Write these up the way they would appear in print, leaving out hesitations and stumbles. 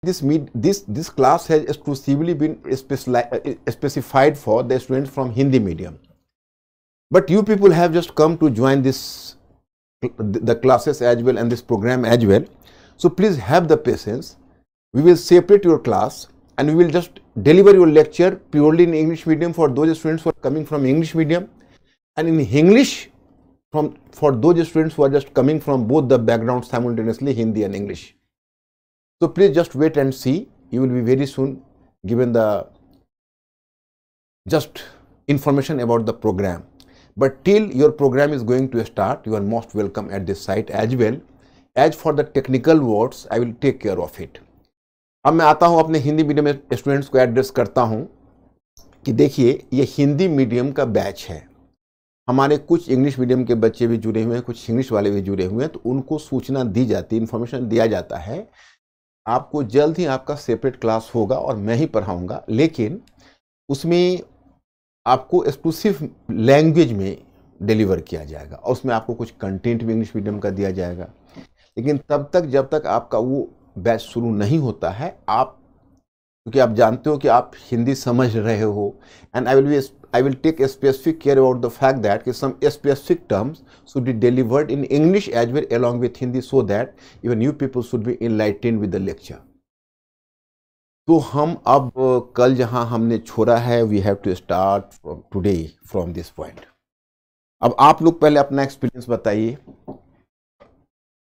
This class has exclusively been specified for the students from Hindi medium. But you people have just come to join the classes as well and this program as well. So please have the patience. We will separate your class and we will just deliver your lecture purely in English medium for those students who are coming from English medium, and in English for those students who are just coming from both the backgrounds simultaneously, Hindi and English. So please just wait and see. You will be very soon given the just information about the program. But till your program is going to start, you are most welcome at this site as well. As for the technical words, I will take care of it. अब मैं आता हूं अपने Hindi medium students को address करता हूं कि देखिए ये हिंदी मीडियम का बैच है। हमारे कुछ इंग्लिश मीडियम के बच्चे भी जुड़े हुए हैं, कुछ इंग्लिश वाले भी जुड़े हुए हैं, तो उनको सूचना दी जाती है, इन्फॉर्मेशन दिया जाता है। आपको जल्द ही आपका सेपरेट क्लास होगा और मैं ही पढ़ाऊंगा, लेकिन उसमें आपको एक्सक्लूसिव लैंग्वेज में डिलीवर किया जाएगा और उसमें आपको कुछ कंटेंट भी इंग्लिश मीडियम का दिया जाएगा। लेकिन तब तक जब तक आपका वो बैच शुरू नहीं होता है, क्योंकि आप जानते हो कि आप हिंदी समझ रहे हो, and I will take a specific care about the fact that some specific terms should be delivered in English as well along with Hindi, so that even you people should be enlightened with the lecture. तो हम अब कल जहां हमने छोड़ा है, we have to start from today from this point. अब आप लोग पहले अपना एक्सपीरियंस बताइए।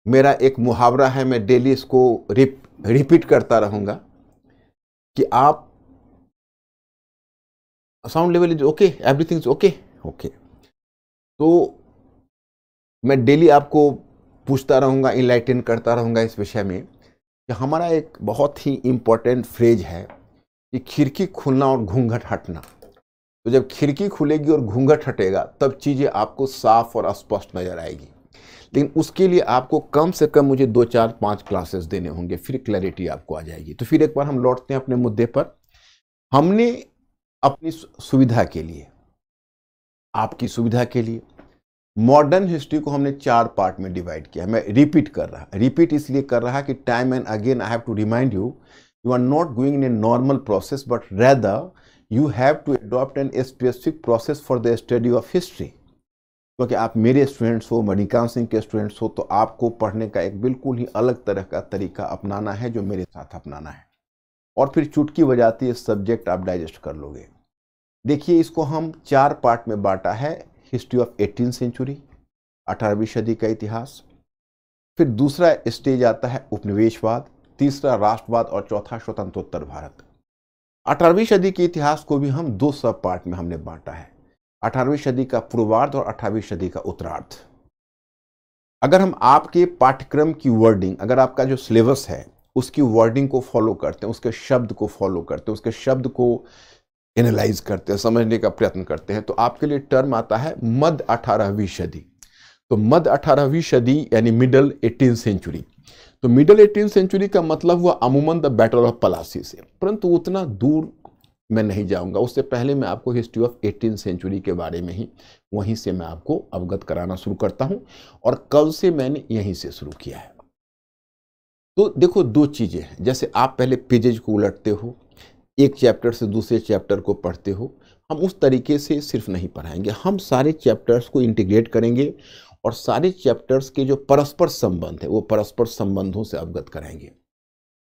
मेरा एक मुहावरा है, मैं डेली इसको रिपीट करता रहूंगा कि आप sound level is okay, everything is okay okay. तो मैं डेली आपको पूछता रहूंगा, इनलाइटन करता रहूंगा इस विषय में कि हमारा एक बहुत ही इंपॉर्टेंट फ्रेज है कि खिड़की खुलना और घूंघट हटना। तो जब खिड़की खुलेगी और घूंघट हटेगा तब चीज़ें आपको साफ और स्पष्ट नजर आएगी। लेकिन उसके लिए आपको कम से कम मुझे 2, 4, 5 क्लासेस देने होंगे, फिर क्लैरिटी आपको आ जाएगी। तो फिर एक बार हम लौटते हैं अपने मुद्दे पर। हमने अपनी सुविधा के लिए, आपकी सुविधा के लिए मॉडर्न हिस्ट्री को हमने 4 पार्ट में डिवाइड किया। मैं रिपीट इसलिए कर रहा कि time and again I have to remind you, you are not going in a normal process, but rather you have to adopt an specific process for the study of history. क्योंकि आप मेरे students हो, मणिकांत सिंह के students हो, तो आपको पढ़ने का एक बिल्कुल ही अलग तरह का तरीका अपनाना है जो मेरे साथ अपनाना है, और फिर चुटकी बजाती है सब्जेक्ट आप डाइजेस्ट कर लोगे। देखिए, इसको हम 4 पार्ट में बांटा है। हिस्ट्री ऑफ 18th सेंचुरी, 18वीं सदी का इतिहास। फिर दूसरा स्टेज आता है उपनिवेशवाद, तीसरा राष्ट्रवाद और चौथा स्वतंत्रोत्तर भारत। 18वीं सदी के इतिहास को भी हम 2 सब पार्ट में हमने बांटा है, 18वीं सदी का पूर्वार्ध और 18वीं सदी का उत्तरार्ध। अगर हम आपके पाठ्यक्रम की वर्डिंग, अगर आपका जो सिलेबस है उसकी वर्डिंग को फॉलो करते हैं, उसके शब्द को फॉलो करते हैं, उसके शब्द को एनालाइज करते हैं, समझने का प्रयत्न करते हैं, तो आपके लिए टर्म आता है मध्य 18वीं सदी। तो मध्य 18वीं सदी यानी मिडल 18th सेंचुरी। तो मिडल 18th सेंचुरी का मतलब हुआ अमूमन द बैटल ऑफ पलासी से, परंतु उतना दूर मैं नहीं जाऊंगा। उससे पहले मैं आपको हिस्ट्री ऑफ 18th सेंचुरी के बारे में ही वहीं से मैं आपको अवगत कराना शुरू करता हूं, और कल से मैंने यहीं से शुरू किया है। तो देखो, 2 चीजें हैं। जैसे आप पहले पेजेज को उलटते हो, एक चैप्टर से दूसरे चैप्टर को पढ़ते हो, हम उस तरीके से सिर्फ नहीं पढ़ाएंगे, हम सारे चैप्टर्स को इंटीग्रेट करेंगे और सारे चैप्टर्स के जो परस्पर संबंध है वो परस्पर संबंधों से अवगत कराएंगे।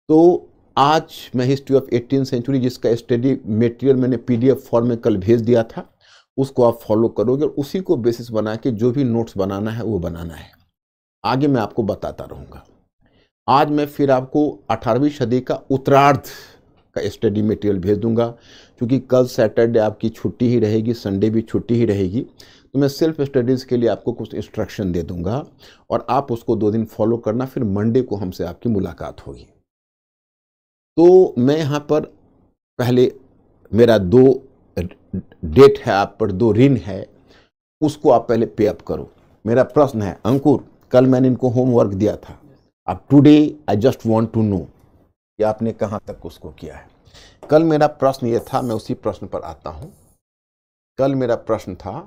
तो आज मैं हिस्ट्री ऑफ 18th सेंचुरी, जिसका स्टडी मटेरियल मैंने PDF फॉर्म में कल भेज दिया था, उसको आप फॉलो करोगे और उसी को बेसिस बना के जो भी नोट्स बनाना है वो बनाना है। आगे मैं आपको बताता रहूँगा। आज मैं फिर आपको 18वीं सदी का उत्तरार्ध का स्टडी मटेरियल भेज दूंगा, क्योंकि कल सैटरडे आपकी छुट्टी ही रहेगी, संडे भी छुट्टी ही रहेगी। तो मैं सेल्फ स्टडीज़ के लिए आपको कुछ इंस्ट्रक्शन दे दूंगा और आप उसको 2 दिन फॉलो करना, फिर मंडे को हमसे आपकी मुलाकात होगी। तो मैं यहाँ पर पहले मेरा 2 डेट है, आप पर 2 ऋण है, उसको आप पहले पे अप करो। मेरा प्रश्न है, अंकुर कल मैंने इनको होमवर्क दिया था, अब today I just want to know कि आपने कहाँ तक उसको किया है। कल मेरा प्रश्न ये था, मैं उसी प्रश्न पर आता हूं। कल मेरा प्रश्न था,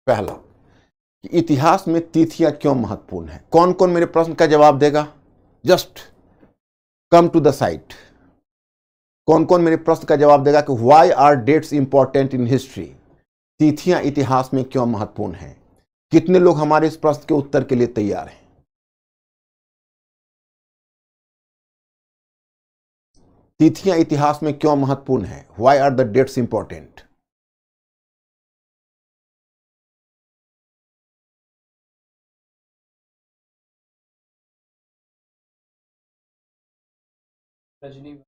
पहला, कि इतिहास में तिथियां क्यों महत्वपूर्ण है। कौन कौन मेरे प्रश्न का जवाब देगा? Just come to the site. कौन कौन मेरे प्रश्न का जवाब देगा कि why are dates important in history? तिथियां इतिहास में क्यों महत्वपूर्ण हैं? कितने लोग हमारे इस प्रश्न के उत्तर के लिए तैयार हैं? तिथियां इतिहास में क्यों महत्वपूर्ण है? Why are the dates important? रजनी में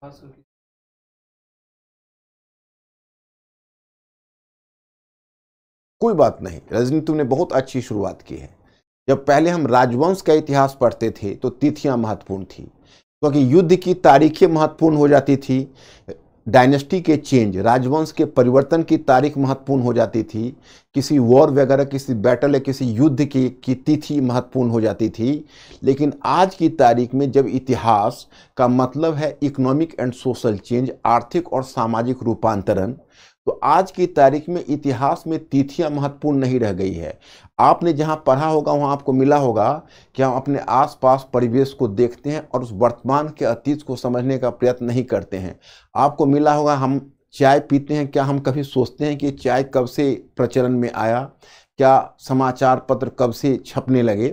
खास करके कोई बात नहीं रजनी, तुमने बहुत अच्छी शुरुआत की है। जब पहले हम राजवंश का इतिहास पढ़ते थे तो तिथियां महत्वपूर्ण थी, क्योंकि युद्ध की तारीखें महत्वपूर्ण हो जाती थी, डायनेस्टी के चेंज, राजवंश के परिवर्तन की तारीख महत्वपूर्ण हो जाती थी, किसी वॉर वगैरह, किसी बैटल या किसी युद्ध की तिथि महत्वपूर्ण हो जाती थी। लेकिन आज की तारीख में जब इतिहास का मतलब है इकोनॉमिक एंड सोशल चेंज, आर्थिक और सामाजिक रूपांतरण, तो आज की तारीख में इतिहास में तिथियां महत्वपूर्ण नहीं रह गई है। आपने जहां पढ़ा होगा वहां आपको मिला होगा कि हम अपने आसपास परिवेश को देखते हैं और उस वर्तमान के अतीत को समझने का प्रयत्न नहीं करते हैं। आपको मिला होगा हम चाय पीते हैं, क्या हम कभी सोचते हैं कि चाय कब से प्रचलन में आया, क्या समाचार पत्र कब से छपने लगे?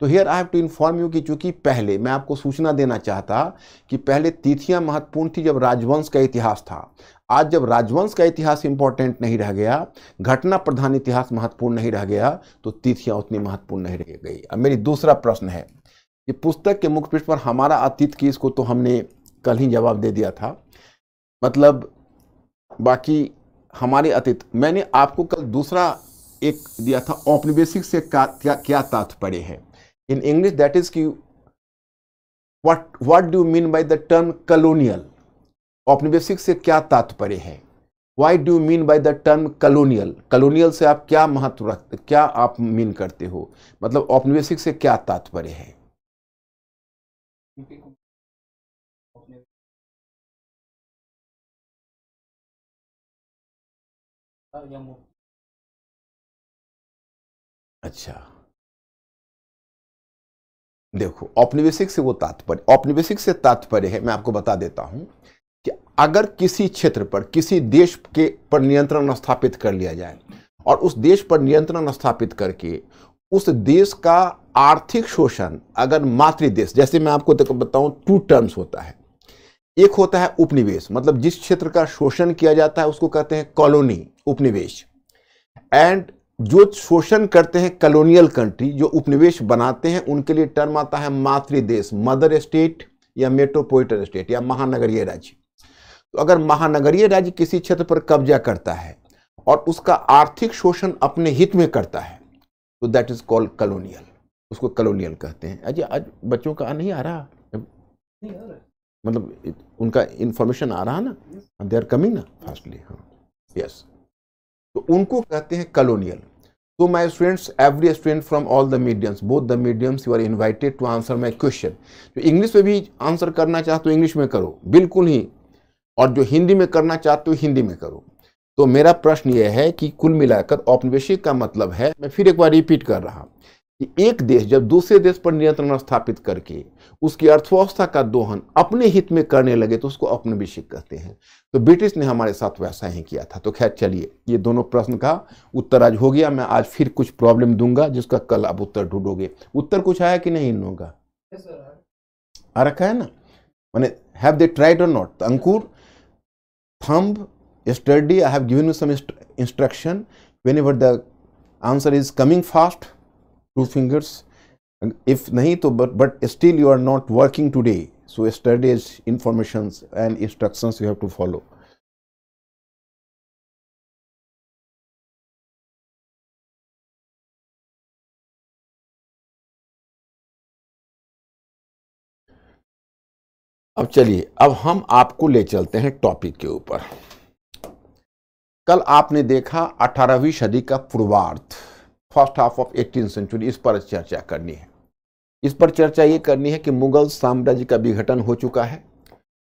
तो here I have to inform you कि चूंकि पहले मैं आपको सूचना देना चाहता कि पहले तिथियां महत्वपूर्ण थी जब राजवंश का इतिहास था। आज जब राजवंश का इतिहास इंपॉर्टेंट नहीं रह गया, घटना प्रधान इतिहास महत्वपूर्ण नहीं रह गया, तो तिथियां उतनी महत्वपूर्ण नहीं रह गई। अब मेरी दूसरा प्रश्न है कि पुस्तक के मुख्य पृष्ठ पर हमारा अतीत की, इसको तो हमने कल ही जवाब दे दिया था, मतलब बाकी हमारे अतीत, मैंने आपको कल दूसरा एक दिया था, औपनिवेशिक से क्या तात्पर्य है। इन इंग्लिश दैट इज कि what do you mean by the term colonial? औपनिवेशिक से क्या तात्पर्य है? Why do you mean by the term colonial? Colonial से आप क्या महत्व रखते, क्या आप मीन करते हो, मतलब औपनिवेशिक से क्या तात्पर्य है? अच्छा देखो, औपनिवेशिक से वो तात्पर्य, औपनिवेशिक से तात्पर्य है, मैं आपको बता देता हूं कि अगर किसी क्षेत्र पर, किसी देश के पर नियंत्रण स्थापित कर लिया जाए और उस देश पर नियंत्रण स्थापित करके उस देश का आर्थिक शोषण, अगर मातृदेश, जैसे मैं आपको बताऊं, टू टर्म्स होता है। एक होता है उपनिवेश, मतलब जिस क्षेत्र का शोषण किया जाता है उसको कहते हैं कॉलोनी, उपनिवेश। एंड जो शोषण करते हैं कॉलोनियल कंट्री, जो उपनिवेश बनाते हैं, उनके लिए टर्म आता है मातृदेश, मदर स्टेट या मेट्रोपोलिटन स्टेट या महानगरीय राज्य। तो अगर महानगरीय राज्य किसी क्षेत्र पर कब्जा करता है और उसका आर्थिक शोषण अपने हित में करता है तो दैट इज कॉल्ड कॉलोनियल, उसको कॉलोनियल कहते हैं। अजय आज बच्चों का नहीं आ रहा, मतलब उनका इंफॉर्मेशन आ रहा ना, दे आर कमिंग ना फास्टली। हाँ यस, तो उनको कहते हैं कॉलोनियल। तो my students, every student from all the mediums, both the mediums, you are invited to answer my question. जो इंग्लिश में भी आंसर करना चाहते हो इंग्लिश में करो बिल्कुल ही, और जो हिंदी में करना चाहते हो हिंदी में करो। तो मेरा प्रश्न यह है कि कुल मिलाकर औपनिवेशिक का मतलब है, मैं फिर एक बार रिपीट कर रहा, कि एक देश जब दूसरे देश पर नियंत्रण स्थापित करके उसकी अर्थव्यवस्था का दोहन अपने हित में करने लगे तो उसको औपनिवेशिक कहते हैं। तो ब्रिटिश ने हमारे साथ वैसा ही किया था। तो खैर चलिए, ये दोनों प्रश्न का उत्तर आज हो गया। मैं आज फिर कुछ प्रॉब्लम दूंगा जिसका कल आप उत्तर ढूंढोगे। उत्तर कुछ आया कि नहीं इन लोगों का? आ रखा है ना, मैंने हैव दे ट्राइड और not? Ankur, thumb, yesterday I have given you some instruction, whenever the answer is coming fast, 2 fingers, and if nahi to but still you are not working today, so yesterday's informations and instructions you have to follow. अब चलिए, अब हम आपको ले चलते हैं topic के ऊपर। कल आपने देखा 18वीं सदी का पूर्वार्ध, first half of 18th century, इस पर चर्चा करनी है। इस पर चर्चा ये करनी है कि मुगल साम्राज्य का विघटन हो चुका है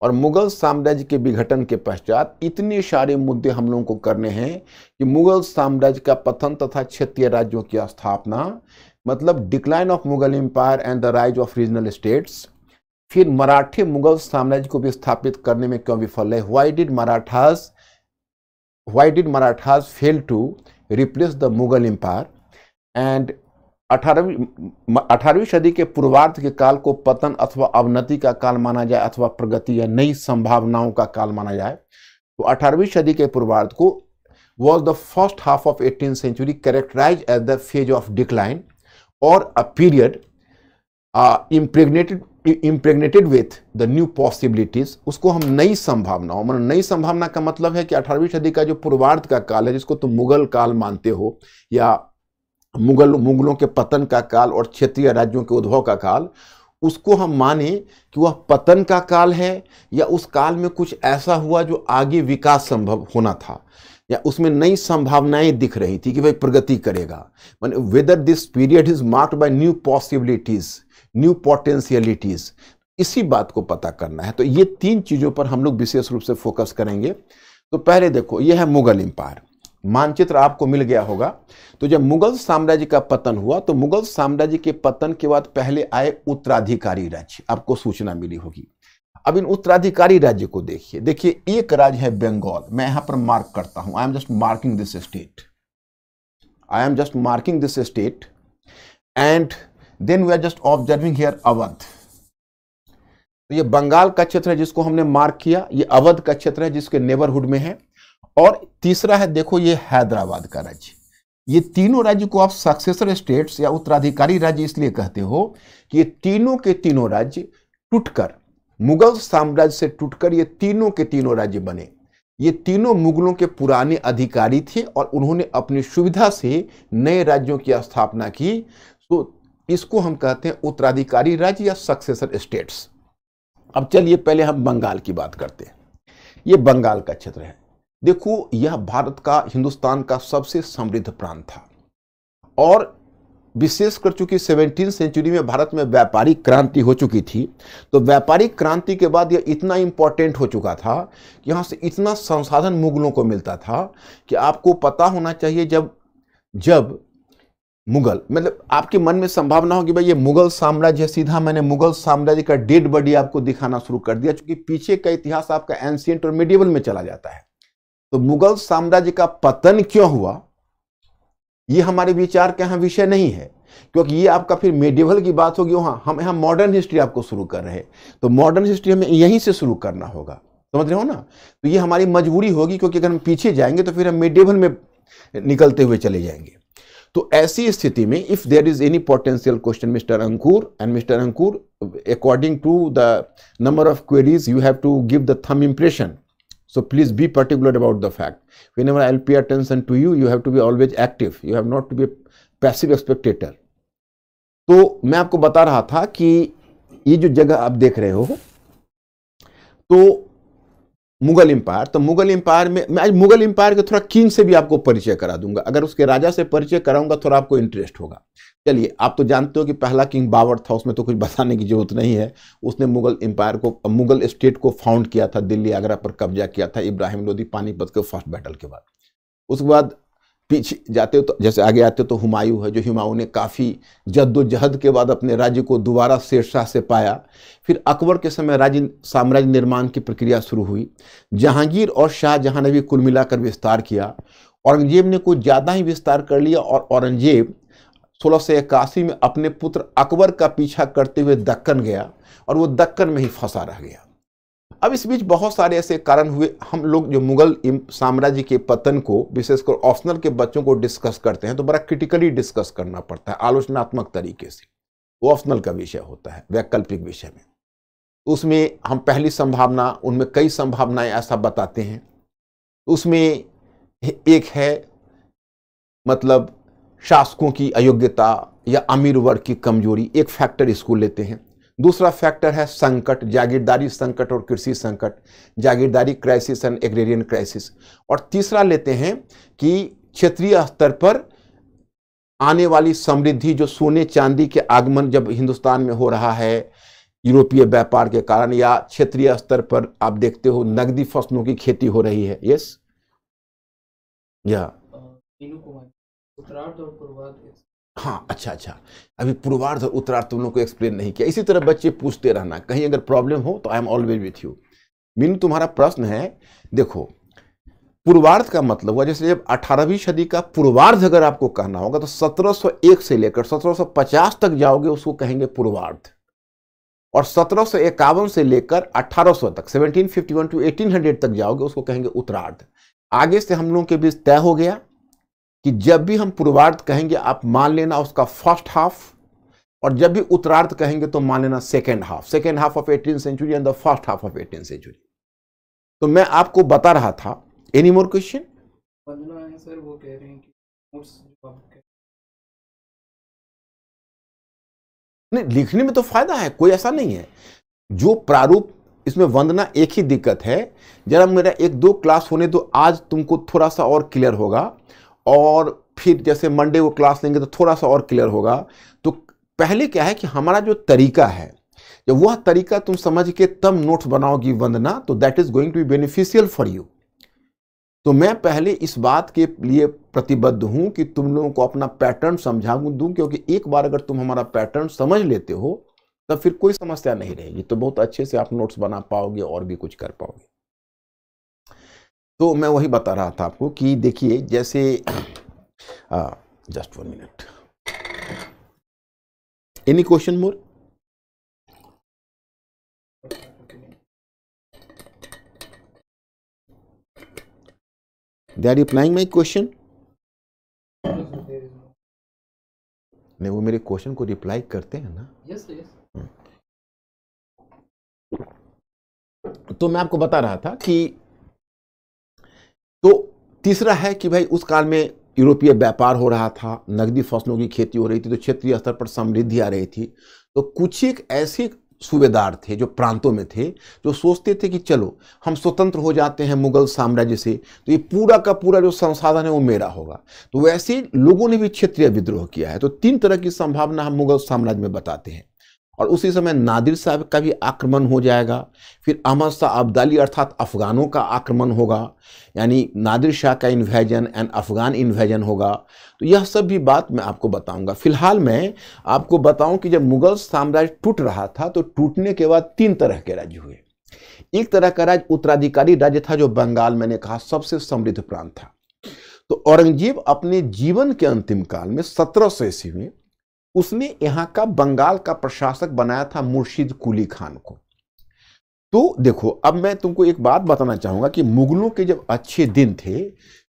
और मुगल साम्राज्य के विघटन के पश्चात इतने सारे मुद्दे हम लोगों को करने हैं कि मुगल साम्राज्य का पतन तथा क्षेत्रीय राज्यों की स्थापना, मतलब decline of Mughal empire and the rise of regional states. फिर मराठे मुगल साम्राज्य को विस्थापित करने में क्यों विफल है, why did Marathas fail to replace the Mughal empire. And 18वीं सदी के पूर्वार्ध के काल को पतन अथवा अवनति का काल माना जाए अथवा प्रगति या नई संभावनाओं का काल माना जाए, तो 18वीं सदी के पूर्वार्ध को was the first half of 18th century characterized as the phase of decline or a period impregnated with the new possibilities। उसको हम नई संभावनाओं, मतलब नई संभावना का मतलब है कि 18वीं सदी का जो पूर्वार्ध का काल है, जिसको तुम मुगल काल मानते हो या मुगलों के पतन का काल और क्षेत्रीय राज्यों के उद्भव का काल, उसको हम माने कि वह पतन का काल है या उस काल में कुछ ऐसा हुआ जो आगे विकास संभव होना था या उसमें नई संभावनाएं दिख रही थी कि भाई प्रगति करेगा। माने whether this period is marked by new possibilities, new potentialities, इसी बात को पता करना है। तो ये तीन चीजों पर हम लोग विशेष रूप से फोकस करेंगे। तो पहले देखो, ये है मुगल एम्पायर, मानचित्र आपको मिल गया होगा। तो जब मुगल साम्राज्य का पतन हुआ तो मुगल साम्राज्य के पतन के बाद पहले आए उत्तराधिकारी राज्य, आपको सूचना मिली होगी। अब इन उत्तराधिकारी राज्य को देखिए। देखिए, एक राज्य है बंगाल, मैं यहां पर मार्क करता हूं, I am just marking this state, and then we are just observing here Awadh. तो ये बंगाल का क्षेत्र है जिसको हमने मार्क किया, ये अवध का क्षेत्र है जिसके नेबरहुड में है, और तीसरा है, देखो ये हैदराबाद का राज्य। ये तीनों राज्य को आप सक्सेसर स्टेट्स या उत्तराधिकारी राज्य इसलिए कहते हो कि ये तीनों के तीनों राज्य टूटकर, मुगल साम्राज्य से टूटकर ये तीनों के तीनों राज्य बने। ये तीनों मुगलों के पुराने अधिकारी थे और उन्होंने अपनी सुविधा से नए राज्यों की स्थापना की। तो इसको हम कहते हैं उत्तराधिकारी राज्य या सक्सेसर स्टेट्स। अब चलिए पहले हम बंगाल की बात करते हैं। ये बंगाल का क्षेत्र है। देखो, यह भारत का, हिंदुस्तान का सबसे समृद्ध प्रांत था और विशेषकर चूंकि 17वीं सेंचुरी में भारत में व्यापारिक क्रांति हो चुकी थी, तो व्यापारिक क्रांति के बाद यह इतना इंपॉर्टेंट हो चुका था कि यहां से इतना संसाधन मुगलों को मिलता था कि आपको पता होना चाहिए, जब मुगल, मतलब आपके मन में संभावना होगी भाई ये मुगल साम्राज्य है, सीधा मैंने मुगल साम्राज्य का डेड बॉडी आपको दिखाना शुरू कर दिया, क्योंकि पीछे का इतिहास आपका एंशिएंट और मिडिवल में चला जाता है। तो मुगल साम्राज्य का पतन क्यों हुआ, ये हमारे विचार का यहाँ विषय नहीं है, क्योंकि ये आपका फिर मेडिवल की बात होगी। वहां हम यहाँ मॉडर्न हिस्ट्री आपको शुरू कर रहे हैं, तो मॉडर्न हिस्ट्री हमें यहीं से शुरू करना होगा, समझ रहे हो ना। तो ये हमारी मजबूरी होगी, क्योंकि अगर हम पीछे जाएंगे तो फिर हम मेडिवल में निकलते हुए चले जाएंगे। तो ऐसी स्थिति में if there is any potential question mister Ankur, according to the number of queries you have to give the thumb impression. So please be particular about the fact. Whenever I'll pay attention to you, you have to be always active. You have not to be a passive spectator. तो मैं आपको बता रहा था कि ये जो जगह आप देख रहे हो, तो मुगल एम्पायर, तो मुगल एम्पायर में मैं आज मुगल एम्पायर के थोड़ा किंग से भी आपको परिचय करा दूंगा। अगर उसके राजा से परिचय कराऊंगा थोड़ा आपको इंटरेस्ट होगा। चलिए, आप तो जानते हो कि पहला किंग बाबर था, उसमें तो कुछ बताने की जरूरत नहीं है। उसने मुगल एम्पायर को, मुगल स्टेट को फाउंड किया था, दिल्ली आगरा पर कब्जा किया था इब्राहिम लोदी पानीपत के फर्स्ट बैटल के बाद। उसके बाद पीछे जाते हो तो, जैसे आगे आते हो तो हुमायूं है, जो हुमायूं ने काफ़ी जद्दोजहद के बाद अपने राज्य को दोबारा शेरशाह से पाया। फिर अकबर के समय राज्य साम्राज्य निर्माण की प्रक्रिया शुरू हुई। जहांगीर और शाहजहां ने भी कुल मिलाकर विस्तार किया। औरंगजेब ने कुछ ज़्यादा ही विस्तार कर लिया और औरंगजेब 1681 में अपने पुत्र अकबर का पीछा करते हुए दक्कन गया और वो दक्कन में ही फंसा रह गया। अब इस बीच बहुत सारे ऐसे कारण हुए। हम लोग जो मुगल साम्राज्य के पतन को विशेषकर ऑप्शनल के बच्चों को डिस्कस करते हैं तो बड़ा क्रिटिकली डिस्कस करना पड़ता है, आलोचनात्मक तरीके से। वो ऑप्शनल का विषय होता है, वैकल्पिक विषय में। उसमें हम पहली संभावना, उनमें कई संभावनाएं ऐसा बताते हैं। उसमें एक है मतलब शासकों की अयोग्यता या अमीर वर्ग की कमजोरी, एक फैक्टर इसको लेते हैं। दूसरा फैक्टर है संकट, जागीरदारी संकट और कृषि संकट, जागीरदारी क्राइसिस एंड एग्रेरियन क्राइसिस। और तीसरा लेते हैं कि क्षेत्रीय स्तर पर आने वाली समृद्धि, जो सोने चांदी के आगमन जब हिंदुस्तान में हो रहा है, यूरोपीय व्यापार के कारण या क्षेत्रीय स्तर पर आप देखते हो नकदी फसलों की खेती हो रही है। यस या तीनों को उत्तरार्ध और पूर्वार्ध। हाँ, अच्छा, अभी पूर्वार्ध और उत्तरार्ध तुम लोग को एक्सप्लेन नहीं किया। इसी तरह बच्चे पूछते रहना, कहीं अगर प्रॉब्लम हो तो I am always with you. Meenu तुम्हारा प्रश्न है, देखो पूर्वार्ध का मतलब हुआ जैसे जब 18वीं सदी का पूर्वार्ध अगर आपको कहना होगा तो 1701 से लेकर 1750 तक जाओगे उसको कहेंगे पूर्वार्ध, और 1751 से लेकर 1800 तक 1751 टू 1800 तक जाओगे उसको कहेंगे उत्तरार्ध। आगे से हम लोगों के बीच तय हो गया कि जब भी हम पूर्वार्ध कहेंगे आप मान लेना उसका फर्स्ट हाफ, और जब भी उत्तरार्ध कहेंगे तो मान लेना second half of 18th century and the first half of 18th century. तो मैं आपको बता रहा था, एनी मोर क्वेश्चन? वंदना है सर, वो कह रहे हैं कि नोट्स जो आप नहीं, लिखने में तो फायदा है, कोई ऐसा नहीं है। जो प्रारूप इसमें वंदना, एक ही दिक्कत है, जरा मेरा 1-2 क्लास होने दो, आज तुमको थोड़ा सा और क्लियर होगा, और फिर जैसे मंडे को क्लास लेंगे तो थोड़ा सा और क्लियर होगा। तो पहले क्या है कि हमारा जो तरीका है, जब वह तरीका तुम समझ के तब नोट्स बनाओगी वंदना, तो that is going to be beneficial for you. तो मैं पहले इस बात के लिए प्रतिबद्ध हूं कि तुम लोगों को अपना पैटर्न समझा दूं, क्योंकि एक बार अगर तुम हमारा पैटर्न समझ लेते हो तब फिर कोई समस्या नहीं रहेगी, तो बहुत अच्छे से आप नोट्स बना पाओगे और भी कुछ कर पाओगे। तो मैं वही बता रहा था आपको कि देखिए जैसे just 1 minute, any question more? They are replying my question? नहीं, वो मेरे क्वेश्चन को रिप्लाई करते हैं ना। Yes yes. तो मैं आपको बता रहा था कि तो तीसरा है कि भाई उस काल में यूरोपीय व्यापार हो रहा था, नकदी फसलों की खेती हो रही थी, तो क्षेत्रीय स्तर पर समृद्धि आ रही थी। तो कुछ एक ऐसे सूबेदार थे जो प्रांतों में थे, जो सोचते थे कि चलो हम स्वतंत्र हो जाते हैं मुगल साम्राज्य से, तो ये पूरा का पूरा जो संसाधन है वो मेरा होगा। तो वैसे लोगों ने भी क्षेत्रीय विद्रोह किया है। तो 3 तरह की संभावना हम मुगल साम्राज्य में बताते हैं, और उसी समय नादिर शाह का भी आक्रमण हो जाएगा, फिर अहमद शाह अब्दाली अर्थात अफगानों का आक्रमण होगा, यानी नादिर शाह का इन्वेजन एंड अफगान इन्वेजन होगा। तो यह सब भी बात मैं आपको बताऊंगा। फिलहाल मैं आपको बताऊं कि जब मुगल साम्राज्य टूट रहा था तो टूटने के बाद 3 तरह के राज्य हुए। एक तरह का राज्य उत्तराधिकारी राज्य था, जो बंगाल, मैंने कहा सबसे समृद्ध प्रांत था। तो औरंगजेब अपने जीवन के अंतिम काल में 1700 ईस्वी में उसने यहाँ का बंगाल का प्रशासक बनाया था मुर्शिद कुली खान को। तो देखो, अब मैं तुमको एक बात बताना चाहूंगा कि मुगलों के जब अच्छे दिन थे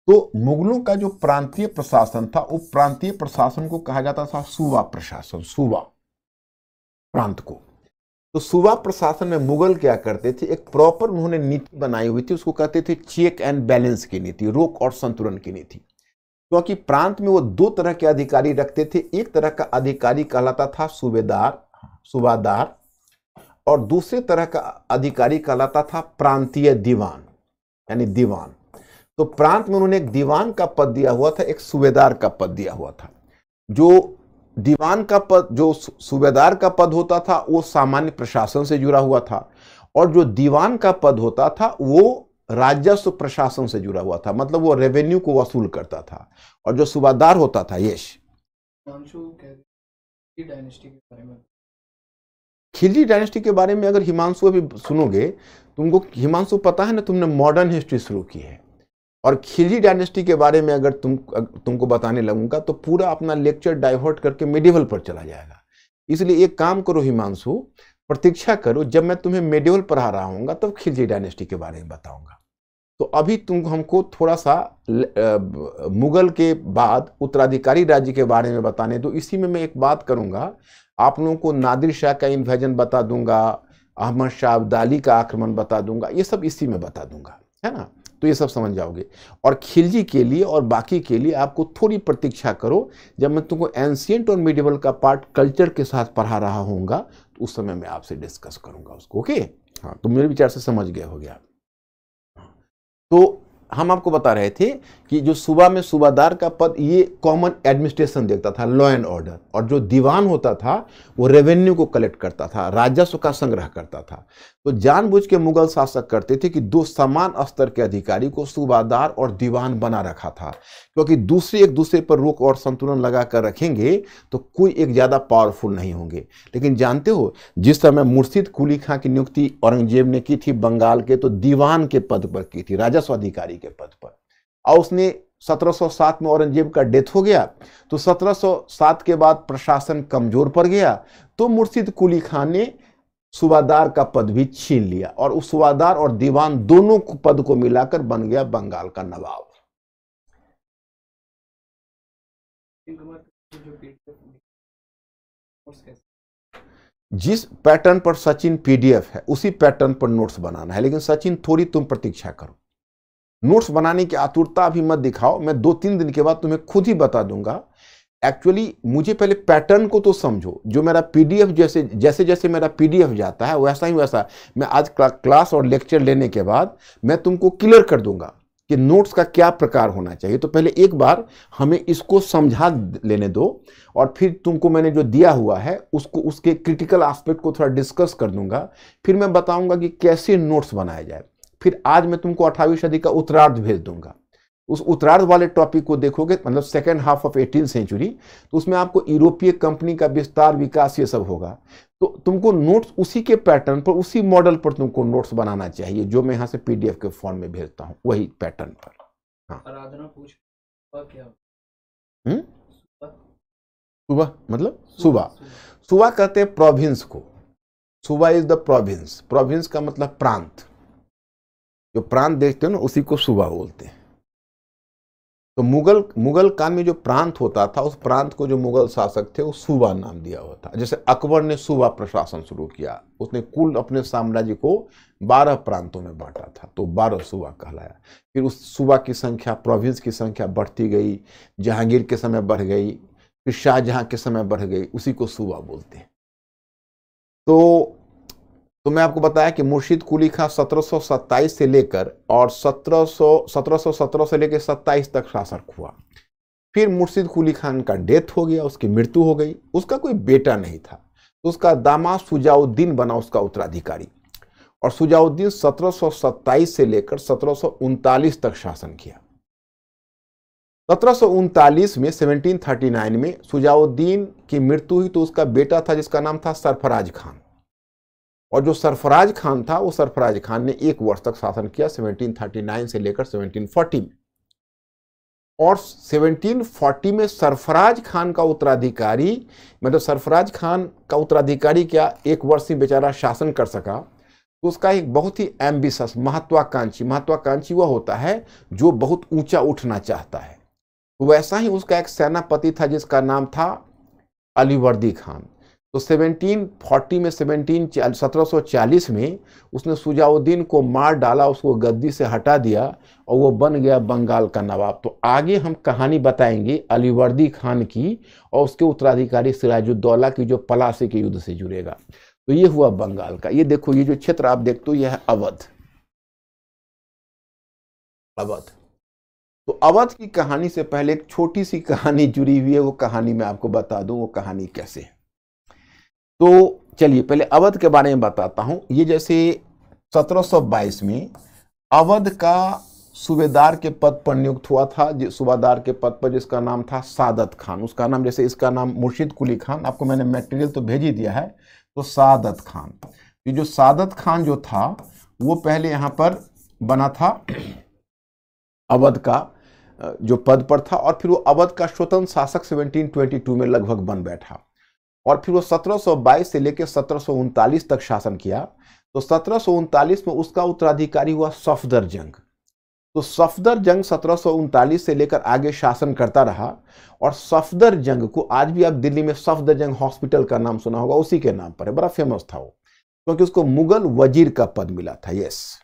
तो मुगलों का जो प्रांतीय प्रशासन था, वो प्रांतीय प्रशासन को कहा जाता था सूबा प्रशासन, सूबा प्रांत को। तो सूबा प्रशासन में मुगल क्या करते थे, एक प्रॉपर उन्होंने नीति बनाई हुई थी, उसको कहते थे चेक एंड बैलेंस की नीति, रोक और संतुलन की नीति। क्योंकि प्रांत में वो 2 तरह के अधिकारी रखते थे। एक तरह का अधिकारी कहलाता था सूबादार, और दूसरे तरह का अधिकारी कहलाता था प्रांतीय दीवान, यानी दीवान। तो प्रांत में उन्होंने एक दीवान का पद दिया हुआ था, एक सूबेदार का पद दिया हुआ था। जो दीवान का पद, जो सूबेदार का पद होता था वो सामान्य प्रशासन से जुड़ा हुआ था, और जो दीवान का पद होता था वो राजस्व प्रशासन से जुड़ा हुआ था, मतलब वो रेवेन्यू को वसूल करता था। और जो सूबादार होता था, खिलजी डायनेस्टी के बारे में अगर हिमांशु अभी सुनोगे, तुमको हिमांशु पता है ना, तुमने मॉडर्न हिस्ट्री शुरू की है, और खिलजी डायनेस्टी के बारे में अगर तुमको बताने लगूंगा तो पूरा अपना लेक्चर डाइवर्ट करके मेडिवल पर चला जाएगा। इसलिए एक काम करो हिमांशु, प्रतीक्षा करो, जब मैं तुम्हें मेडिवल पढ़ा रहा हूँगा तब खिलजी डायनेस्टी के बारे में बताऊंगा। तो अभी हमको थोड़ा सा मुगल के बाद उत्तराधिकारी राज्य के बारे में बताने दो। इसी में मैं एक बात करूंगा, आप लोगों को नादिर शाह का इन्वेजन बता दूंगा, अहमद शाह अब्दाली का आक्रमण बता दूंगा, ये सब इसी में बता दूंगा, है ना। तो ये सब समझ जाओगे। और खिलजी के लिए और बाकी के लिए आपको थोड़ी प्रतीक्षा करो, जब मैं तुमको एंशिएंट और मिडिवल का पार्ट कल्चर के साथ पढ़ा रहा होऊंगा तो उस समय मैं आपसे डिस्कस करूंगा उसको। ओके, हाँ, तो मेरे विचार से समझ गए हो गया। तो हम आपको बता रहे थे कि जो सूबा में सूबादार का पद ये कॉमन एडमिनिस्ट्रेशन देखता था, लॉ एंड ऑर्डर, और जो दीवान होता था वो रेवेन्यू को कलेक्ट करता था, राजस्व का संग्रह करता था। तो जानबूझ के मुगल शासक करते थे कि दो समान स्तर के अधिकारी को सूबादार और दीवान बना रखा था, क्योंकि दूसरे एक दूसरे पर रोक और संतुलन लगा कर रखेंगे तो कोई एक ज़्यादा पावरफुल नहीं होंगे। लेकिन जानते हो, जिस समय मुर्शिद कुली खां की नियुक्ति औरंगजेब ने की थी बंगाल के, तो दीवान के पद पर की थी, राजस्व अधिकारी के पद पर। और उसने 1707 में औरंगजेब का डेथ हो गया, तो 1707 के बाद प्रशासन कमजोर पड़ गया, तो मुर्शिद कुली खान ने सूबादार का पद भी छीन लिया और उस सूबादार और दीवान दोनों पद को मिलाकर बन गया बंगाल का नवाब। जिस पैटर्न पर सचिन पीडीएफ है उसी पैटर्न पर नोट्स बनाना है। लेकिन सचिन थोड़ी तुम प्रतीक्षा करो, नोट्स बनाने की आतुरता अभी मत दिखाओ, मैं 2-3 दिन के बाद तुम्हें खुद ही बता दूंगा। एक्चुअली मुझे पहले पैटर्न को तो समझो। जो मेरा पीडीएफ जैसे जैसे मेरा पीडीएफ जाता है वैसा ही वैसा मैं आज क्लास और लेक्चर लेने के बाद मैं तुमको क्लियर कर दूंगा कि नोट्स का क्या प्रकार होना चाहिए। तो पहले एक बार हमें इसको समझा लेने दो और फिर तुमको मैंने जो दिया हुआ है उसको, उसके क्रिटिकल एस्पेक्ट को थोड़ा डिस्कस कर दूंगा। फिर मैं बताऊंगा कि कैसे नोट्स बनाया जाए। फिर आज मैं तुमको 18वीं सदी का उत्तरार्ध भेज दूंगा। उस उत्तरार्ध वाले टॉपिक को देखोगे, मतलब second half of 18th century, तो उसमें आपको यूरोपीय कंपनी का विस्तार, विकास, ये सब होगा। तो तुमको नोट्स उसी के पैटर्न पर, उसी मॉडल पर तुमको नोट्स बनाना चाहिए, जो मैं यहाँ से पीडीएफ के फॉर्म में भेजता हूँ, वही पैटर्न पर। हाँ, आराधना पूछ क्या सुबह मतलब सुबह, सुबह कहते हैं प्रोविंस को। सुबह इज द प्रोविंस, प्रोविंस का मतलब प्रांत। जो प्रांत देखते हो ना उसी को सुबह बोलते हैं। तो मुगल काल में जो प्रांत होता था, उस प्रांत को जो मुगल शासक थे वो सूबा नाम दिया हुआ था। जैसे अकबर ने सूबा प्रशासन शुरू किया, उसने कुल अपने साम्राज्य को 12 प्रांतों में बांटा था, तो 12 सूबा कहलाया। फिर उस सूबा की संख्या, प्रोविंस की संख्या बढ़ती गई, जहांगीर के समय बढ़ गई, फिर शाहजहां के समय बढ़ गई, उसी को सूबा बोलते हैं। तो मैं आपको बताया कि मुर्शिद कुली खां 1727 से लेकर और 1717 से लेकर 27 तक शासक हुआ। फिर मुर्शिद कुली खान का डेथ हो गया, उसकी मृत्यु हो गई। उसका कोई बेटा नहीं था, तो उसका दामाद शुजाउद्दीन बना उसका उत्तराधिकारी। और शुजाउद्दीन 1727 से लेकर 1739 तक शासन किया। 1739 में 1739 में शुजाउद्दीन की मृत्यु हुई, तो उसका बेटा था जिसका नाम था सरफराज खान। और जो सरफराज खान था, वो सरफराज खान ने 1 वर्ष तक शासन किया, 1739 से लेकर 1740 में। और 1740 में सरफराज खान का उत्तराधिकारी, मतलब सरफराज खान का उत्तराधिकारी क्या 1 वर्ष ही बेचारा शासन कर सका, तो उसका एक बहुत ही एम्बिशस, महत्वाकांक्षी वह होता है जो बहुत ऊंचा उठना चाहता है। तो वैसा ही उसका एक सेनापति था जिसका नाम था अलीवर्दी खान। तो 1740 में 1740 में उसने शुजाउद्दीन को मार डाला, उसको गद्दी से हटा दिया और वो बन गया बंगाल का नवाब। तो आगे हम कहानी बताएंगे अलीवर्दी खान की और उसके उत्तराधिकारी सिराजुद्दौला की, जो पलासी के युद्ध से जुड़ेगा। तो ये हुआ बंगाल का। ये देखो, ये जो क्षेत्र आप देखते हो यह है अवध। अवध, तो अवध की कहानी से पहले एक छोटी सी कहानी जुड़ी हुई है, वो कहानी मैं आपको बता दूं वो कहानी कैसे है। तो चलिए पहले अवध के बारे में बताता हूं। ये जैसे 1722 में अवध का सूबेदार के पद पर नियुक्त हुआ था, सूबेदार के पद पर, जिसका नाम था सादत खान। उसका नाम, जैसे इसका नाम मुर्शिद कुली खान, आपको मैंने मटेरियल तो भेज ही दिया है। तो सादत खान, ये जो सादत खान जो था वो पहले यहाँ पर बना था, अवध का जो पद पर था, और फिर वो अवध का स्वतंत्र शासक 1722 में लगभग बन बैठा। और फिर वो 1722 से लेकर 1739 तक शासन किया। तो 1739 में उसका उत्तराधिकारी हुआ सफदरजंग। तो सफदरजंग 1739 से लेकर आगे शासन करता रहा। और सफदरजंग को आज भी आप दिल्ली में सफदरजंग हॉस्पिटल का नाम सुना होगा, उसी के नाम पर है, बड़ा फेमस था वो, क्योंकि उसको मुगल वजीर का पद मिला था। यस,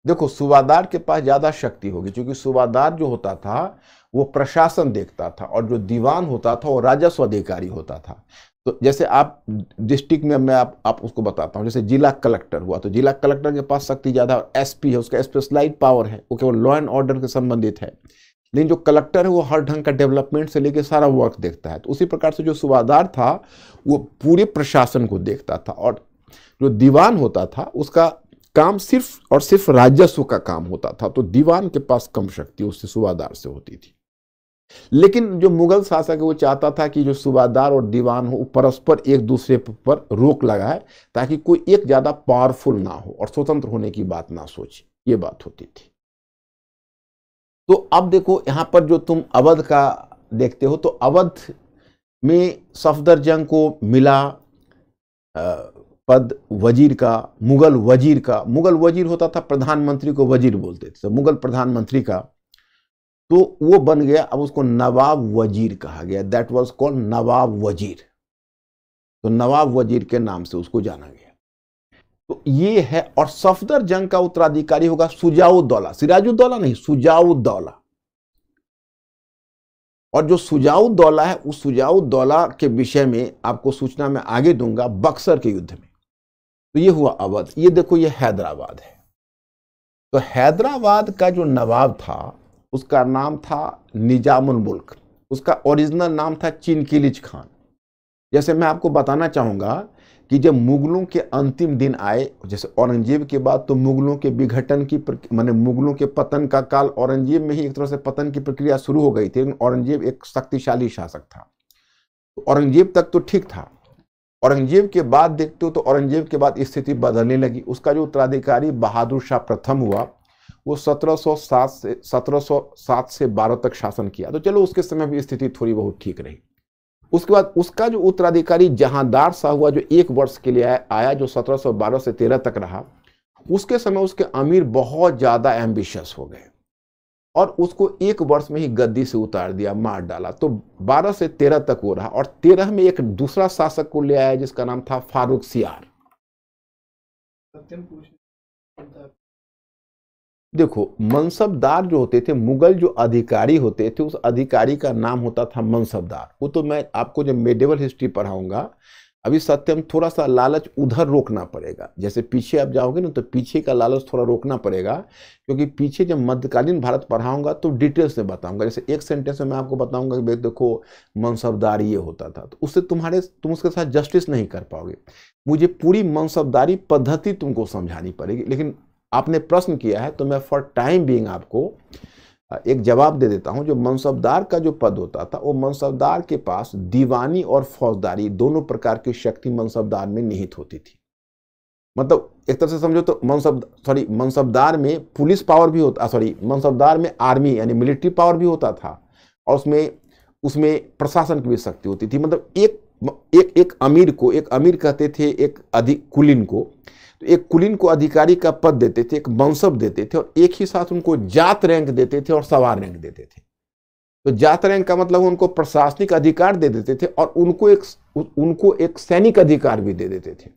देखो सूबादार के पास ज्यादा शक्ति होगी, क्योंकि सूबादार जो होता था वो प्रशासन देखता था, और जो दीवान होता था वो राजस्व अधिकारी होता था। तो जैसे आप डिस्ट्रिक्ट में, मैं आप उसको बताता हूँ, जैसे जिला कलेक्टर हुआ, तो जिला कलेक्टर के पास शक्ति ज़्यादा, और एसपी है, उसका स्पेशलाइज पावर है, वो केवल लॉ एंड ऑर्डर के संबंधित है। लेकिन जो कलेक्टर है वो हर ढंग का डेवलपमेंट से लेकर सारा वर्क देखता है। तो उसी प्रकार से जो सूबादार था वो पूरे प्रशासन को देखता था, और जो दीवान होता था उसका काम सिर्फ और सिर्फ राजस्व का काम होता था। तो दीवान के पास कम शक्ति उससे सूबादार से होती थी। लेकिन जो मुगल शासक है वो चाहता था कि जो सूबादार और दीवान हो परस्पर एक दूसरे पर रोक लगाए, ताकि कोई एक ज्यादा पावरफुल ना हो और स्वतंत्र होने की बात ना सोचे, ये बात होती थी। तो अब देखो यहां पर जो तुम अवध का देखते हो, तो अवध में सफदरजंग को मिला पद वजीर का, मुगल वजीर का। मुगल वजीर होता था, प्रधानमंत्री को वजीर बोलते थे, तो मुगल प्रधानमंत्री का, तो वो बन गया, अब उसको नवाब वजीर कहा गया, दैट वाज कॉल्ड नवाब वजीर। तो नवाब वजीर के नाम से उसको जाना गया। तो ये है। और सफदरजंग का उत्तराधिकारी होगा शुजाउद्दौला, सिराजुद्दौला नहीं, शुजाउद्दौला। और जो शुजाउद्दौला है, उस शुजाउद्दौला के विषय में आपको सूचना मैं आगे दूंगा बक्सर के युद्ध में। तो ये हुआ अवध। ये देखो, ये हैदराबाद है। तो हैदराबाद का जो नवाब था उसका नाम था निजामुल मुल्क, उसका ओरिजिनल नाम था चिनकिलिच खान। जैसे मैं आपको बताना चाहूंगा कि जब मुगलों के अंतिम दिन आए, जैसे औरंगजेब के बाद, तो मुगलों के विघटन की माने मुगलों के पतन का काल औरंगजेब में ही एक तरह से पतन की प्रक्रिया शुरू हो गई थी। लेकिन औरंगजेब एक शक्तिशाली शासक था, तो औरंगजेब तक तो ठीक था। औरंगजेब के बाद देखते हो तो औरंगजेब के बाद स्थिति बदलने लगी। उसका जो उत्तराधिकारी बहादुर शाह प्रथम हुआ, वो 1707 से 12 तक शासन किया। तो चलो उसके समय भी स्थिति थोड़ी बहुत ठीक रही। उसके बाद उसका जो उत्तराधिकारी जहांदार शाह हुआ, जो 1 वर्ष के लिए आया, जो 1712 से 13 तक रहा। उसके समय उसके अमीर बहुत ज्यादा एम्बिशियस हो गए और उसको 1 वर्ष में ही गद्दी से उतार दिया, मार डाला। तो 12 से 13 तक वो रहा, और 13 में एक दूसरा शासक को ले आया जिसका नाम था फारूक सियार। देखो, मनसबदार जो होते थे, मुगल जो अधिकारी होते थे, उस अधिकारी का नाम होता था मनसबदार। वो तो मैं आपको जब मेडिवल हिस्ट्री पढ़ाऊंगा, अभी सत्यम थोड़ा सा लालच उधर रोकना पड़ेगा। जैसे पीछे आप जाओगे ना, तो पीछे का लालच थोड़ा रोकना पड़ेगा, क्योंकि पीछे जब मध्यकालीन भारत पढ़ाऊंगा तो डिटेल्स में बताऊंगा। जैसे एक सेंटेंस में मैं आपको बताऊंगा कि देखो मनसबदार ये होता था, तो उससे तुम उसके साथ जस्टिस नहीं कर पाओगे। मुझे पूरी मनसबदारी पद्धति तुमको समझानी पड़ेगी। लेकिन आपने प्रश्न किया है तो मैं फॉर टाइम बीइंग आपको एक जवाब दे देता हूं। जो मनसबदार का जो पद होता था, वो मनसबदार के पास दीवानी और फौजदारी दोनों प्रकार की शक्ति मनसबदार में निहित होती थी। मतलब एक तरह से समझो तो मनसबदार में पुलिस पावर भी होता, मनसबदार में आर्मी यानी मिलिट्री पावर भी होता था, और उसमें प्रशासन की भी शक्ति होती थी। मतलब एक अमीर कहते थे एक कुलीन को, तो एक कुलीन को अधिकारी का पद देते थे, एक मनसब देते थे, और एक ही साथ उनको जात रैंक देते थे और सवार रैंक देते थे। तो जात रैंक का मतलब उनको प्रशासनिक अधिकार दे देते थे, और उनको एक सैनिक अधिकार भी दे देते थे।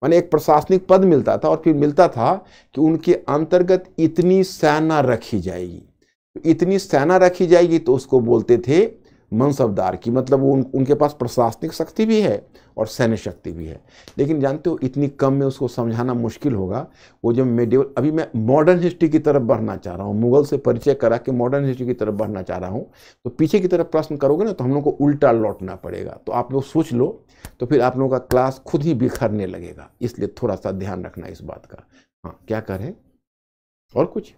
माने एक प्रशासनिक पद मिलता था, और फिर मिलता था कि उनके अंतर्गत इतनी सेना रखी जाएगी। तो इतनी सेना रखी जाएगी तो उसको बोलते थे मनसबदार की। मतलब वो उनके पास प्रशासनिक शक्ति भी है और सैन्य शक्ति भी है। लेकिन जानते हो, इतनी कम में उसको समझाना मुश्किल होगा। वो जब मेडिवल, अभी मैं मॉडर्न हिस्ट्री की तरफ बढ़ना चाह रहा हूँ, मुगल से परिचय करा के मॉडर्न हिस्ट्री की तरफ बढ़ना चाह रहा हूँ। तो पीछे की तरफ प्रश्न करोगे ना, तो हम लोग को उल्टा लौटना पड़ेगा। तो आप लोग सोच लो, तो फिर आप लोगों का क्लास खुद ही बिखरने लगेगा। इसलिए थोड़ा सा ध्यान रखना इस बात का। हाँ, क्या करें और कुछ?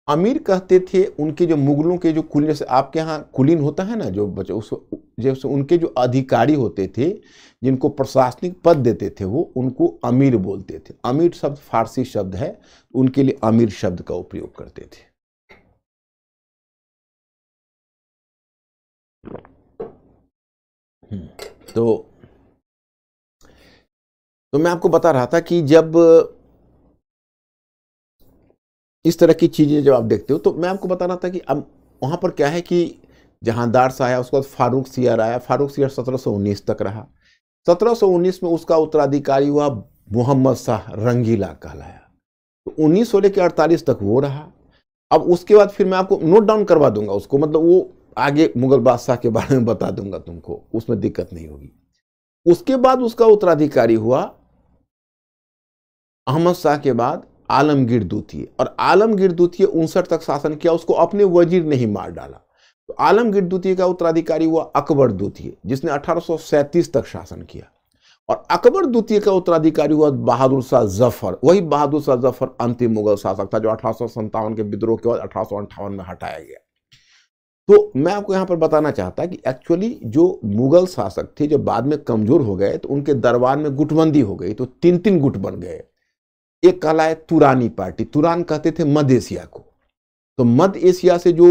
अमीर कहते थे उनके जो मुगलों के जो कुलीन, जैसे आपके यहाँ कुलीन होता है ना, जो बच्चे जैसे उनके जो अधिकारी होते थे, जिनको प्रशासनिक पद देते थे, वो उनको अमीर बोलते थे। अमीर शब्द फारसी शब्द है, उनके लिए अमीर शब्द का उपयोग करते थे। तो मैं आपको बता रहा था कि जब इस तरह की चीजें जब आप देखते हो, तो मैं आपको बता रहा था कि अब वहां पर क्या है कि जहांदार शाह आया, उसके बाद फारूक सियार आया। फारूक सियार 1719 तक रहा। 1719 में उसका उत्तराधिकारी हुआ मोहम्मद शाह रंगीला कहलाया। तो 1900 लेकर 48 तक वो रहा। अब उसके बाद फिर मैं आपको नोट डाउन करवा दूंगा उसको, मतलब वो आगे मुगल बादशाह के बारे में बता दूंगा तुमको, उसमें दिक्कत नहीं होगी। उसके बाद उसका उत्तराधिकारी हुआ अहमद शाह के बाद आलमगीर द्वितीय, और आलमगीर द्वितीय 59 तक शासन किया, उसको अपने वजीर ने ही मार डाला। तो आलमगीर द्वितीय का उत्तराधिकारी हुआ अकबर द्वितीय, जिसने 1837 तक शासन किया, और अकबर द्वितीय का उत्तराधिकारी हुआ बहादुर शाह जफर। वही बहादुर शाह जफर अंतिम मुगल शासक था जो 1857 के विद्रोह के बाद 1858 में हटाया गया। तो मैं आपको यहां पर बताना चाहता कि एक्चुअली जो मुगल शासक थे जो बाद में कमजोर हो गए, तो उनके दरबार में गुटबंदी हो गई, तो 3 गुट बन गए। एक कहलाए तुरानी पार्टी, तुरान कहते थे मध्य एशिया को। तो मध्य एशिया से जो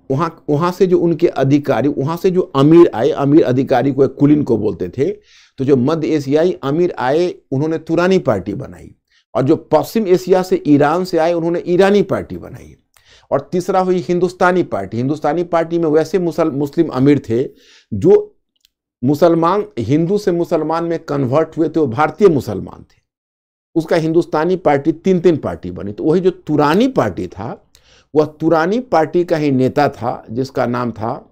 वहां से जो उनके अधिकारी, वहां से जो अमीर आए, अमीर अधिकारी को एक कुलीन को बोलते थे, तो जो मध्य एशियाई अमीर आए उन्होंने तुरानी पार्टी बनाई, और जो पश्चिम एशिया से ईरान से आए उन्होंने ईरानी पार्टी बनाई। और तीसरा हुई हिंदुस्तानी पार्टी। हिंदुस्तानी पार्टी में वैसे मुस्लिम अमीर थे जो मुसलमान, हिंदू से मुसलमान में कन्वर्ट हुए थे, वो भारतीय मुसलमान थे। उसका हिंदुस्तानी पार्टी 3 पार्टी बनी। तो वही जो तुरानी पार्टी था, वह तुरानी पार्टी का ही नेता था जिसका नाम था,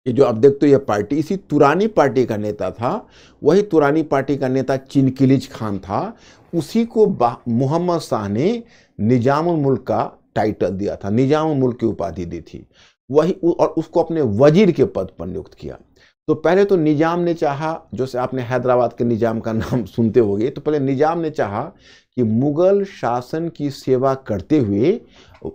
ये जो अब देखते हो ये पार्टी, इसी तुरानी पार्टी का नेता था। वही तुरानी पार्टी का नेता चिनकिलिज खान था। उसी को मोहम्मद शाह ने निजामुल मुल्क का टाइटल दिया था, निजामुल मुल्क की उपाधि दी थी वही, और उसको अपने वजीर के पद पर नियुक्त किया। तो पहले तो निजाम ने चाहा, जैसे आपने हैदराबाद के निजाम का नाम सुनते होंगे, तो पहले निजाम ने चाहा कि मुगल शासन की सेवा करते हुए,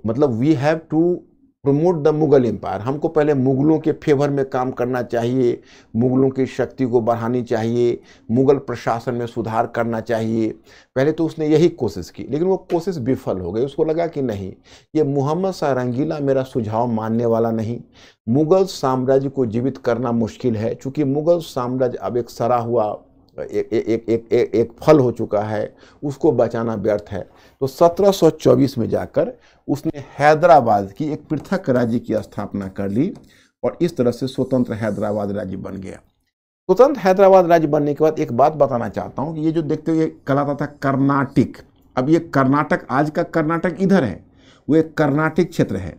मतलब we have to promote the Mughal empire, हमको पहले मुगलों के फेवर में काम करना चाहिए, मुगलों की शक्ति को बढ़ानी चाहिए, मुगल प्रशासन में सुधार करना चाहिए। पहले तो उसने यही कोशिश की, लेकिन वो कोशिश विफल हो गई। उसको लगा कि नहीं, ये मोहम्मद शाह रंगीला मेरा सुझाव मानने वाला नहीं, मुगल साम्राज्य को जीवित करना मुश्किल है, चूंकि मुगल साम्राज्य अब एक सड़ा हुआ एक फल हो चुका है, उसको बचाना व्यर्थ है। तो 1724 में जाकर उसने हैदराबाद की एक पृथक राज्य की स्थापना कर ली, और इस तरह से स्वतंत्र हैदराबाद राज्य बन गया। स्वतंत्र हैदराबाद राज्य बनने के बाद एक बात बताना चाहता हूं कि ये जो देखते हो ये कहलाता था कर्नाटक। अब ये कर्नाटक, आज का कर्नाटक इधर है, वो एक कर्नाटक क्षेत्र है,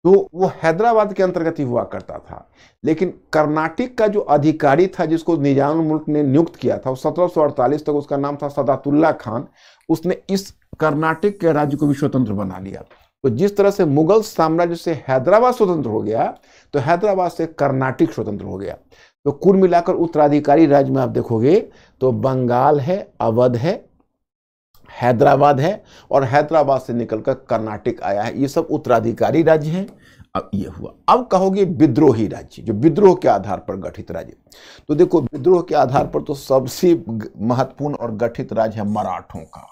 तो वो हैदराबाद के अंतर्गत ही हुआ करता था। लेकिन कर्नाटक का जो अधिकारी था जिसको निजामुल मुल्क ने नियुक्त किया था, 1748 तक उसका नाम था सदातुल्ला खान, उसने इस कर्नाटक के राज्य को भी स्वतंत्र बना लिया। तो जिस तरह से मुगल साम्राज्य से हैदराबाद स्वतंत्र हो गया, तो हैदराबाद से कर्नाटक स्वतंत्र हो गया। तो कुल मिलाकर उत्तराधिकारी राज्य में आप देखोगे तो बंगाल है, अवध है, हैदराबाद है, और हैदराबाद से निकलकर कर्नाटक आया है। ये सब उत्तराधिकारी राज्य हैं। अब ये हुआ। अब कहोगे विद्रोही राज्य, जो विद्रोह के आधार पर गठित राज्य। तो देखो, विद्रोह के आधार पर तो सबसे महत्वपूर्ण और गठित राज्य है मराठों का।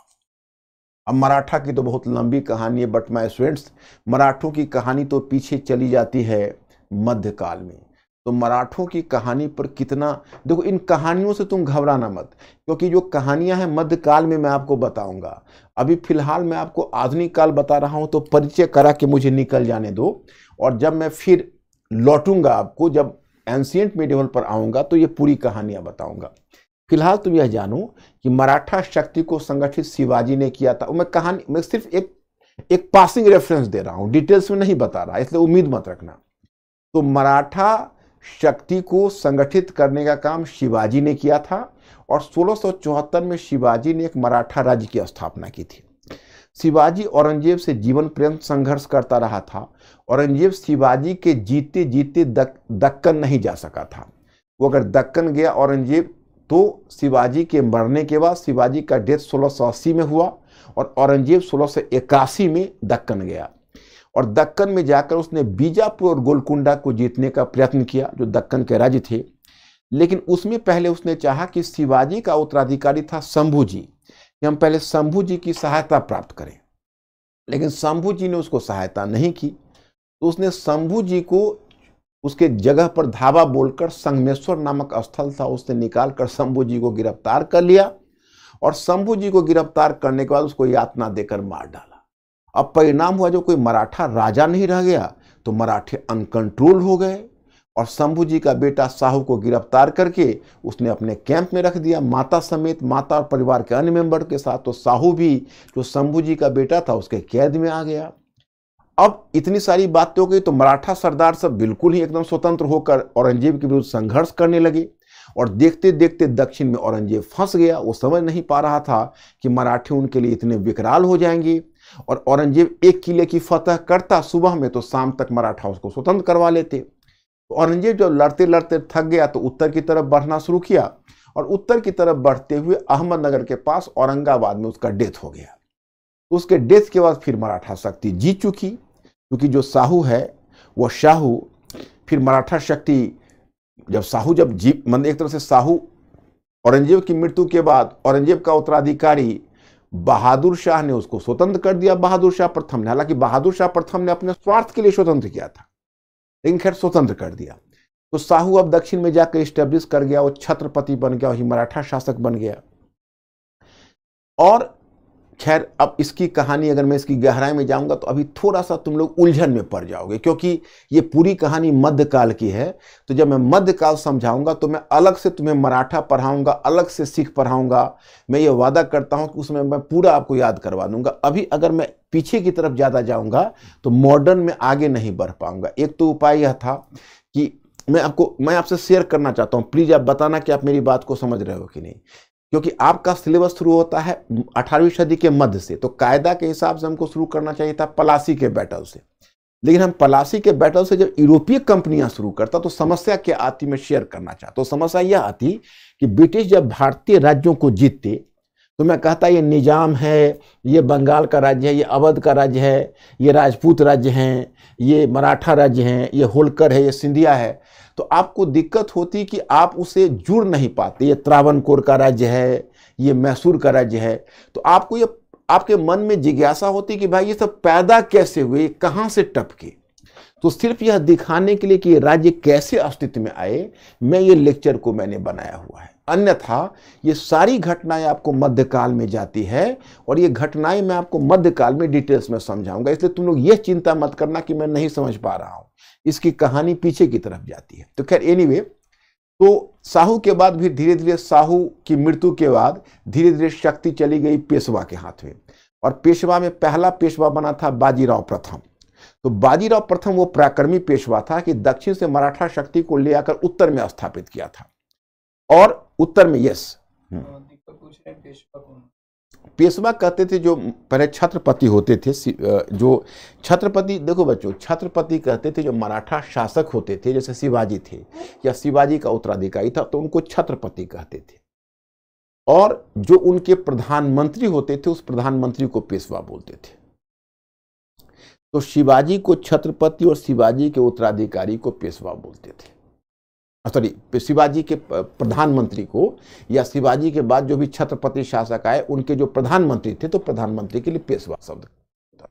अब मराठा की तो बहुत लंबी कहानी है, बट माय स्टूडेंट्स, मराठों की कहानी तो पीछे चली जाती है मध्यकाल में। तो मराठों की कहानी पर कितना, देखो इन कहानियों से तुम घबराना मत, क्योंकि जो कहानियां हैं मध्यकाल में मैं आपको बताऊंगा। अभी फिलहाल मैं आपको आधुनिक काल बता रहा हूं, तो परिचय करा के मुझे निकल जाने दो, और जब मैं फिर लौटूंगा आपको, जब एंशिएंट मेडिवल पर आऊंगा, तो ये पूरी कहानियां बताऊंगा। फिलहाल तुम यह जानो कि मराठा शक्ति को संगठित शिवाजी ने किया था। मैं सिर्फ एक पासिंग रेफरेंस दे रहा हूं, डिटेल्स में नहीं बता रहा, इसलिए उम्मीद मत रखना। तो मराठा शक्ति को संगठित करने का काम शिवाजी ने किया था, और 1674 में शिवाजी ने एक मराठा राज्य की स्थापना की थी। शिवाजी औरंगजेब से जीवन पर्यंत संघर्ष करता रहा था। औरंगजेब शिवाजी के जीते जीते दक्कन नहीं जा सका था। वो अगर दक्कन गया औरंगजेब, तो शिवाजी के मरने के बाद शिवाजी का डेथ 1680 में हुआ, और औरंगजेब 1681 में दक्कन गया, और दक्कन में जाकर उसने बीजापुर और गोलकुंडा को जीतने का प्रयत्न किया, जो दक्कन के राज्य थे। लेकिन उसमें पहले उसने चाहा कि शिवाजी का उत्तराधिकारी था शंभू जी, कि हम पहले शंभू जी की सहायता प्राप्त करें। लेकिन शंभू जी ने उसको सहायता नहीं की, तो उसने शंभू जी को उसके जगह पर धावा बोलकर संगमेश्वर नामक स्थल था, उसने निकालकर शंभू जी को गिरफ्तार कर लिया, और शंभू जी को गिरफ्तार करने के बाद उसको यातना देकर मार डाला। अब परिणाम हुआ, जो कोई मराठा राजा नहीं रह गया, तो मराठे अनकंट्रोल हो गए, और शंभू जी का बेटा साहू को गिरफ्तार करके उसने अपने कैंप में रख दिया, माता समेत, माता और परिवार के अन्य मेंबर के साथ। तो साहू भी, जो शंभू जी का बेटा था, उसके कैद में आ गया। अब इतनी सारी बातें हो गई तो मराठा सरदार सब बिल्कुल ही एकदम स्वतंत्र होकर औरंगजेब के विरुद्ध संघर्ष करने लगे। और देखते देखते दक्षिण में औरंगजेब फंस गया। वो समझ नहीं पा रहा था कि मराठे उनके लिए इतने विकराल हो जाएंगे। और औरंगजेब एक किले की फतह करता सुबह में तो शाम तक मराठा उसको स्वतंत्र करवा लेते। तो औरंगजेब जब लड़ते लड़ते थक गया तो उत्तर की तरफ बढ़ना शुरू किया। और उत्तर की तरफ बढ़ते हुए अहमदनगर के पास औरंगाबाद में उसका डेथ हो गया। उसके डेथ के बाद फिर मराठा शक्ति जीत चुकी, क्योंकि जो साहू है वो शाहू, फिर मराठा शक्ति जब साहू जब जीत, मतलब एक तरह से साहू औरंगजेब की मृत्यु के बाद औरंगजेब का उत्तराधिकारी बहादुर शाह ने उसको स्वतंत्र कर दिया, बहादुर शाह प्रथम ने। हालांकि बहादुर शाह प्रथम ने अपने स्वार्थ के लिए स्वतंत्र किया था, लेकिन खैर स्वतंत्र कर दिया। तो साहू अब दक्षिण में जाकर स्टेब्लिश कर गया, वो छत्रपति बन गया, वही मराठा शासक बन गया। और खैर अब इसकी कहानी अगर मैं इसकी गहराई में जाऊंगा तो अभी थोड़ा सा तुम लोग उलझन में पड़ जाओगे, क्योंकि ये पूरी कहानी मध्यकाल की है। तो जब मैं मध्यकाल समझाऊंगा तो मैं अलग से तुम्हें मराठा पढ़ाऊंगा, अलग से सिख पढ़ाऊंगा। मैं ये वादा करता हूं कि उसमें मैं पूरा आपको याद करवा दूंगा। अभी अगर मैं पीछे की तरफ ज्यादा जाऊंगा तो मॉडर्न में आगे नहीं बढ़ पाऊंगा। एक तो उपाय यह था कि मैं आपसे शेयर करना चाहता हूं, प्लीज आप बताना कि आप मेरी बात को समझ रहे हो कि नहीं। क्योंकि आपका सिलेबस शुरू होता है 18वीं सदी के मध्य से, तो कायदा के हिसाब से हमको शुरू करना चाहिए था पलासी के बैटल से। लेकिन हम पलासी के बैटल से जब यूरोपीय कंपनियां शुरू करता तो समस्या क्या आती, मैं शेयर करना चाहता हूं। समस्या यह आती कि ब्रिटिश जब भारतीय राज्यों को जीतते तो मैं कहता ये निजाम है, ये बंगाल का राज्य है, ये अवध का राज्य है, ये राजपूत राज्य हैं, ये मराठा राज्य हैं, ये होलकर है, ये सिंधिया है। तो आपको दिक्कत होती कि आप उसे जुड़ नहीं पाते। ये त्रावणकोर का राज्य है, ये मैसूर का राज्य है। तो आपको ये आपके मन में जिज्ञासा होती कि भाई ये सब पैदा कैसे हुए, कहां से टपके। तो सिर्फ यह दिखाने के लिए कि ये राज्य कैसे अस्तित्व में आए, मैं ये लेक्चर को मैंने बनाया हुआ है। अन्यथा ये सारी घटनाएं आपको मध्यकाल में जाती है, और ये घटनाएं मैं आपको मध्यकाल में डिटेल्स में समझाऊंगा। इसलिए तुम लोग ये चिंता मत करना कि मैं नहीं समझ पा रहा हूं, इसकी कहानी पीछे की तरफ जाती है। तो खैर एनीवे, तो साहू के बाद भी धीरे धीरे, साहू की मृत्यु के बाद धीरे धीरे शक्ति चली गई पेशवा के हाथ में। और पेशवा में पहला पेशवा बना था बाजीराव प्रथम। तो बाजीराव प्रथम वो पराक्रमी पेशवा था कि दक्षिण से मराठा शक्ति को ले आकर उत्तर में स्थापित किया था। और उत्तर में पेशवा कहते थे जो पहले छत्रपति होते थे, जो छत्रपति, देखो बच्चों, छत्रपति कहते थे जो मराठा शासक होते थे, जैसे शिवाजी थे या शिवाजी का उत्तराधिकारी था तो उनको छत्रपति कहते थे। और जो उनके प्रधानमंत्री होते थे उस प्रधानमंत्री को पेशवा बोलते थे। तो शिवाजी को छत्रपति और शिवाजी के उत्तराधिकारी को पेशवा बोलते थे। सॉरी, शिवाजी के प्रधानमंत्री को या शिवाजी के बाद जो भी छत्रपति शासक आए उनके जो प्रधानमंत्री थे तो प्रधानमंत्री के लिए पेशवा शब्द था।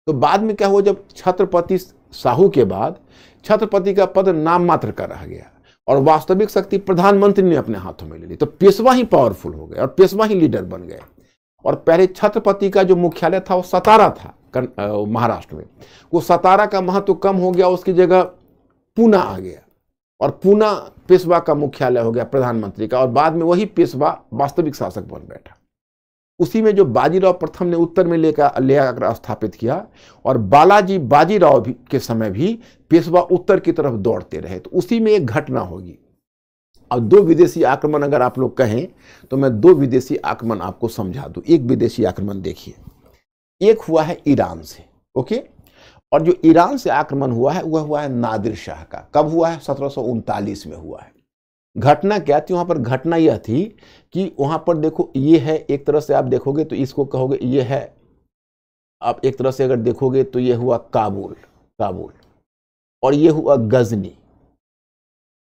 तो बाद में क्या हुआ, जब छत्रपति साहू के बाद छत्रपति का पद नाम मात्र का रह गया और वास्तविक शक्ति प्रधानमंत्री ने अपने हाथों में ले ली, तो पेशवा ही पावरफुल हो गए और पेशवा ही लीडर बन गए। और पहले छत्रपति का जो मुख्यालय था वो सतारा था महाराष्ट्र में, वो सतारा का महत्व कम हो गया, उसकी जगह पूना आ गया और पूना पेशवा का मुख्यालय हो गया प्रधानमंत्री का। और बाद में वही पेशवा वास्तविक शासक बन बैठा। उसी में जो बाजीराव प्रथम ने उत्तर में ले आकर स्थापित किया, और बालाजी बाजीराव के समय भी पेशवा उत्तर की तरफ दौड़ते रहे। तो उसी में एक घटना होगी। अब दो विदेशी आक्रमण अगर आप लोग कहें तो मैं दो विदेशी आक्रमण आपको समझा दूं। एक विदेशी आक्रमण देखिए, एक हुआ है ईरान से, ओके। और जो ईरान से आक्रमण हुआ है वह हुआ है नादिर शाह का। कब हुआ है? 1739 में हुआ है। घटना क्या थी वहां पर? घटना यह थी कि वहां पर देखो, ये है, एक तरह से आप देखोगे तो इसको कहोगे ये है, आप एक तरह से अगर देखोगे तो ये हुआ काबुल, और ये हुआ गजनी।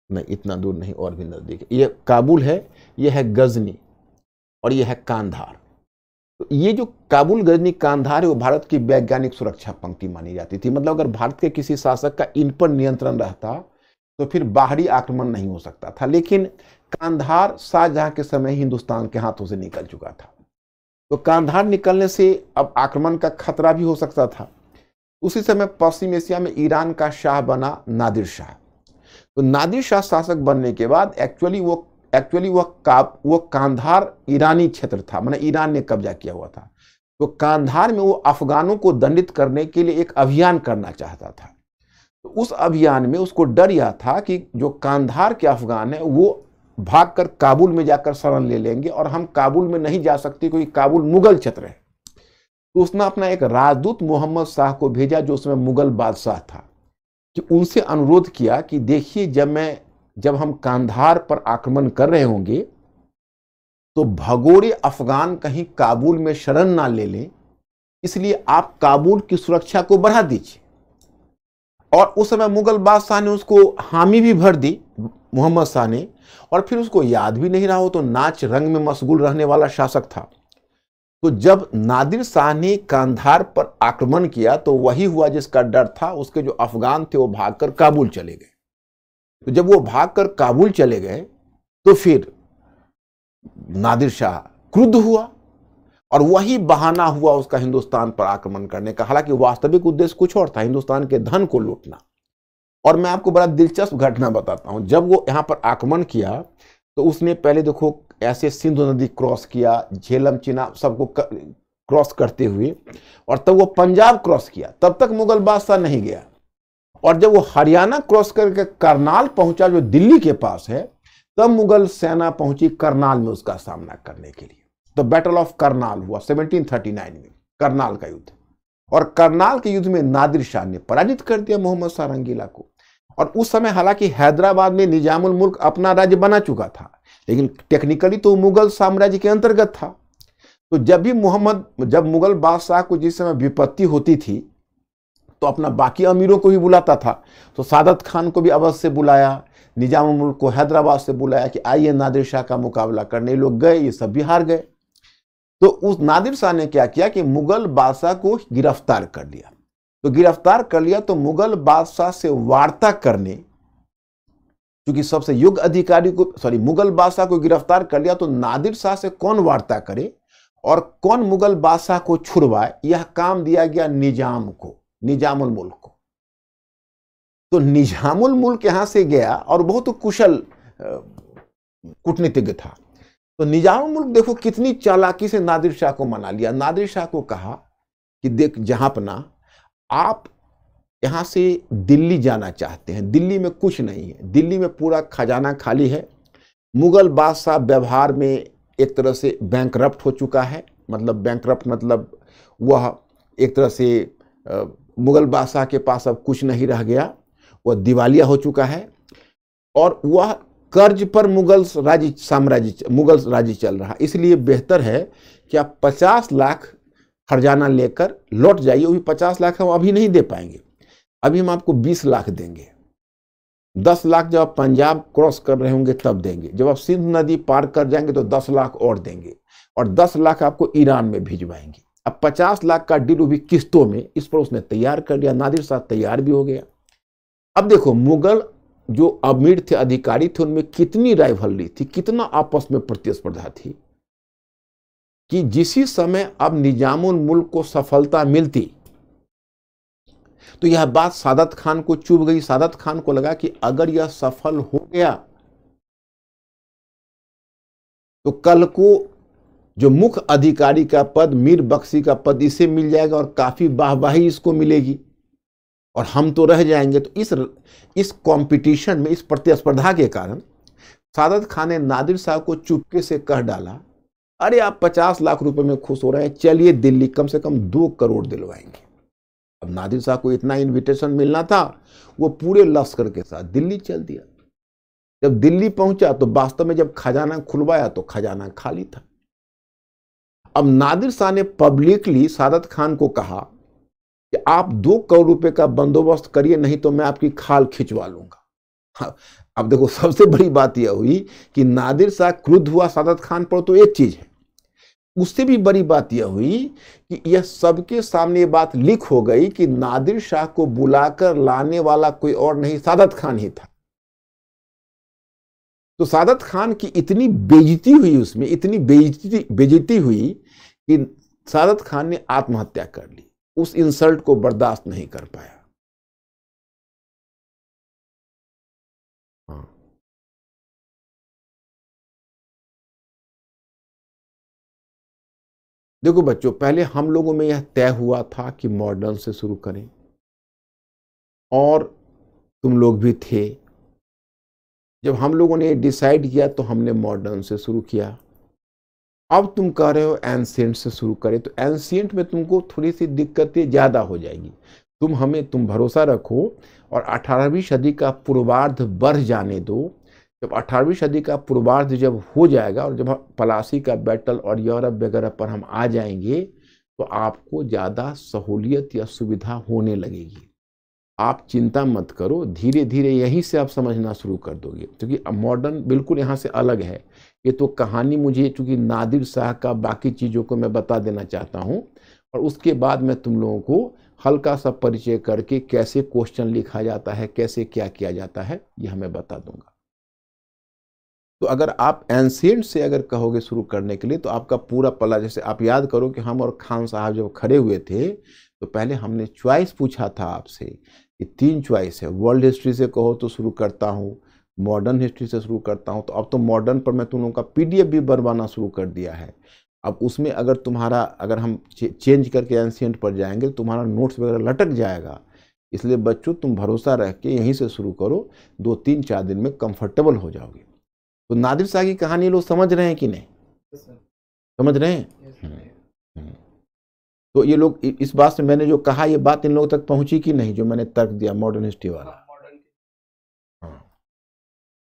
नहीं, इतना दूर नहीं, और भी नजदीक। ये काबुल है, ये है गजनी, और ये है कांधार। तो ये जो काबुल, गजनी, कांधार है वो भारत की वैज्ञानिक सुरक्षा पंक्ति मानी जाती थी। मतलब अगर भारत के किसी शासक का इन पर नियंत्रण रहता तो फिर बाहरी आक्रमण नहीं हो सकता था। लेकिन कांधार शाहजहां के समय हिंदुस्तान के हाथों से निकल चुका था, तो कांधार निकलने से अब आक्रमण का खतरा भी हो सकता था। उसी समय पश्चिम एशिया में ईरान का शाह बना नादिर शाह। तो नादिर शाह शासक बनने के बाद एक्चुअली वो कांधार ईरानी क्षेत्र था, माने ईरान ने कब्जा किया हुआ था। तो कांधार में वो अफगानों को दंडित करने के लिए एक अभियान करना चाहता था। तो उस अभियान में उसको डर यह था कि जो कांधार के अफगान है वो भागकर काबुल में जाकर शरण ले लेंगे और हम काबुल में नहीं जा सकते क्योंकि काबुल मुगल क्षेत्र है। तो उसने अपना एक राजदूत मोहम्मद शाह को भेजा जो उसमें मुगल बादशाह था, कि उनसे अनुरोध किया कि देखिए जब हम कांधार पर आक्रमण कर रहे होंगे तो भगोड़े अफगान कहीं काबुल में शरण ना ले लें, इसलिए आप काबुल की सुरक्षा को बढ़ा दीजिए। और उस समय मुगल बादशाह ने उसको हामी भी भर दी, मोहम्मद शाह ने, और फिर उसको याद भी नहीं रहा हो तो नाच रंग में मशगूल रहने वाला शासक था। तो जब नादिर शाह ने कांधार पर आक्रमण किया तो वही हुआ जिसका डर था। उसके जो अफगान थे वो भागकर काबुल चले गए। तो जब वो भागकर काबुल चले गए तो फिर नादिर शाह क्रुद्ध हुआ और वही बहाना हुआ उसका हिंदुस्तान पर आक्रमण करने का। हालांकि वास्तविक उद्देश्य कुछ और था, हिंदुस्तान के धन को लूटना। और मैं आपको बड़ा दिलचस्प घटना बताता हूं। जब वो यहां पर आक्रमण किया तो उसने पहले देखो ऐसे सिंधु नदी क्रॉस किया, झेलम चिनाब सबको क्रॉस करते हुए, और तब वो पंजाब क्रॉस किया। तब तक मुगल बादशाह नहीं गया। और जब वो हरियाणा क्रॉस करके करनाल पहुंचा जो दिल्ली के पास है, तब मुगल सेना पहुंची करनाल में उसका सामना करने के लिए। तो बैटल ऑफ करनाल हुआ 1739 में, करनाल का युद्ध। और करनाल के युद्ध में नादिर शाह ने पराजित कर दिया मोहम्मद शाह रंगीला को। और उस समय हालांकि हैदराबाद में निजामुल मुल्क अपना राज्य बना चुका था, लेकिन टेक्निकली तो मुगल साम्राज्य के अंतर्गत था। तो जब मुगल बादशाह को जिस समय विपत्ति होती थी तो अपना बाकी अमीरों को भी बुलाता था। तो सादत खान को भी अवध से बुलाया, निजामुल मुल्क को हैदराबाद से बुलाया कि आइए नादिर शाह का मुकाबला करने। लोग गए, ये सब भी हार गए। तो उस नादिर शाह ने क्या किया कि मुगल बादशाह को गिरफ्तार कर लिया। तो गिरफ्तार कर लिया तो मुगल बादशाह से वार्ता करने, क्योंकि सबसे योग्य अधिकारी को मुगल बादशाह को गिरफ्तार कर लिया तो नादिर शाह से कौन वार्ता करे और कौन मुगल बादशाह को छुड़वाए, यह काम दिया गया निजाम को, निजामुल मुल्क को। तो निजामुल मुल्क यहां से गया और बहुत कुशल कूटनीतिज्ञ था। तो निजामुल मुल्क देखो कितनी चालाकी से नादिर शाह को मना लिया। नादिर शाह को कहा कि देख जहांपना, आप यहां से दिल्ली जाना चाहते हैं, दिल्ली में कुछ नहीं है, दिल्ली में पूरा खजाना खाली है। मुगल बादशाह व्यवहार में एक तरह से बैंकरप्ट हो चुका है। मतलब बैंकरप्ट मतलब वह एक तरह से मुगल बादशाह के पास अब कुछ नहीं रह गया, वह दिवालिया हो चुका है और वह कर्ज पर मुगल राज्य चल रहा। इसलिए बेहतर है कि आप 50 लाख खजाना लेकर लौट जाइए। वही 50 लाख हम अभी नहीं दे पाएंगे, अभी हम आपको 20 लाख देंगे। 10 लाख जब आप पंजाब क्रॉस कर रहे होंगे तब देंगे, जब आप सिंध नदी पार कर जाएंगे तो 10 लाख और देंगे, और 10 लाख आपको ईरान में भिजवाएंगे। अब 50 लाख का डील भी किस्तों में, इस पर उसने तैयार कर लिया। नादिर शाह तैयार भी हो गया। अब देखो मुगल जो अमीर थे, अधिकारी थे, उनमें कितनी राइवलरी थी, कितना आपस में प्रतिस्पर्धा थी कि जिसी समय अब निजामुल मुल्क को सफलता मिलती तो यह बात सादत खान को चुभ गई। सादत खान को लगा कि अगर यह सफल हो गया तो कल को जो मुख्य अधिकारी का पद, मीर बख्शी का पद, इसे मिल जाएगा और काफी वाहवाही इसको मिलेगी और हम तो रह जाएंगे। तो इस कंपटीशन में, इस प्रतिस्पर्धा के कारण सादत खान ने नादिर शाह को चुपके से कह डाला, अरे आप 50 लाख रुपए में खुश हो रहे हैं, चलिए दिल्ली कम से कम 2 करोड़ दिलवाएंगे। अब नादिर शाह को इतना इनविटेशन मिलना था, वो पूरे लश्कर के साथ दिल्ली चल दिया। जब दिल्ली पहुंचा तो वास्तव में जब खजाना खुलवाया तो खजाना खाली था। अब नादिर शाह ने पब्लिकली सादत खान को कहा कि आप 2 करोड़ रुपए का बंदोबस्त करिए, नहीं तो मैं आपकी खाल खिंचवा लूंगा। हाँ, अब देखो सबसे बड़ी बात यह हुई कि नादिर शाह क्रुद्ध हुआ सादत खान पर, तो एक चीज है। उससे भी बड़ी बात यह हुई कि यह सबके सामने बात लीक हो गई कि नादिर शाह को बुलाकर लाने वाला कोई और नहीं, सादत खान ही था। तो सादत खान की इतनी बेइज्जती हुई, उसमें इतनी बेइज्जती हुई कि सादत खान ने आत्महत्या कर ली। उस इंसल्ट को बर्दाश्त नहीं कर पाया। देखो बच्चों, पहले हम लोगों में यह तय हुआ था कि मॉडर्न से शुरू करें, और तुम लोग भी थे। जब हम लोगों ने डिसाइड किया तो हमने मॉडर्न से शुरू किया। अब तुम कह रहे हो एंशिएंट से शुरू करें, तो एंशिएंट में तुमको थोड़ी सी दिक्कतें ज़्यादा हो जाएगी। तुम भरोसा रखो और 18वीं सदी का पूर्वार्ध बढ़ जाने दो। जब 18वीं सदी का पूर्वार्ध जब हो जाएगा और जब प्लासी का बैटल और यूरोप वगैरह पर हम आ जाएंगे, तो आपको ज़्यादा सहूलियत या सुविधा होने लगेगी। आप चिंता मत करो, धीरे धीरे यहीं से आप समझना शुरू कर दोगे, क्योंकि मॉडर्न बिल्कुल यहाँ से अलग है। ये तो कहानी मुझे, चूंकि नादिर शाह का बाकी चीज़ों को मैं बता देना चाहता हूँ, और उसके बाद मैं तुम लोगों को हल्का सा परिचय करके कैसे क्वेश्चन लिखा जाता है, कैसे क्या किया जाता है, यह मैं बता दूंगा। तो अगर आप एंशिएंट से अगर कहोगे शुरू करने के लिए, तो आपका पूरा पला, जैसे आप याद करो कि हम और खान साहब जब खड़े हुए थे तो पहले हमने चॉइस पूछा था आपसे कि 3 चॉइस है। वर्ल्ड हिस्ट्री से कहो तो शुरू करता हूँ, मॉडर्न हिस्ट्री से शुरू करता हूँ। तो अब तो मॉडर्न पर मैं तुम लोगों का पीडीएफ भी बनवाना शुरू कर दिया है। अब उसमें अगर हम चेंज करके एंशिएंट पर जाएंगे तो तुम्हारा नोट्स वगैरह लटक जाएगा। इसलिए बच्चों, तुम भरोसा रख के यहीं से शुरू करो, 2-3-4 दिन में कंफर्टेबल हो जाओगे। तो नादिर शाह की कहानी लोग समझ रहे हैं कि नहीं? समझ रहे हैं? तो ये लोग इस बात से, मैंने जो कहा ये बात इन लोगों तक पहुंची कि नहीं, जो मैंने तर्क दिया मॉडर्न हिस्ट्री वाला? हाँ।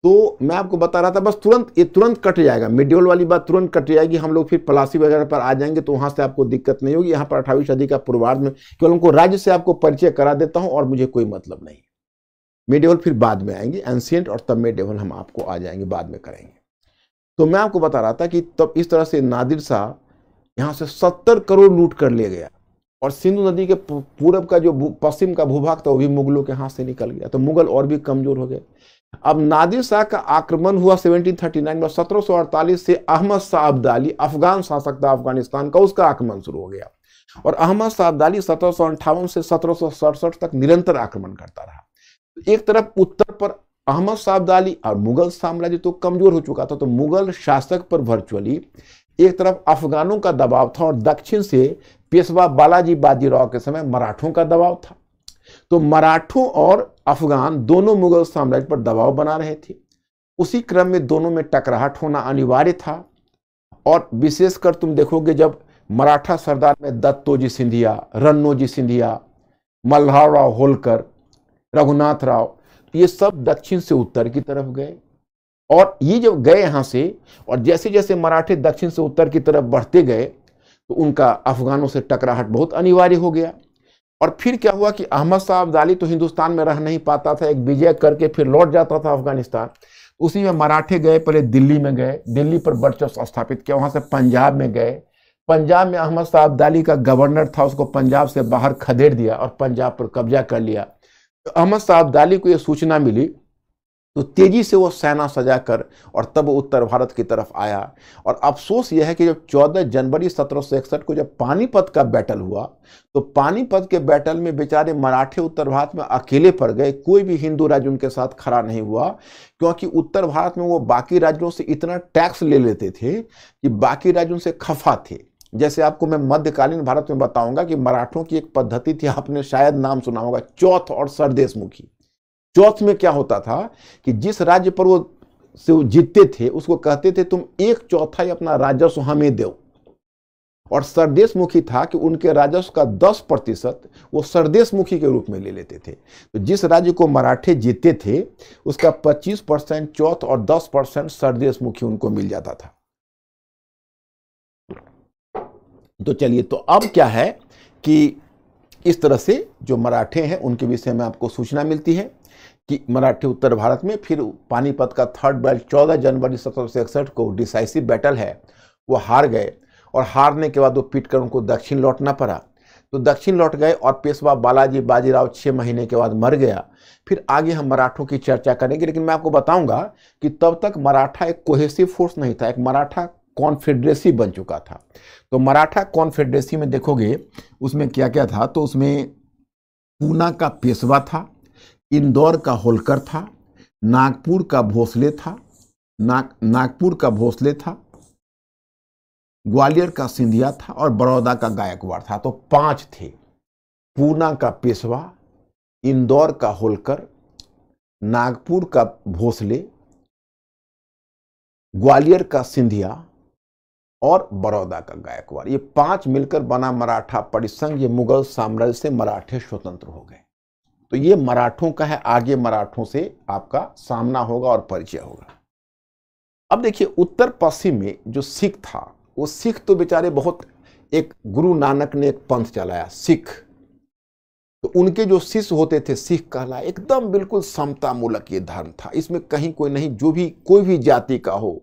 तो मैं आपको बता रहा था, बस तुरंत कट जाएगा, मिडियल वाली बात तुरंत कट जाएगी। हम लोग फिर प्लासी वगैरह पर आ जाएंगे तो वहां से आपको दिक्कत नहीं होगी। यहाँ पर 18वीं सदी का पूर्वार्ध में केवल उनको राज्य से आपको परिचय करा देता हूँ, और मुझे कोई मतलब नहीं। मिडियल फिर बाद में आएंगे, एंशिएंट और तब मिडियल हम आपको आ जाएंगे, बाद में करेंगे। तो मैं आपको बता रहा था कि तब इस तरह से नादिर शाह यहाँ से 70 करोड़ लूट कर ले गया, और सिंधु नदी के पूरब का जो पश्चिम का भूभाग था वो भी मुगलों के हाथ से निकल गया। तो मुगल और भी कमजोर हो गए। अब नादिर शाह का आक्रमण हुआ 1739 में। 1748 से अहमद शाह अब्दाली, अफगान शासक था अफगानिस्तान का, उसका आक्रमण शुरू हो गया। और अहमद शाह अब्दाली 1758 से 1767 तक निरंतर आक्रमण करता रहा। एक तरफ उत्तर पर अहमद शाह अब्दाली, और मुगल साम्राज्य तो कमजोर हो चुका था, तो मुगल शासक पर वर्चुअली एक तरफ अफगानों का दबाव था, और दक्षिण से पेशवा बालाजी बाजीराव के समय मराठों का दबाव था। तो मराठों और अफगान दोनों मुगल साम्राज्य पर दबाव बना रहे थे। उसी क्रम में दोनों में टकराहट होना अनिवार्य था। और विशेषकर तुम देखोगे, जब मराठा सरदार में दत्तोजी सिंधिया, रन्नोजी सिंधिया, मल्हारराव होलकर, रघुनाथ राव, ये सब दक्षिण से उत्तर की तरफ गए। और ये जब गए यहां से, और जैसे जैसे मराठे दक्षिण से उत्तर की तरफ बढ़ते गए, तो उनका अफगानों से टकराहट बहुत अनिवार्य हो गया। और फिर क्या हुआ कि अहमद शाह अब्दाली तो हिंदुस्तान में रह नहीं पाता था, एक विजय करके फिर लौट जाता था अफगानिस्तान। उसी में मराठे गए, पहले दिल्ली में गए, दिल्ली पर वर्चस्व स्थापित किया। वहां से पंजाब में गए। पंजाब में अहमद शाह अब्दाली का गवर्नर था, उसको पंजाब से बाहर खदेड़ दिया और पंजाब पर कब्जा कर लिया। तो अहमद शाह अब्दाली को यह सूचना मिली, तो तेजी से वो सेना सजाकर और तब उत्तर भारत की तरफ आया। और अफसोस यह है कि जब 14 जनवरी 1761 को जब पानीपत का बैटल हुआ, तो पानीपत के बैटल में बेचारे मराठे उत्तर भारत में अकेले पड़ गए। कोई भी हिंदू राज्य उनके साथ खड़ा नहीं हुआ, क्योंकि उत्तर भारत में वो बाकी राज्यों से इतना टैक्स ले लेते थे कि बाकी राज्यों से खफा थे। जैसे आपको मैं मध्यकालीन भारत में बताऊंगा कि मराठों की एक पद्धति थी, आपने शायद नाम सुना होगा, चौथ और सरदेशमुखी। चौथ में क्या होता था कि जिस राज्य पर वो जीतते थे उसको कहते थे तुम 1/4 अपना राजस्व हमें दो। और सरदेशमुखी था कि उनके राजस्व का 10% वो सरदेशमुखी के रूप में ले लेते थे। तो जिस राज्य को मराठे जीतते थे उसका 25% चौथ और 10% सरदेशमुखी उनको मिल जाता था। तो चलिए, तो अब क्या है कि इस तरह से जो मराठे हैं उनके विषय में आपको सूचना मिलती है कि मराठे उत्तर भारत में फिर पानीपत का थर्ड बैटल 14 जनवरी 1761 को डिसाइसिव बैटल है, वो हार गए। और हारने के बाद वो पीट कर उनको दक्षिण लौटना पड़ा। तो दक्षिण लौट गए और पेशवा बालाजी बाजीराव 6 महीने के बाद मर गया। फिर आगे हम मराठों की चर्चा करेंगे, लेकिन मैं आपको बताऊंगा कि तब तक मराठा एक कोहेसिव फोर्स नहीं था, एक मराठा कॉन्फेडरेसी बन चुका था। तो मराठा कॉन्फेडरेसी में देखोगे उसमें क्या क्या था, तो उसमें पूना का पेशवा था, इंदौर का होलकर था, नागपुर का भोसले था, नागपुर का भोसले था, ग्वालियर का सिंधिया था और बड़ौदा का गायकवाड़ था। तो 5 थे। पूना का पेशवा, इंदौर का होलकर, नागपुर का भोसले, ग्वालियर का सिंधिया और बड़ौदा का गायकवाड़। ये 5 मिलकर बना मराठा परिसंघ। ये मुगल साम्राज्य से मराठे स्वतंत्र हो गए। तो ये मराठों का है। आगे मराठों से आपका सामना होगा और परिचय होगा। अब देखिए, उत्तर पश्चिम में जो सिख था, वो सिख तो बेचारे बहुत, एक गुरु नानक ने एक पंथ चलाया सिख। तो उनके जो शिष्य होते थे सिख कहलाए। एकदम बिल्कुल समता मूलक ये धर्म था। इसमें कहीं कोई नहीं, जो भी कोई भी जाति का हो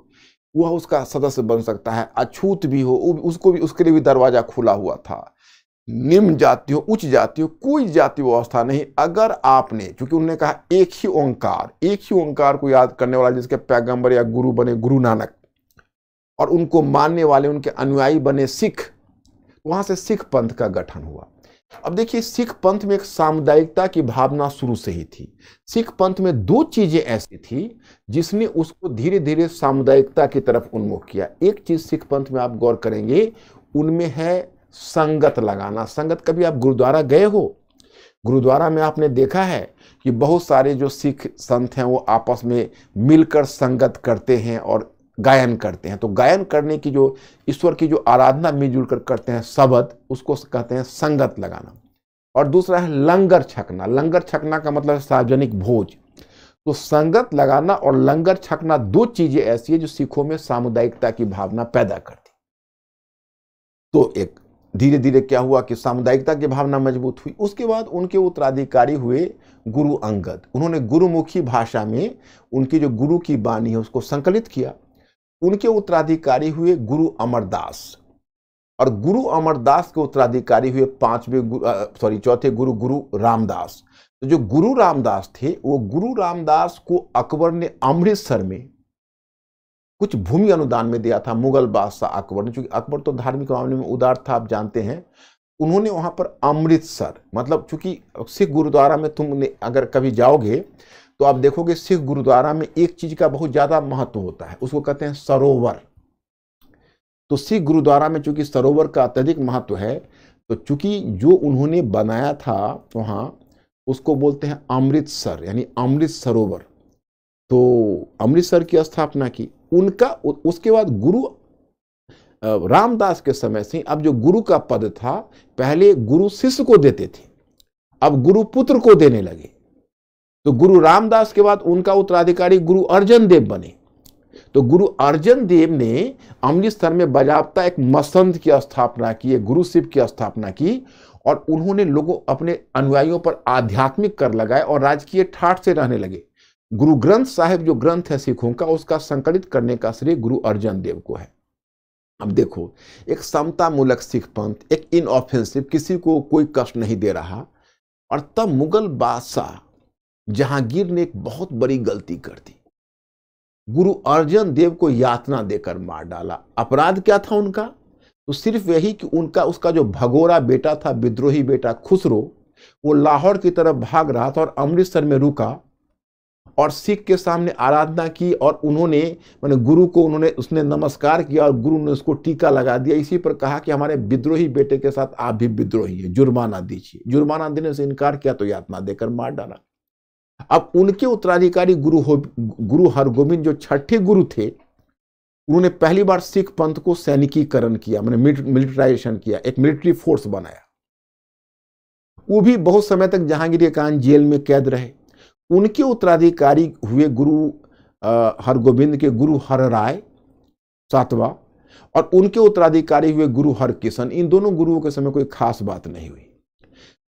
वह उसका सदस्य बन सकता है। अछूत भी हो उसको भी, उसके लिए भी दरवाजा खुला हुआ था। निम्न जाति हो, उच्च जाति हो, कोई जाति व्यवस्था नहीं। अगर आपने, क्योंकि उन्होंने कहा एक ही ओंकार को याद करने वाला जिसके पैगंबर या गुरु बने गुरु नानक, और उनको मानने वाले उनके अनुयायी बने सिख, वहां से सिख पंथ का गठन हुआ। अब देखिए, सिख पंथ में एक सामुदायिकता की भावना शुरू से ही थी। सिख पंथ में 2 चीजें ऐसी थी जिसने उसको धीरे धीरे सामुदायिकता की तरफ उन्मुख किया। एक चीज सिख पंथ में आप गौर करेंगे, उनमें है संगत लगाना। संगत, कभी आप गुरुद्वारा गए हो? गुरुद्वारा में आपने देखा है कि बहुत सारे जो सिख संत हैं वो आपस में मिलकर संगत करते हैं और गायन करते हैं। तो गायन करने की जो ईश्वर की जो आराधना मिलजुल कर करते हैं शब्द, उसको कहते हैं संगत लगाना। और दूसरा है लंगर छकना। लंगर छकना का मतलब है सार्वजनिक भोज। तो संगत लगाना और लंगर छकना 2 चीजें ऐसी है जो सिखों में सामुदायिकता की भावना पैदा करती। तो एक धीरे धीरे क्या हुआ कि सामुदायिकता की भावना मजबूत हुई। उसके बाद उनके उत्तराधिकारी हुए गुरु अंगद। उन्होंने गुरुमुखी भाषा में उनकी जो गुरु की वाणी है उसको संकलित किया। उनके उत्तराधिकारी हुए गुरु अमरदास, और गुरु अमरदास के उत्तराधिकारी हुए चौथे गुरु रामदास। तो जो गुरु रामदास थे, वो गुरु रामदास को अकबर ने अमृतसर में कुछ भूमि अनुदान में दिया था। मुगल बादशाह अकबर ने, चूंकि अकबर तो धार्मिक मामले में उदार था, आप जानते हैं, उन्होंने वहां पर अमृतसर, मतलब चूंकि सिख गुरुद्वारा में तुमने अगर कभी जाओगे तो आप देखोगे सिख गुरुद्वारा में एक चीज का बहुत ज्यादा महत्व होता है, उसको कहते हैं सरोवर। तो सिख गुरुद्वारा में चूंकि सरोवर का अत्यधिक महत्व है, तो चूंकि जो उन्होंने बनाया था वहां, उसको बोलते हैं अमृतसर, यानी अमृत सरोवर। तो अमृतसर की स्थापना की उनका। उसके बाद गुरु रामदास के समय से अब जो गुरु का पद था, पहले गुरु शिष्य को देते थे, अब गुरु पुत्र को देने लगे। तो गुरु रामदास के बाद उनका उत्तराधिकारी गुरु अर्जन देव बने। तो गुरु अर्जन देव ने अमृतसर में बाजाबता एक मसंद की स्थापना की, एक गुरु शिव की स्थापना की, और उन्होंने लोगों, अपने अनुयायियों पर आध्यात्मिक कर लगाए और राजकीय ठाठ से रहने लगे। गुरु ग्रंथ साहिब जो ग्रंथ है सिखों का, उसका संकलित करने का श्रेय गुरु अर्जन देव को है। अब देखो, एक समता मूलक सिख पंथ, एक इनऑफेंसिव, किसी को कोई कष्ट नहीं दे रहा। और तब मुगल बादशाह जहांगीर ने एक बहुत बड़ी गलती कर दी, गुरु अर्जन देव को यातना देकर मार डाला। अपराध क्या था उनका? तो सिर्फ यही कि उसका जो भगोरा बेटा था, विद्रोही बेटा खुसरो, वो लाहौर की तरफ भाग रहा था और अमृतसर में रुका और सिख के सामने आराधना की, और उन्होंने, मैंने गुरु को उसने नमस्कार किया और गुरु ने उसको टीका लगा दिया। इसी पर कहा कि हमारे विद्रोही बेटे के साथ आप भी विद्रोही है, जुर्माना दीजिए। जुर्माना देने से इनकार किया तो यातना देकर मार डाला। अब उनके उत्तराधिकारी गुरु हरगोबिंद जो 6ठे गुरु थे, उन्होंने पहली बार सिख पंथ को सैनिकीकरण किया, मैंने मिलिटराइजेशन किया, एक मिलिट्री फोर्स बनाया। वो भी बहुत समय तक जहांगीर खान जेल में कैद रहे। उनके उत्तराधिकारी हुए गुरु हरगोबिंद के गुरु हरराय 7वां, और उनके उत्तराधिकारी हुए गुरु हरकिशन। इन दोनों गुरुओं के समय कोई खास बात नहीं हुई।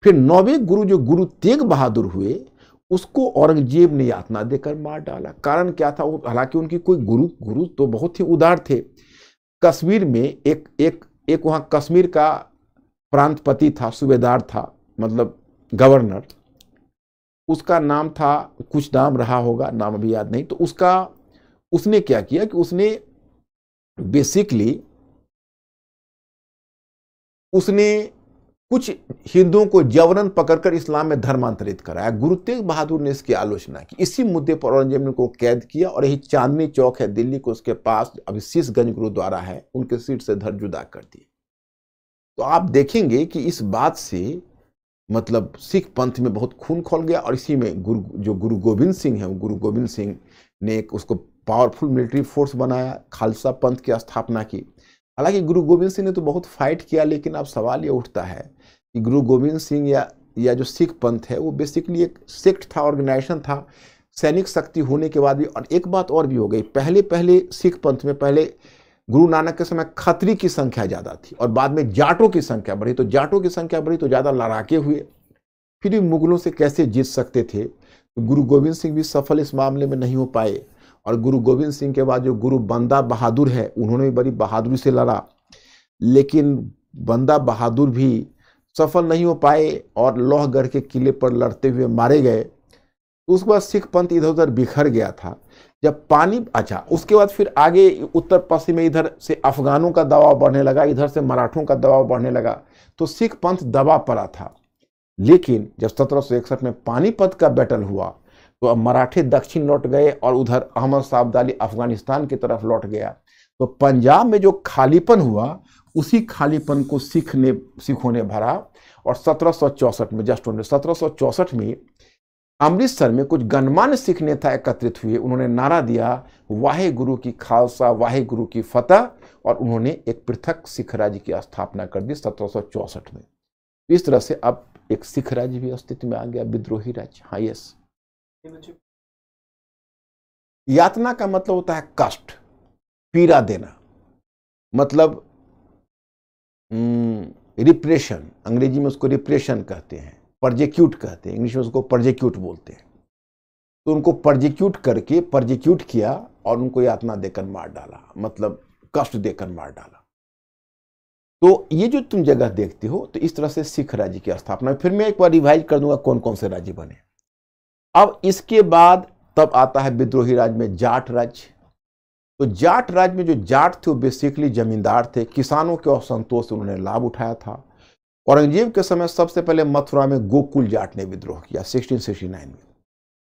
फिर 9वें गुरु जो गुरु तेग बहादुर हुए, उसको औरंगजेब ने यातना देकर मार डाला। कारण क्या था? हालांकि उनकी कोई गुरु तो बहुत ही उदार थे। कश्मीर में एक वहां कश्मीर का प्रांतपति था, सूबेदार था, मतलब गवर्नर, उसका नाम था, कुछ नाम रहा होगा, नाम अभी याद नहीं। तो उसने क्या किया कि उसने बेसिकली कुछ हिंदुओं को जबरन पकड़कर इस्लाम में धर्मांतरित कराया। गुरु तेग बहादुर ने इसकी आलोचना की। इसी मुद्दे पर औरंगजेब ने उनको कैद किया और यही चांदनी चौक है दिल्ली को, उसके पास अभी शीशगंज गुरुद्वारा है, उनके सीट से धर जुदा कर दिए। तो आप देखेंगे कि इस बात से मतलब सिख पंथ में बहुत खून खौल गया। और इसी में गुरु गोविंद सिंह है, गुरु गोविंद सिंह ने एक उसको पावरफुल मिलिट्री फोर्स बनाया, खालसा पंथ की स्थापना की। हालांकि गुरु गोविंद सिंह ने तो बहुत फाइट किया, लेकिन अब सवाल ये उठता है कि गुरु गोविंद सिंह या जो सिख पंथ है वो बेसिकली एक सेक्ट था, ऑर्गेनाइजेशन था, सैनिक शक्ति होने के बाद भी। और एक बात और भी हो गई, पहले सिख पंथ में पहले गुरु नानक के समय खत्री की संख्या ज़्यादा थी और बाद में जाटों की संख्या बढ़ी। तो जाटों की संख्या बढ़ी तो ज़्यादा लड़ाके हुए, फिर भी मुगलों से कैसे जीत सकते थे। तो गुरु गोविंद सिंह भी सफल इस मामले में नहीं हो पाए। और गुरु गोविंद सिंह के बाद जो गुरु बंदा बहादुर है, उन्होंने भी बड़ी बहादुरी से लड़ा, लेकिन बंदा बहादुर भी सफल नहीं हो पाए और लोहगढ़ के किले पर लड़ते हुए मारे गए। तो उसके बाद सिख पंथ इधर उधर बिखर गया था। जब पानी उसके बाद फिर आगे उत्तर पश्चिम में इधर से अफगानों का दबाव बढ़ने लगा, इधर से मराठों का दबाव बढ़ने लगा, तो सिख पंथ दबा पड़ा था। लेकिन जब 1761 में पानीपत का बैटल हुआ तो अब मराठे दक्षिण लौट गए और उधर अहमद शाह अब्दाली अफगानिस्तान की तरफ लौट गया। तो पंजाब में जो खालीपन हुआ, उसी खालीपन को सिखों ने भरा। और 1764 में 1764 में अमृतसर में कुछ गणमान्य सिख नेता एकत्रित हुए। उन्होंने नारा दिया, वाहे गुरु की खालसा, वाहे गुरु की फतह, और उन्होंने एक पृथक सिख राज्य की स्थापना कर दी 1764 में। इस तरह से अब एक सिख राज्य भी अस्तित्व में आ गया, विद्रोही राज्य। हाँ, यस। यातना का मतलब होता है कष्ट, पीड़ा देना, मतलब रिप्रेशन, अंग्रेजी में उसको रिप्रेशन कहते हैं, परजेक्यूट कहते हैं, इंग्लिश में उसको परजेक्यूट बोलते हैं। तो उनको परजेक्यूट किया और उनको यातना देकर मार डाला, मतलब कष्ट देकर मार डाला। तो ये जो तुम जगह देखते हो, तो इस तरह से सिख राज्य की स्थापना। फिर मैं एक बार रिवाइज कर दूंगा कौन कौन से राज्य बने। अब इसके बाद तब आता है विद्रोही राज्य में जाट राज्य। तो जाट राज्य में जो जाट थे वो बेसिकली जमींदार थे, किसानों के असंतोष से उन्होंने लाभ उठाया था। औरंगजेब के समय सबसे पहले मथुरा में गोकुल जाट ने विद्रोह किया 1669 में।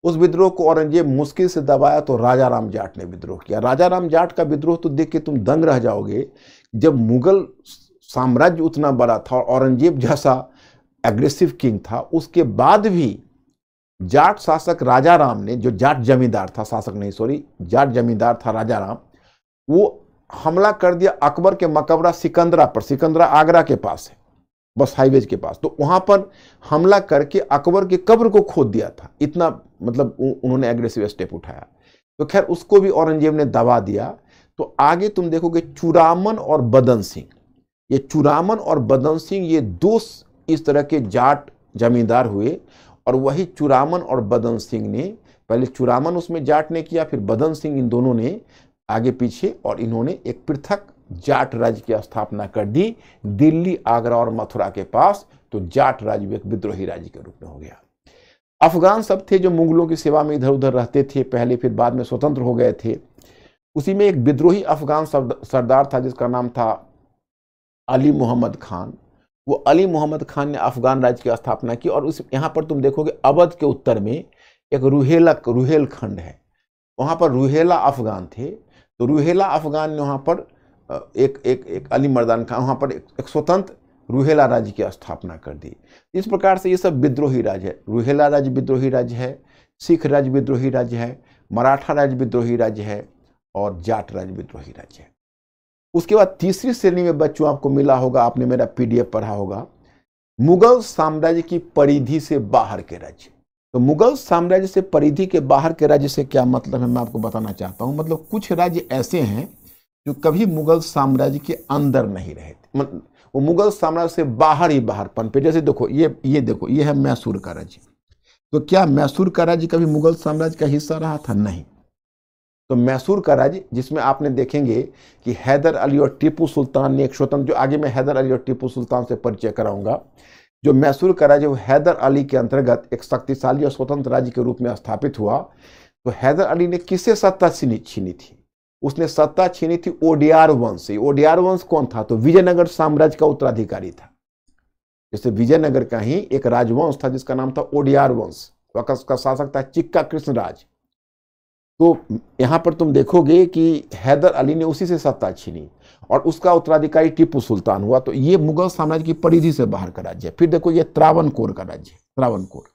उस विद्रोह को औरंगजेब मुश्किल से दबाया तो राजा राम जाट ने विद्रोह किया। राजा राम जाट का विद्रोह तो देख के तुम दंग रह जाओगे। जब मुगल साम्राज्य उतना बड़ा था और औरंगजेब जैसा एग्रेसिव किंग था, उसके बाद भी जाट शासक राजा राम ने, जो जाट जमींदार था, शासक नहीं सॉरी, जाट जमींदार था राजा राम, वो हमला कर दिया अकबर के मकबरा सिकंदरा पर। सिकंदरा आगरा के पास है, बस हाईवेज के पास। तो वहां पर हमला करके अकबर के कब्र को खोद दिया था। इतना मतलब उन्होंने एग्रेसिव स्टेप उठाया। तो खैर उसको भी औरंगजेब ने दबा दिया। तो आगे तुम देखोगे चूड़ामन और बदन सिंह, ये चूड़ामन और बदन सिंह, ये दो इस तरह के जाट जमींदार हुए। और वही चूड़ामन और बदन सिंह ने, पहले चूड़ामन उसमें जाट ने किया, फिर बदन सिंह, इन दोनों ने आगे पीछे, और इन्होंने एक पृथक जाट राज्य की स्थापना कर दी दिल्ली, आगरा और मथुरा के पास। तो जाट राज्य एक विद्रोही राज्य के रूप में हो गया। अफगान सब थे जो मुगलों की सेवा में इधर उधर रहते थे पहले, फिर बाद में स्वतंत्र हो गए थे। उसी में एक विद्रोही अफगान सरदार था जिसका नाम था अली मोहम्मद खान। वो अली मोहम्मद खान ने अफगान राज्य की स्थापना की। और उस यहाँ पर तुम देखोगे अवध के उत्तर में एक रुहेल खंड है, वहाँ पर रुहेला अफगान थे। तो रुहेला अफगान ने वहाँ पर एक अली मर्दान खान, वहाँ पर एक स्वतंत्र रुहेला राज्य की स्थापना कर दी। इस प्रकार से ये सब विद्रोही राज्य है। रुहेला राज्य विद्रोही राज्य है, सिख राज्य विद्रोही राज्य है, मराठा राज्य विद्रोही राज्य है, और जाट राज्य विद्रोही राज्य है। उसके बाद तीसरी श्रेणी में बच्चों आपको मिला होगा, आपने मेरा PDF पढ़ा होगा, मुगल साम्राज्य की परिधि से बाहर के राज्य। तो मुगल साम्राज्य से परिधि के बाहर के राज्य से क्या मतलब है, मैं आपको बताना चाहता हूं। मतलब कुछ राज्य ऐसे हैं जो कभी मुगल साम्राज्य के अंदर नहीं रहे थे, मतलब वो मुगल साम्राज्य से बाहर ही बाहर पनपे। जैसे देखो ये देखो, ये है मैसूर का राज्य। तो क्या मैसूर का राज्य कभी मुगल साम्राज्य का हिस्सा रहा था? नहीं। तो मैसूर का राज्य, जिसमें आपने देखेंगे कि हैदर अली और टीपू सुल्तान ने एक स्वतंत्र, जो आगे मैं हैदर अली और टीपू सुल्तान से परिचय कराऊंगा, जो मैसूर का राज्य वो हैदर अली के अंतर्गत एक शक्तिशाली और स्वतंत्र राज्य के रूप में स्थापित हुआ। तो हैदर अली ने किससे सत्ता छीनी थी? उसने सत्ता छीनी थी ओडियार वंश से। ओडियार वंश कौन था? तो विजयनगर साम्राज्य का उत्तराधिकारी था। जैसे विजयनगर का ही एक राजवंश था जिसका नाम था ओडियार वंश, उसका शासक था चिक्का कृष्ण राज। तो यहां पर तुम देखोगे कि हैदर अली ने उसी से सत्ता छीनी और उसका उत्तराधिकारी टीपू सुल्तान हुआ। तो ये मुगल साम्राज्य की परिधि से बाहर का राज्य है। फिर देखो ये त्रावणकोर का राज्य है, त्रावणकोर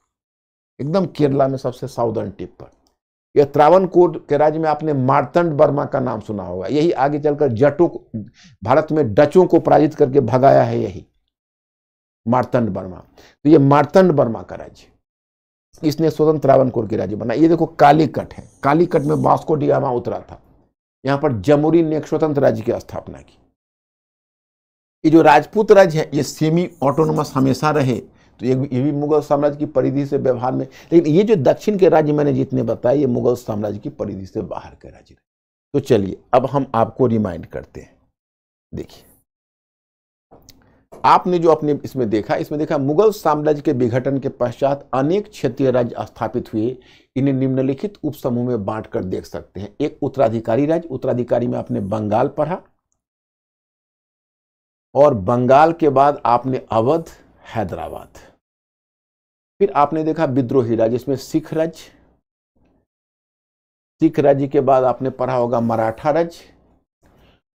एकदम केरला में सबसे साउदर्न टिप पर। यह त्रावणकोर के राज्य में आपने मार्तंड वर्मा का नाम सुना होगा, यही आगे चलकर जटों को, भारत में डचों को पराजित करके भगाया है, यही मार्तंड वर्मा। तो ये मार्तंड वर्मा का राज्य, इसने स्वतंत्र त्रावणकोर के राज्य बना। ये देखो कालीकट है, कालीकट में वास्को डी गामा उतरा था, यहां पर जमुरी ने एक स्वतंत्र राज्य की स्थापना की। ये जो राजपूत राज्य है ये सेमी ऑटोनोमस हमेशा रहे, तो ये भी मुगल साम्राज्य की परिधि से व्यवहार में। लेकिन ये जो दक्षिण के राज्य मैंने जितने बताए ये मुगल साम्राज्य की परिधि से बाहर के राज्य रहे। तो चलिए अब हम आपको रिमाइंड करते हैं। देखिए आपने जो अपने इसमें देखा मुगल साम्राज्य के विघटन के पश्चात अनेक क्षेत्रीय राज्य स्थापित हुए। इन्हें निम्नलिखित उपसमूह में बांटकर देख सकते हैं। एक उत्तराधिकारी राज्य, उत्तराधिकारी में आपने बंगाल पढ़ा, और बंगाल के बाद आपने अवध, हैदराबाद। फिर आपने देखा विद्रोही राज्य, इसमें सिख राज्य, सिख राज्य के बाद आपने पढ़ा होगा मराठा राज्य,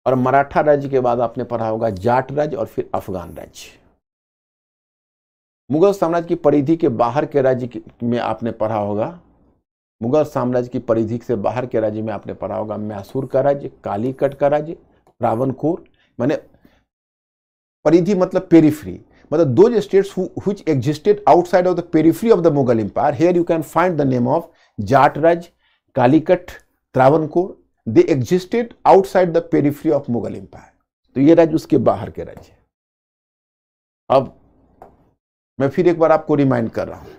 और मराठा राज्य के बाद आपने पढ़ा होगा जाट राज्य, और फिर अफगान राज्य। मुगल साम्राज्य की परिधि के बाहर के राज्य में आपने पढ़ा होगा, मुगल साम्राज्य की परिधि से बाहर के राज्य में आपने पढ़ा होगा मैसूर का राज्य, कालीकट का राज्य, त्रावणकोर। माने परिधि मतलब पेरिफ्री, मतलब those states which existed outside of the periphery of the Mughal Empire. Here you can find the name of Jat Raj, Calicut, Travancore. They existed outside the periphery of Mughal Empire. तो ये राज्य उसके बाहर के राज्य। अब मैं फिर एक बार आपको रिमाइंड कर रहा हूं,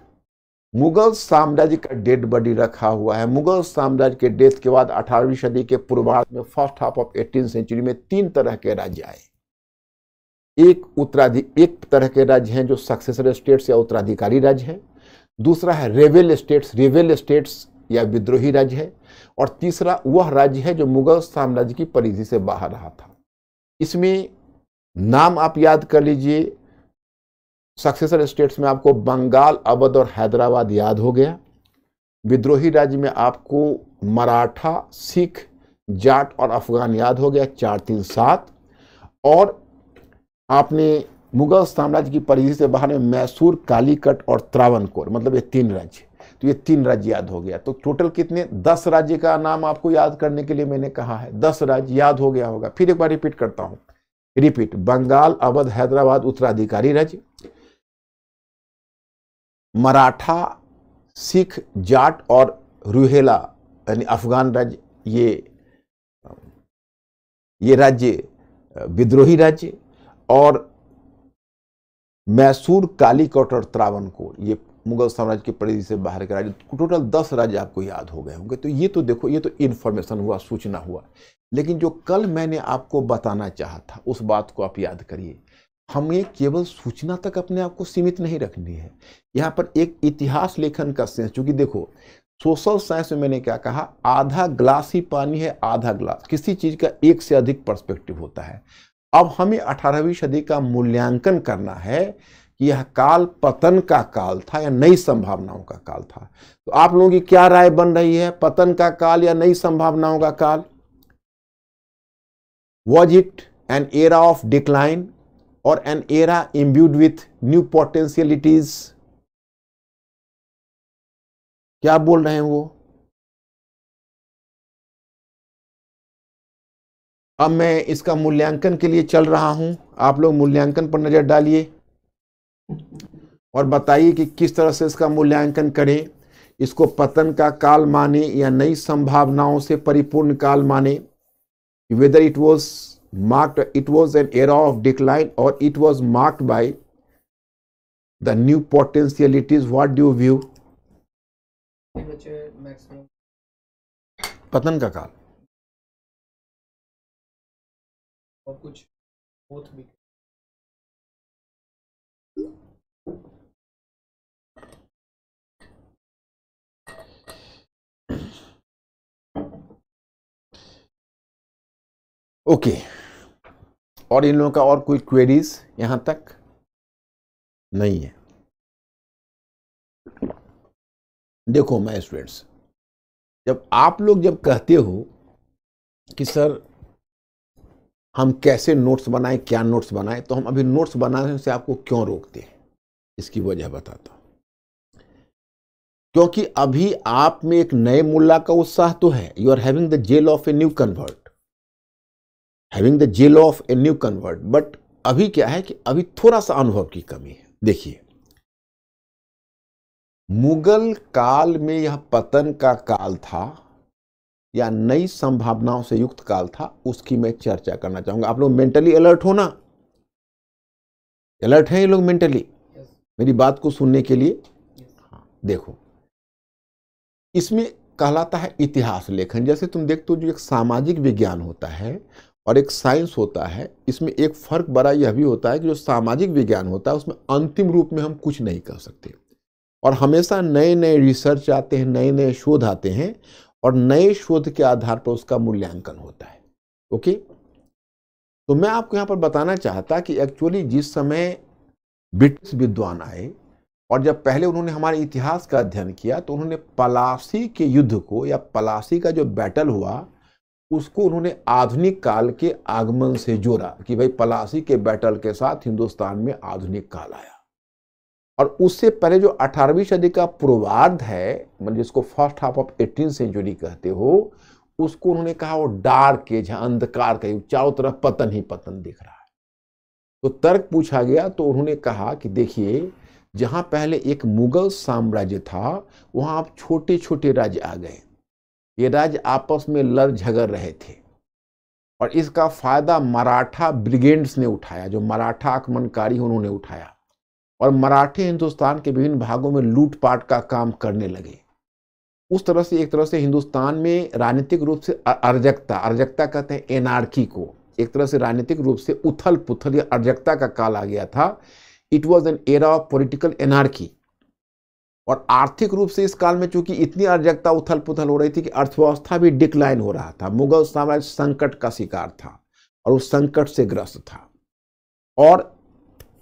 मुगल साम्राज्य का डेड बॉडी रखा हुआ है। मुगल साम्राज्य के डेथ के बाद 18वीं सदी के पूर्वार्ध में, first half of 18th century में 3 तरह के राज्य आए। एक तरह के राज्य हैं जो सक्सेसर स्टेट्स या उत्तराधिकारी राज्य है, दूसरा है रेबेल स्टेट्स या विद्रोही राज्य है, और तीसरा वह राज्य है जो मुगल साम्राज्य की परिधि से बाहर रहा था। इसमें नाम आप याद कर लीजिए, सक्सेसर स्टेट्स में आपको बंगाल, अवध और हैदराबाद याद हो गया। विद्रोही राज्य में आपको मराठा, सिख, जाट और अफगान याद हो गया, 4, 3, 7। और आपने मुगल साम्राज्य की परिधि से बाहर में मैसूर, कालीकट और त्रावणकोर, मतलब ये 3 राज्य। तो ये 3 राज्य याद हो गया। तो टोटल कितने, 10 राज्य का नाम आपको याद करने के लिए मैंने कहा है, 10 राज्य याद हो गया होगा। फिर एक बार रिपीट करता हूं, रिपीट, बंगाल, अवध, हैदराबाद उत्तराधिकारी राज्य, मराठा, सिख, जाट और रुहेला यानी अफगान राज्य, ये राज्य विद्रोही राज्य, और मैसूर, कालीकट और त्रावणकोर ये मुगल साम्राज्य की परिधि से बाहर के राज्य। टोटल 10 राज्य आपको याद हो गए होंगे। तो ये तो देखो, ये तो इंफॉर्मेशन हुआ, सूचना हुआ। लेकिन जो कल मैंने आपको बताना चाहा था उस बात को आप याद करिए। हमें केवल सूचना तक अपने आप को सीमित नहीं रखनी है, यहाँ पर एक इतिहास लेखन का सेंस। क्योंकि देखो सोशल साइंस में मैंने क्या कहा, आधा ग्लास ही पानी है, आधा ग्लास, किसी चीज का एक से अधिक पर्सपेक्टिव होता है। अब हमें 18वीं सदी का मूल्यांकन करना है कि यह काल पतन का काल था या नई संभावनाओं का काल था। तो आप लोगों की क्या राय बन रही है, पतन का काल या नई संभावनाओं का काल? Was it an era of decline और an era imbued with new potentialities? क्या बोल रहे हैं वो? अब मैं इसका मूल्यांकन के लिए चल रहा हूं, आप लोग मूल्यांकन पर नजर डालिए और बताइए कि किस तरह से इसका मूल्यांकन करें। इसको पतन का काल माने या नई संभावनाओं से परिपूर्ण काल माने, whether it was an era of decline और it was marked by the new potentialities. What do you view? पतन का काल और कुछ बोथ भी। ओके और इन लोगों का और कोई क्वेरीज यहां तक? नहीं है। देखो मैं स्टूडेंट्स, जब आप लोग जब कहते हो कि सर हम कैसे नोट्स बनाएं, क्या नोट्स बनाएं, तो हम अभी नोट्स बनाने से आपको क्यों रोकते हैं, इसकी वजह बताता हूं। क्योंकि अभी आप में एक नए मुल्ला का उत्साह तो है, you are having the zeal of a new convert, having the zeal of a new convert, but अभी क्या है कि अभी थोड़ा सा अनुभव की कमी है। देखिए, मुगल काल में यह पतन का काल था या नई संभावनाओं से युक्त काल था, उसकी मैं चर्चा करना चाहूंगा। आप लोग मेंटली अलर्ट हो ना? अलर्ट हैं ये लोग मेंटली मेरी बात को सुनने के लिए? हाँ, देखो इसमें कहलाता है इतिहास लेखन। जैसे तुम देखते हो जो एक सामाजिक विज्ञान होता है और एक साइंस होता है, इसमें एक फर्क बड़ा यह भी होता है कि जो सामाजिक विज्ञान होता है उसमें अंतिम रूप में हम कुछ नहीं कर सकते, और हमेशा नए नए रिसर्च आते हैं, नए नए शोध आते हैं, और नए शोध के आधार पर उसका मूल्यांकन होता है। ओके, तो मैं आपको यहां पर बताना चाहता कि एक्चुअली जिस समय ब्रिटिश विद्वान आए और जब पहले उन्होंने हमारे इतिहास का अध्ययन किया, तो उन्होंने पलासी के युद्ध को या पलासी का जो बैटल हुआ उसको उन्होंने आधुनिक काल के आगमन से जोड़ा कि भाई पलासी के बैटल के साथ हिंदुस्तान में आधुनिक काल आया। और उससे पहले जो 18वीं सदी का पूर्वार्ध है, मतलब जिसको first half of 18th century कहते हो, उसको उन्होंने कहा वो डार्क एज है, अंधकार का युग, चारों तरफ पतन ही पतन दिख रहा है। तो तर्क पूछा गया तो उन्होंने कहा कि देखिए, जहां पहले एक मुगल साम्राज्य था वहां अब छोटे छोटे राज्य आ गए, ये राज्य आपस में लड़ झगड़ रहे थे, और इसका फायदा मराठा ब्रिगेड्स ने उठाया, जो मराठा आक्रमणकारी उन्होंने उठाया, और मराठे हिंदुस्तान के विभिन्न भागों में लूटपाट का काम करने लगे। उस तरह से एक तरह से हिंदुस्तान में राजनीतिक रूप से अराजकता, अराजकता कहते हैं एनार्की को, एक तरह से राजनीतिक रूप से उथल पुथल या अराजकता का काल आ गया था। It was an era of political anarchy. और आर्थिक रूप से इस काल में चूंकि इतनी अराजकता उथल पुथल हो रही थी कि अर्थव्यवस्था भी डिक्लाइन हो रहा था, मुगल साम्राज्य संकट का शिकार था और उस संकट से ग्रस्त था। और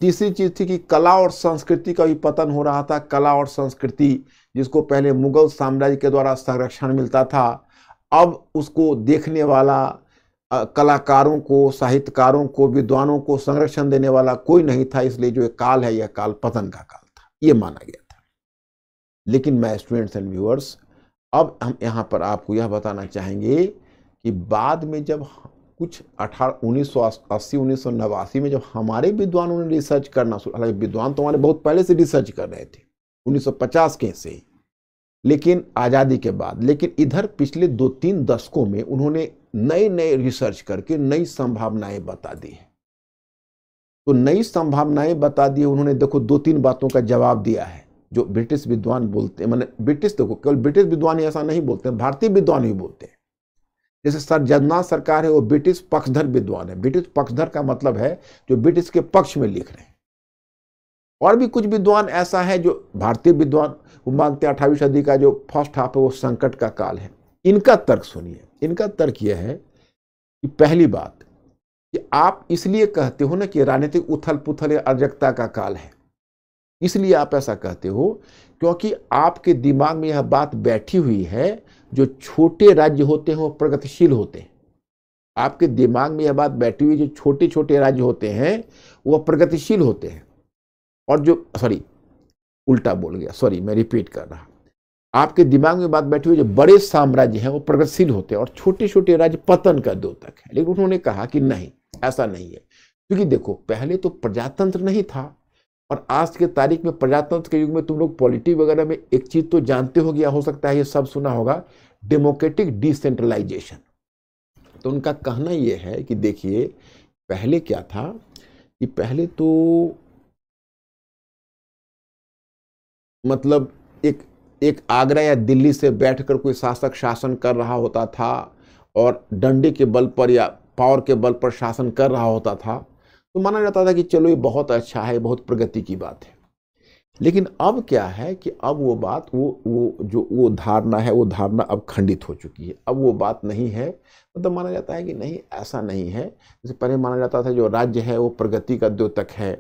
तीसरी चीज थी कि कला और संस्कृति का भी पतन हो रहा था। कला और संस्कृति जिसको पहले मुगल साम्राज्य के द्वारा संरक्षण मिलता था, अब उसको देखने वाला कलाकारों को, साहित्यकारों को, विद्वानों को संरक्षण देने वाला कोई नहीं था। इसलिए जो काल है यह काल पतन का काल था, यह माना गया था। लेकिन मैं स्टूडेंट्स एंड व्यूअर्स, अब हम यहाँ पर आपको यह बताना चाहेंगे कि बाद में जब कुछ 1980 1989 में जब हमारे विद्वानों ने रिसर्च करना शुरू, हालांकि विद्वान तो हमारे बहुत पहले से रिसर्च कर रहे थे 1950 के से ही, लेकिन आज़ादी के बाद, लेकिन इधर पिछले 2-3 दशकों में उन्होंने नए नए रिसर्च करके नई संभावनाएं बता दी है। तो नई संभावनाएं बता दी उन्होंने। देखो 2-3 बातों का जवाब दिया है जो ब्रिटिश विद्वान बोलते हैं, मैंने ब्रिटिश, देखो केवल ब्रिटिश विद्वान ही ऐसा नहीं बोलते हैं, भारतीय विद्वान भी बोलते हैं। जैसे सर जगन्नाथ सरकार है, वो ब्रिटिश पक्षधर विद्वान है। ब्रिटिश पक्षधर का मतलब है जो ब्रिटिश के पक्ष में लिख रहे हैं। और भी कुछ विद्वान ऐसा है जो भारतीय विद्वान, वो मानते हैं 18वीं सदी का जो फर्स्ट हाफ है वो संकट का काल है। इनका तर्क सुनिए। इनका तर्क यह है कि पहली बात कि आप इसलिए कहते हो ना कि राजनीतिक उथल पुथल या अराजकता का काल है, इसलिए आप ऐसा कहते हो क्योंकि आपके दिमाग में यह बात बैठी हुई है, जो छोटे राज्य होते हैं वो प्रगतिशील होते हैं। आपके दिमाग में यह बात बैठी हुई, जो छोटे छोटे राज्य होते हैं वो प्रगतिशील होते हैं, और जो, सॉरी उल्टा बोल गया, सॉरी मैं रिपीट कर रहा, आपके दिमाग में बात बैठी हुई जो बड़े साम्राज्य हैं वो प्रगतिशील होते हैं और छोटे छोटे राज्य पतन का द्योतक है। लेकिन उन्होंने कहा कि नहीं, ऐसा नहीं है, क्योंकि देखो पहले तो प्रजातंत्र नहीं था, और आज के तारीख में प्रजातंत्र के युग में तुम लोग पॉलिटी वगैरह में एक चीज तो जानते हो, या हो सकता है ये सब सुना होगा, डेमोक्रेटिक डिसेंट्रलाइजेशन। तो उनका कहना यह है कि देखिए पहले क्या था कि पहले तो मतलब एक आगरा या दिल्ली से बैठकर कोई शासक शासन कर रहा होता था और डंडे के बल पर या पावर के बल पर शासन कर रहा होता था, तो माना जाता था कि चलो ये बहुत अच्छा है, बहुत प्रगति की बात है। लेकिन अब क्या है कि अब वो बात, वो धारणा है, वो धारणा अब खंडित हो चुकी है। अब वो बात नहीं है, मतलब माना जाता है कि नहीं, ऐसा नहीं है। जैसे पहले माना जाता था जो राज्य है वो प्रगति का द्योतक है,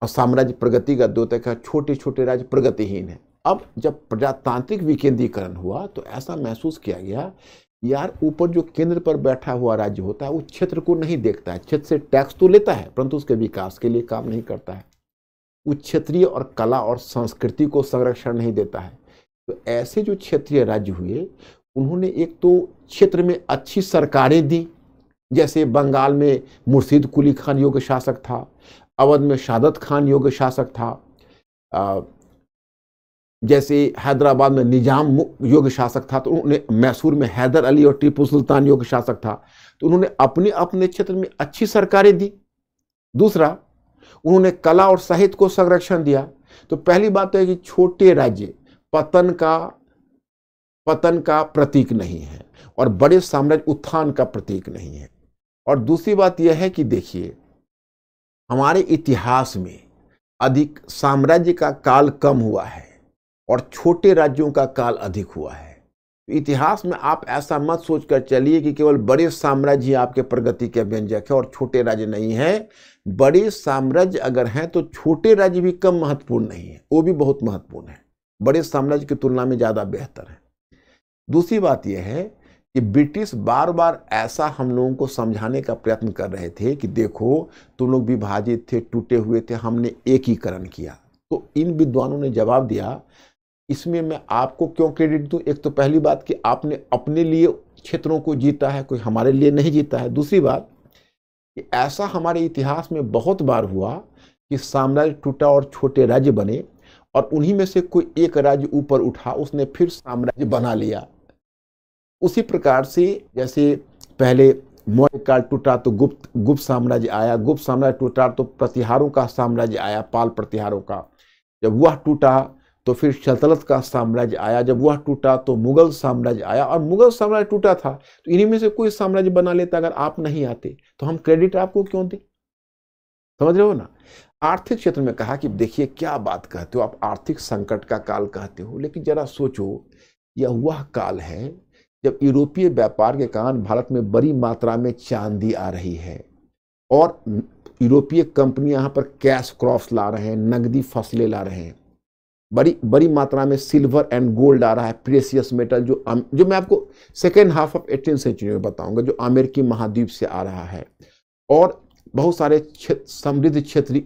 और साम्राज्य प्रगतिगत होता है, छोटे छोटे राज्य प्रगतिहीन है। अब जब प्रजातांत्रिक विकेंद्रीकरण हुआ तो ऐसा महसूस किया गया, यार ऊपर जो केंद्र पर बैठा हुआ राज्य होता है वो क्षेत्र को नहीं देखता है, क्षेत्र से टैक्स तो लेता है परंतु उसके विकास के लिए काम नहीं करता है, वो क्षेत्रीय और कला और संस्कृति को संरक्षण नहीं देता है। तो ऐसे जो क्षेत्रीय राज्य हुए, उन्होंने एक तो क्षेत्र में अच्छी सरकारें दी, जैसे बंगाल में मुर्शिद कुली खान योग्य शासक था, अवध में शादत खान योग्य शासक था, जैसे हैदराबाद में निजाम योग्य शासक था, तो उन्होंने मैसूर में हैदर अली और टीपू सुल्तान योग्य शासक था, तो उन्होंने अपने अपने क्षेत्र में अच्छी सरकारें दी। दूसरा, उन्होंने कला और साहित्य को संरक्षण दिया। तो पहली बात तो है कि छोटे राज्य पतन का प्रतीक नहीं है और बड़े साम्राज्य उत्थान का प्रतीक नहीं है। और दूसरी बात यह है कि देखिए, हमारे इतिहास में अधिक साम्राज्य का काल कम हुआ है और छोटे राज्यों का काल अधिक हुआ है। इतिहास में आप ऐसा मत सोचकर चलिए कि केवल बड़े साम्राज्य आपके प्रगति के व्यंजक है और छोटे राज्य नहीं है। बड़े साम्राज्य अगर हैं तो छोटे राज्य भी कम महत्वपूर्ण नहीं है, वो भी बहुत महत्वपूर्ण है, बड़े साम्राज्य की तुलना में ज्यादा बेहतर है। दूसरी बात यह है कि ब्रिटिश बार बार ऐसा हम लोगों को समझाने का प्रयत्न कर रहे थे कि देखो तुम लोग विभाजित थे, टूटे हुए थे, हमने एकीकरण किया। तो इन विद्वानों ने जवाब दिया, इसमें मैं आपको क्यों क्रेडिट दूं? एक तो पहली बात कि आपने अपने लिए क्षेत्रों को जीता है, कोई हमारे लिए नहीं जीता है। दूसरी बात कि ऐसा हमारे इतिहास में बहुत बार हुआ कि साम्राज्य टूटा और छोटे राज्य बने और उन्हीं में से कोई एक राज्य ऊपर उठा, उसने फिर साम्राज्य बना लिया। उसी प्रकार से जैसे पहले मौर्य काल टूटा तो गुप्त साम्राज्य आया, गुप्त साम्राज्य टूटा तो प्रतिहारों का साम्राज्य आया, पाल प्रतिहारों का। जब वह टूटा तो फिर सल्तनत का साम्राज्य आया, जब वह टूटा तो मुगल साम्राज्य आया, और मुगल साम्राज्य टूटा था तो इन्हीं में से कोई साम्राज्य बना लेता अगर आप नहीं आते, तो हम क्रेडिट आपको क्यों दें? समझ रहे हो ना। आर्थिक क्षेत्र में कहा कि देखिए क्या बात कहते हो आप, आर्थिक संकट का काल कहते हो, लेकिन जरा सोचो, यह वह काल है जब यूरोपीय व्यापार के कारण भारत में बड़ी मात्रा में चांदी आ रही है और यूरोपीय कंपनी यहाँ पर कैश क्रॉप्स ला रहे हैं, नकदी फसलें ला रहे हैं, बड़ी मात्रा में सिल्वर एंड गोल्ड आ रहा है, प्रेसियस मेटल, जो मैं आपको second half of 18th century में बताऊंगा, जो अमेरिकी महाद्वीप से आ रहा है। और बहुत सारे समृद्ध क्षेत्र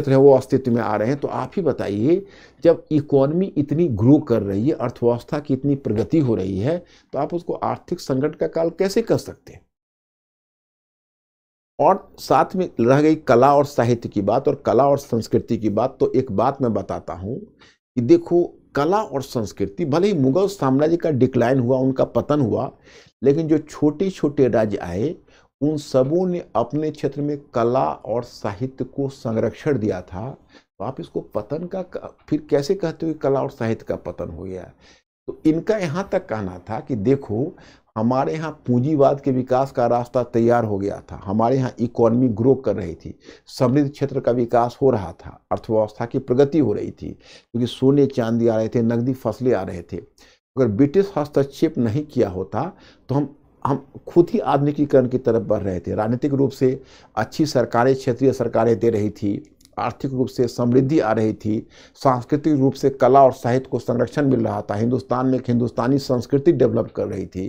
है वो अस्तित्व में आ रहे हैं। तो आप ही बताइए, जब इकोनॉमी इतनी ग्रो कर रही है, अर्थव्यवस्था की इतनी प्रगति हो रही है, तो आप उसको आर्थिक संकट का काल कैसे कर सकते हैं? और साथ में रह गई कला और साहित्य की बात और कला और संस्कृति की बात। तो एक बात मैं बताता हूं कि देखो, कला और संस्कृति, भले ही मुगल साम्राज्य का डिक्लाइन हुआ, उनका पतन हुआ, लेकिन जो छोटे छोटे राज्य आए उन सबों ने अपने क्षेत्र में कला और साहित्य को संरक्षण दिया था। तो आप इसको पतन का फिर कैसे कहते हो कि कला और साहित्य का पतन हो गया? तो इनका यहाँ तक कहना था कि देखो, हमारे यहाँ पूंजीवाद के विकास का रास्ता तैयार हो गया था, हमारे यहाँ इकोनॉमी ग्रो कर रही थी, समृद्ध क्षेत्र का विकास हो रहा था, अर्थव्यवस्था की प्रगति हो रही थी, क्योंकि सोने चांदी आ रहे थे, नकदी फसलें आ रहे थे। अगर ब्रिटिश हस्तक्षेप नहीं किया होता तो हम खुद ही आधुनिकीकरण की तरफ बढ़ रहे थे। राजनीतिक रूप से अच्छी सरकारें, क्षेत्रीय सरकारें दे रही थी, आर्थिक रूप से समृद्धि आ रही थी, सांस्कृतिक रूप से कला और साहित्य को संरक्षण मिल रहा था, हिंदुस्तान में एक हिंदुस्तानी संस्कृति डेवलप कर रही थी।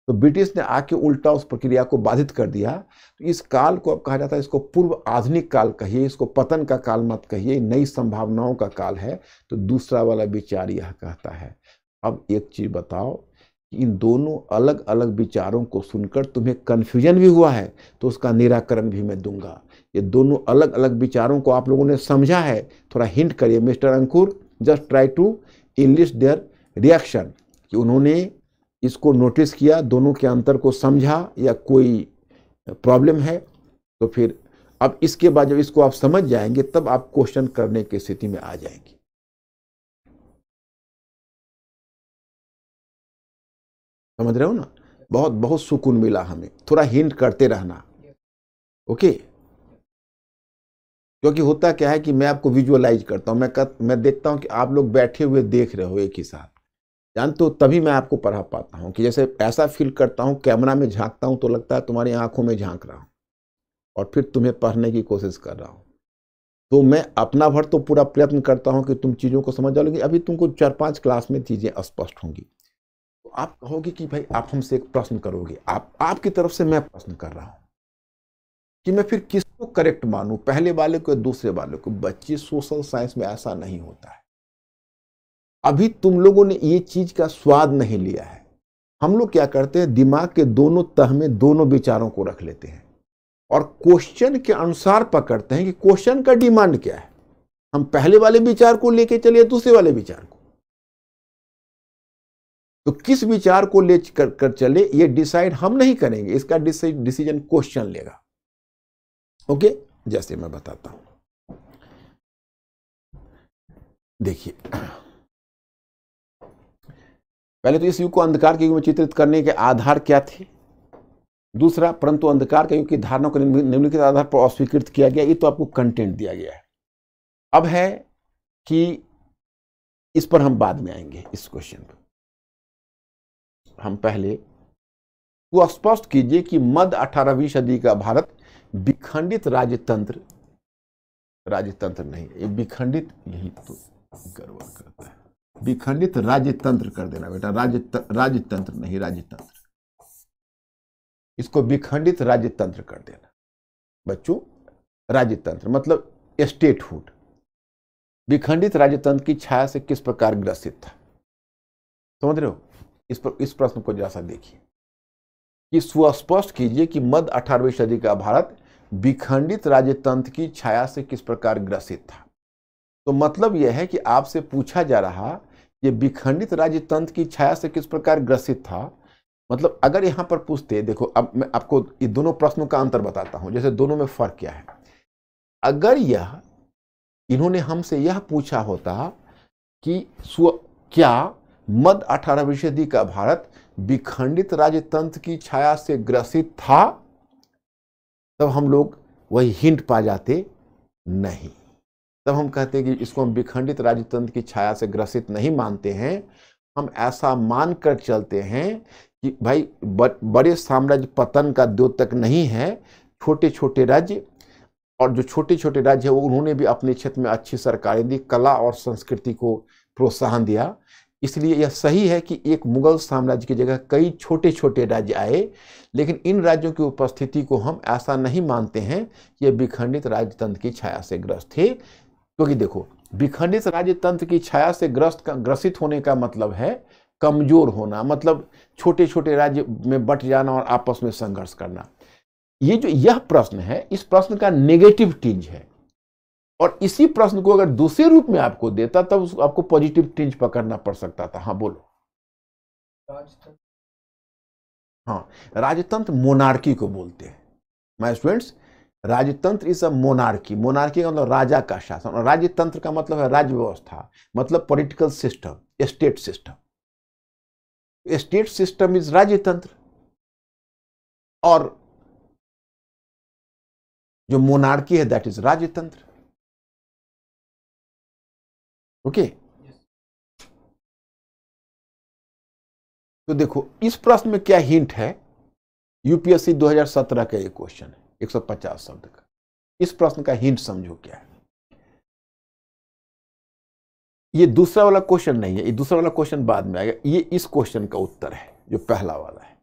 तो ब्रिटिश ने आके उल्टा उस प्रक्रिया को बाधित कर दिया। तो इस काल को अब कहा जाता है, इसको पूर्व आधुनिक काल कहिए, इसको पतन का काल मत कहिए, नई संभावनाओं का काल है। तो दूसरा वाला विचार यह कहता है। अब एक चीज बताओ कि इन दोनों अलग अलग विचारों को सुनकर तुम्हें कन्फ्यूजन भी हुआ है तो उसका निराकरण भी मैं दूंगा। ये दोनों अलग अलग विचारों को आप लोगों ने समझा है, थोड़ा हिंट करिए mister Ankur, just try to enlist their reaction, कि उन्होंने इसको नोटिस किया, दोनों के अंतर को समझा, या कोई प्रॉब्लम है। तो फिर अब इसके बाद जब इसको आप समझ जाएंगे तब आप क्वेश्चन करने की स्थिति में आ जाएंगे। समझ रहे हो ना। बहुत बहुत सुकून मिला हमें, थोड़ा हिंट करते रहना, ओके। क्योंकि होता क्या है कि मैं आपको विजुअलाइज करता हूं, मैं देखता हूं कि आप लोग बैठे हुए देख रहे हो एक ही साथ, जानते हो, तभी मैं आपको पढ़ा पाता हूं। कि जैसे ऐसा फील करता हूं, कैमरा में झांकता हूं तो लगता है तुम्हारी आंखों में झांक रहा हूं और फिर तुम्हें पढ़ने की कोशिश कर रहा हूं। तो मैं अपना भर तो पूरा प्रयत्न करता हूं कि तुम चीज़ों को समझ जाओ, लेकिन अभी तुमको 4-5 क्लास में चीज़ें स्पष्ट होंगी। तो आप कहोगे कि भाई आप हमसे एक प्रश्न करोगे, आपकी तरफ से मैं प्रश्न कर रहा हूं कि मैं फिर किसको करेक्ट मानूं, पहले वाले को या दूसरे वाले को। बच्चे, सोशल साइंस में ऐसा नहीं होता है। अभी तुम लोगों ने ये चीज का स्वाद नहीं लिया है। हम लोग क्या करते हैं, दिमाग के दोनों तह में दोनों विचारों को रख लेते हैं और क्वेश्चन के अनुसार पकड़ते हैं कि क्वेश्चन का डिमांड क्या है। हम पहले वाले विचार को लेके चले, दूसरे वाले विचार को, तो किस विचार को ले कर चले ये डिसाइड हम नहीं करेंगे, इसका डिसीजन क्वेश्चन लेगा। ओके, जैसे मैं बताता हूं, देखिए, पहले तो इस युग को अंधकार के युग में चित्रित करने के आधार क्या थे। दूसरा, परंतु अंधकार के युग की धारणा को निम्नलिखित आधार पर अस्वीकृत किया गया। ये तो आपको कंटेंट दिया गया है। अब है कि इस पर हम बाद में आएंगे, इस क्वेश्चन पर। हम पहले वो स्पष्ट कीजिए कि मध्य 18वीं सदी का भारत विखंडित राजतंत्र नहीं, ये विखंडित, यही तो गड़बड़ करता है, विखंडित राज्यतंत्र कर देना बेटा, राजतंत्र नहीं, राज्यतंत्र। इसको विखंडित राज्यतंत्र कर देना बच्चों। राज्यतंत्र मतलब स्टेटहुड। विखंडित राज्यतंत्र की छाया से किस प्रकार ग्रसित था, समझ रहे हो? इस प्रश्न को जरा सा देखिए कि सुस्पष्ट कीजिए कि मध्य 18वीं सदी का भारत विखंडित राज्यतंत्र की छाया से किस प्रकार ग्रसित था। तो मतलब यह है कि आपसे पूछा जा रहा ये विखंडित राज्यतंत्र की छाया से किस प्रकार ग्रसित था। मतलब अगर यहां पर पूछते, देखो अब मैं आपको ये दोनों प्रश्नों का अंतर बताता हूं, जैसे दोनों में फर्क क्या है। अगर इन्होंने हमसे यह पूछा होता कि क्या मध्य 18वीं सदी का भारत विखंडित राज्यतंत्र की छाया से ग्रसित था, तब हम लोग वही हिंट पा जाते, नहीं। तब हम कहते हैं कि इसको हम विखंडित राज्यतंत्र की छाया से ग्रसित नहीं मानते हैं, हम ऐसा मानकर चलते हैं कि भाई बड़े साम्राज्य पतन का द्योतक नहीं है, छोटे छोटे राज्य, और जो छोटे छोटे राज्य है वो उन्होंने भी अपने क्षेत्र में अच्छी सरकारें दी, कला और संस्कृति को प्रोत्साहन दिया। इसलिए यह सही है कि एक मुगल साम्राज्य की जगह कई छोटे छोटे राज्य आए, लेकिन इन राज्यों की उपस्थिति को हम ऐसा नहीं मानते हैं कि ये विखंडित राज्यतंत्र की छाया से ग्रस्त थे। क्योंकि देखो, विखंडित राज्यतंत्र की छाया से ग्रसित होने का मतलब है कमजोर होना, मतलब छोटे छोटे राज्य में बट जाना और आपस में संघर्ष करना। ये जो यह प्रश्न है, इस प्रश्न का नेगेटिव टिंज है, और इसी प्रश्न को अगर दूसरे रूप में आपको देता तब आपको पॉजिटिव टिंज पकड़ना पड़ सकता था। हाँ बोलो। हाँ, राजतंत्र मोनार्की को बोलते हैं माय स्टूडेंट्स। राजतंत्र इज अ मोनार्की। मोनार्की का मतलब राजा का शासन, और राज्यतंत्र का मतलब है राज्य व्यवस्था, मतलब political system, state system. State system is राज्यतंत्र, और जो मोनार्की है दैट इज राज्यतंत्र। ओके तो देखो इस प्रश्न में क्या हिंट है। यूपीएससी 2017 का एक क्वेश्चन है 150 शब्द का। इस प्रश्न का हिंट समझो क्या है। ये दूसरा वाला क्वेश्चन नहीं है, ये दूसरा वाला क्वेश्चन बाद में आएगा। ये इस क्वेश्चन का उत्तर है जो पहला वाला है।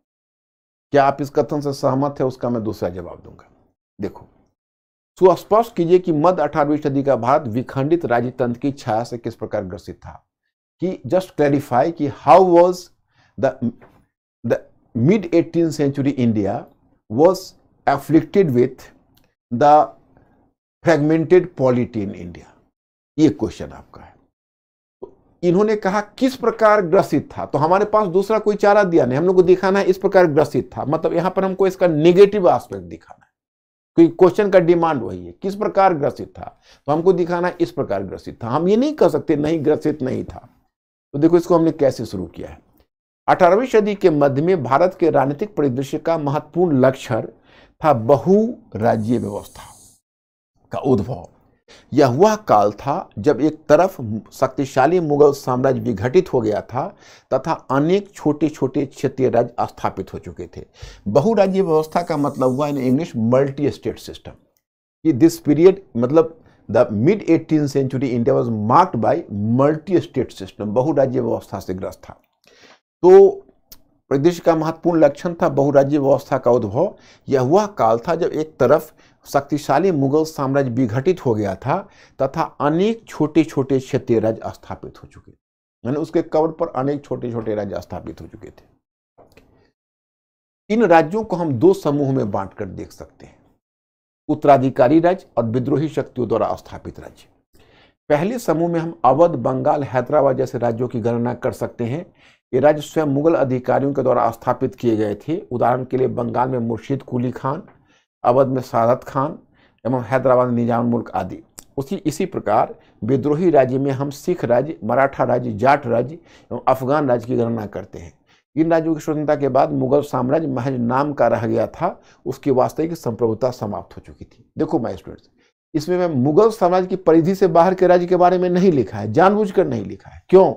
क्या आप इस कथन से सहमत है, उसका मैं दूसरा जवाब दूंगा। देखो, सुस्पष्ट कीजिए कि मध्य 18वीं सदी का भारत विखंडित राज्यतंत्र की छाया से किस प्रकार ग्रसित था। कि जस्ट क्लैरिफाई कि how was the mid 18th century India was afflicted with the fragmented polity in India। ये क्वेश्चन आपका है। तो इन्होंने कहा किस प्रकार ग्रसित था, तो हमारे पास दूसरा कोई चारा दिया नहीं, हम लोग को दिखाना है इस प्रकार ग्रसित था। मतलब यहां पर हमको इसका नेगेटिव एस्पेक्ट दिखाना है, क्योंकि क्वेश्चन का डिमांड वही है, किस प्रकार ग्रसित था, तो हमको दिखाना है इस प्रकार ग्रसित था। हम ये नहीं कह सकते नहीं ग्रसित नहीं था। तो देखो इसको हमने कैसे शुरू किया है। 18वीं सदी के मध्य में भारत के राजनीतिक परिदृश्य का महत्वपूर्ण लक्षण था बहुराज्यीय व्यवस्था का उद्भव। यह वह काल था जब एक तरफ शक्तिशाली मुगल साम्राज्य विघटित हो गया था तथा अनेक छोटे छोटे क्षेत्रीय राज्य स्थापित हो चुके थे। बहुराज्यीय व्यवस्था का मतलब हुआ in English multi state system. कि दिस पीरियड मतलब the mid 18th century India was marked by multi state system, बहुराज्य व्यवस्था से ग्रस्त था। तो परिदृश्य का महत्वपूर्ण लक्षण था बहुराज्य व्यवस्था का उद्भव। यह वह काल था जब एक तरफ शक्तिशाली मुगल साम्राज्य विघटित हो गया था तथा अनेक छोटे छोटे क्षेत्रीय राज्य स्थापित हो चुके थे, यानी उसके कवर पर अनेक छोटे छोटे राज्य स्थापित हो चुके थे। इन राज्यों को हम दो समूह में बांटकर देख सकते हैं, उत्तराधिकारी राज्य और विद्रोही शक्तियों द्वारा स्थापित राज्य। पहले समूह में हम अवध, बंगाल, हैदराबाद जैसे राज्यों की गणना कर सकते हैं। ये राज्य स्वयं मुगल अधिकारियों के द्वारा स्थापित किए गए थे। उदाहरण के लिए बंगाल में मुर्शिद कुली खान, अवध में सादत खान एवं हैदराबाद में निजाम मुल्क आदि। इसी प्रकार विद्रोही राज्य में हम सिख राज्य, मराठा राज्य, जाट राज्य एवं अफगान राज्य की गणना करते हैं। इन राज्यों की स्वतंत्रता के बाद मुगल साम्राज्य महज नाम का रह गया था, उसकी वास्तविक संप्रभुता समाप्त हो चुकी थी। देखो माय स्टूडेंट्स, इसमें मैं मुगल साम्राज्य की परिधि से बाहर के राज्य के बारे में नहीं लिखा है, जानबूझकर नहीं लिखा है। क्यों?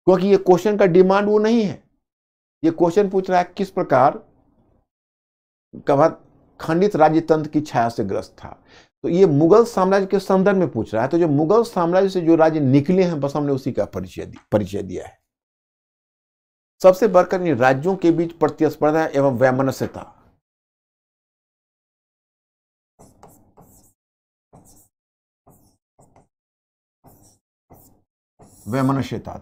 क्योंकि ये क्वेश्चन का डिमांड वो नहीं है। ये क्वेश्चन पूछ रहा है किस प्रकार खंडित राज्य तंत्र की छाया से ग्रस्त था। तो ये मुगल साम्राज्य के संदर्भ में पूछ रहा है। तो जो मुगल साम्राज्य से जो राज्य निकले हैं, बस हमने उसी का परिचय दिया है। सबसे बढ़कर इन राज्यों के बीच प्रतिस्पर्धा एवं वैमनस्यता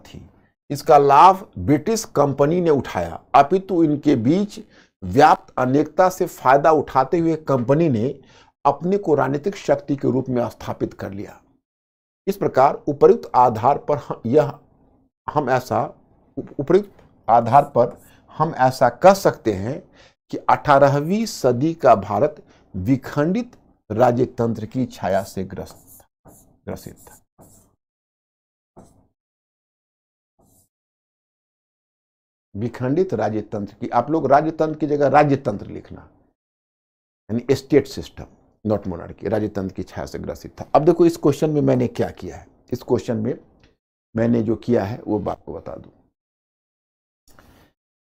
थी। इसका लाभ ब्रिटिश कंपनी ने उठाया, अपितु इनके बीच व्याप्त अनेकता से फायदा उठाते हुए कंपनी ने अपने को राजनीतिक शक्ति के रूप में स्थापित कर लिया। इस प्रकार उपर्युक्त आधार पर हम ऐसा कह सकते हैं कि 18वीं सदी का भारत विखंडित राज्यतंत्र की छाया से ग्रसित था। विखंडित राज्यतंत्र की, आप लोग राज्यतंत्र की जगह राज्यतंत्र लिखना, यानी स्टेट सिस्टम, नॉट मोनार्की, राज्यतंत्र की छाया से ग्रसित था। अब देखो इस क्वेश्चन में मैंने क्या किया है। इस क्वेश्चन में मैंने जो किया है वो बात को बता दूं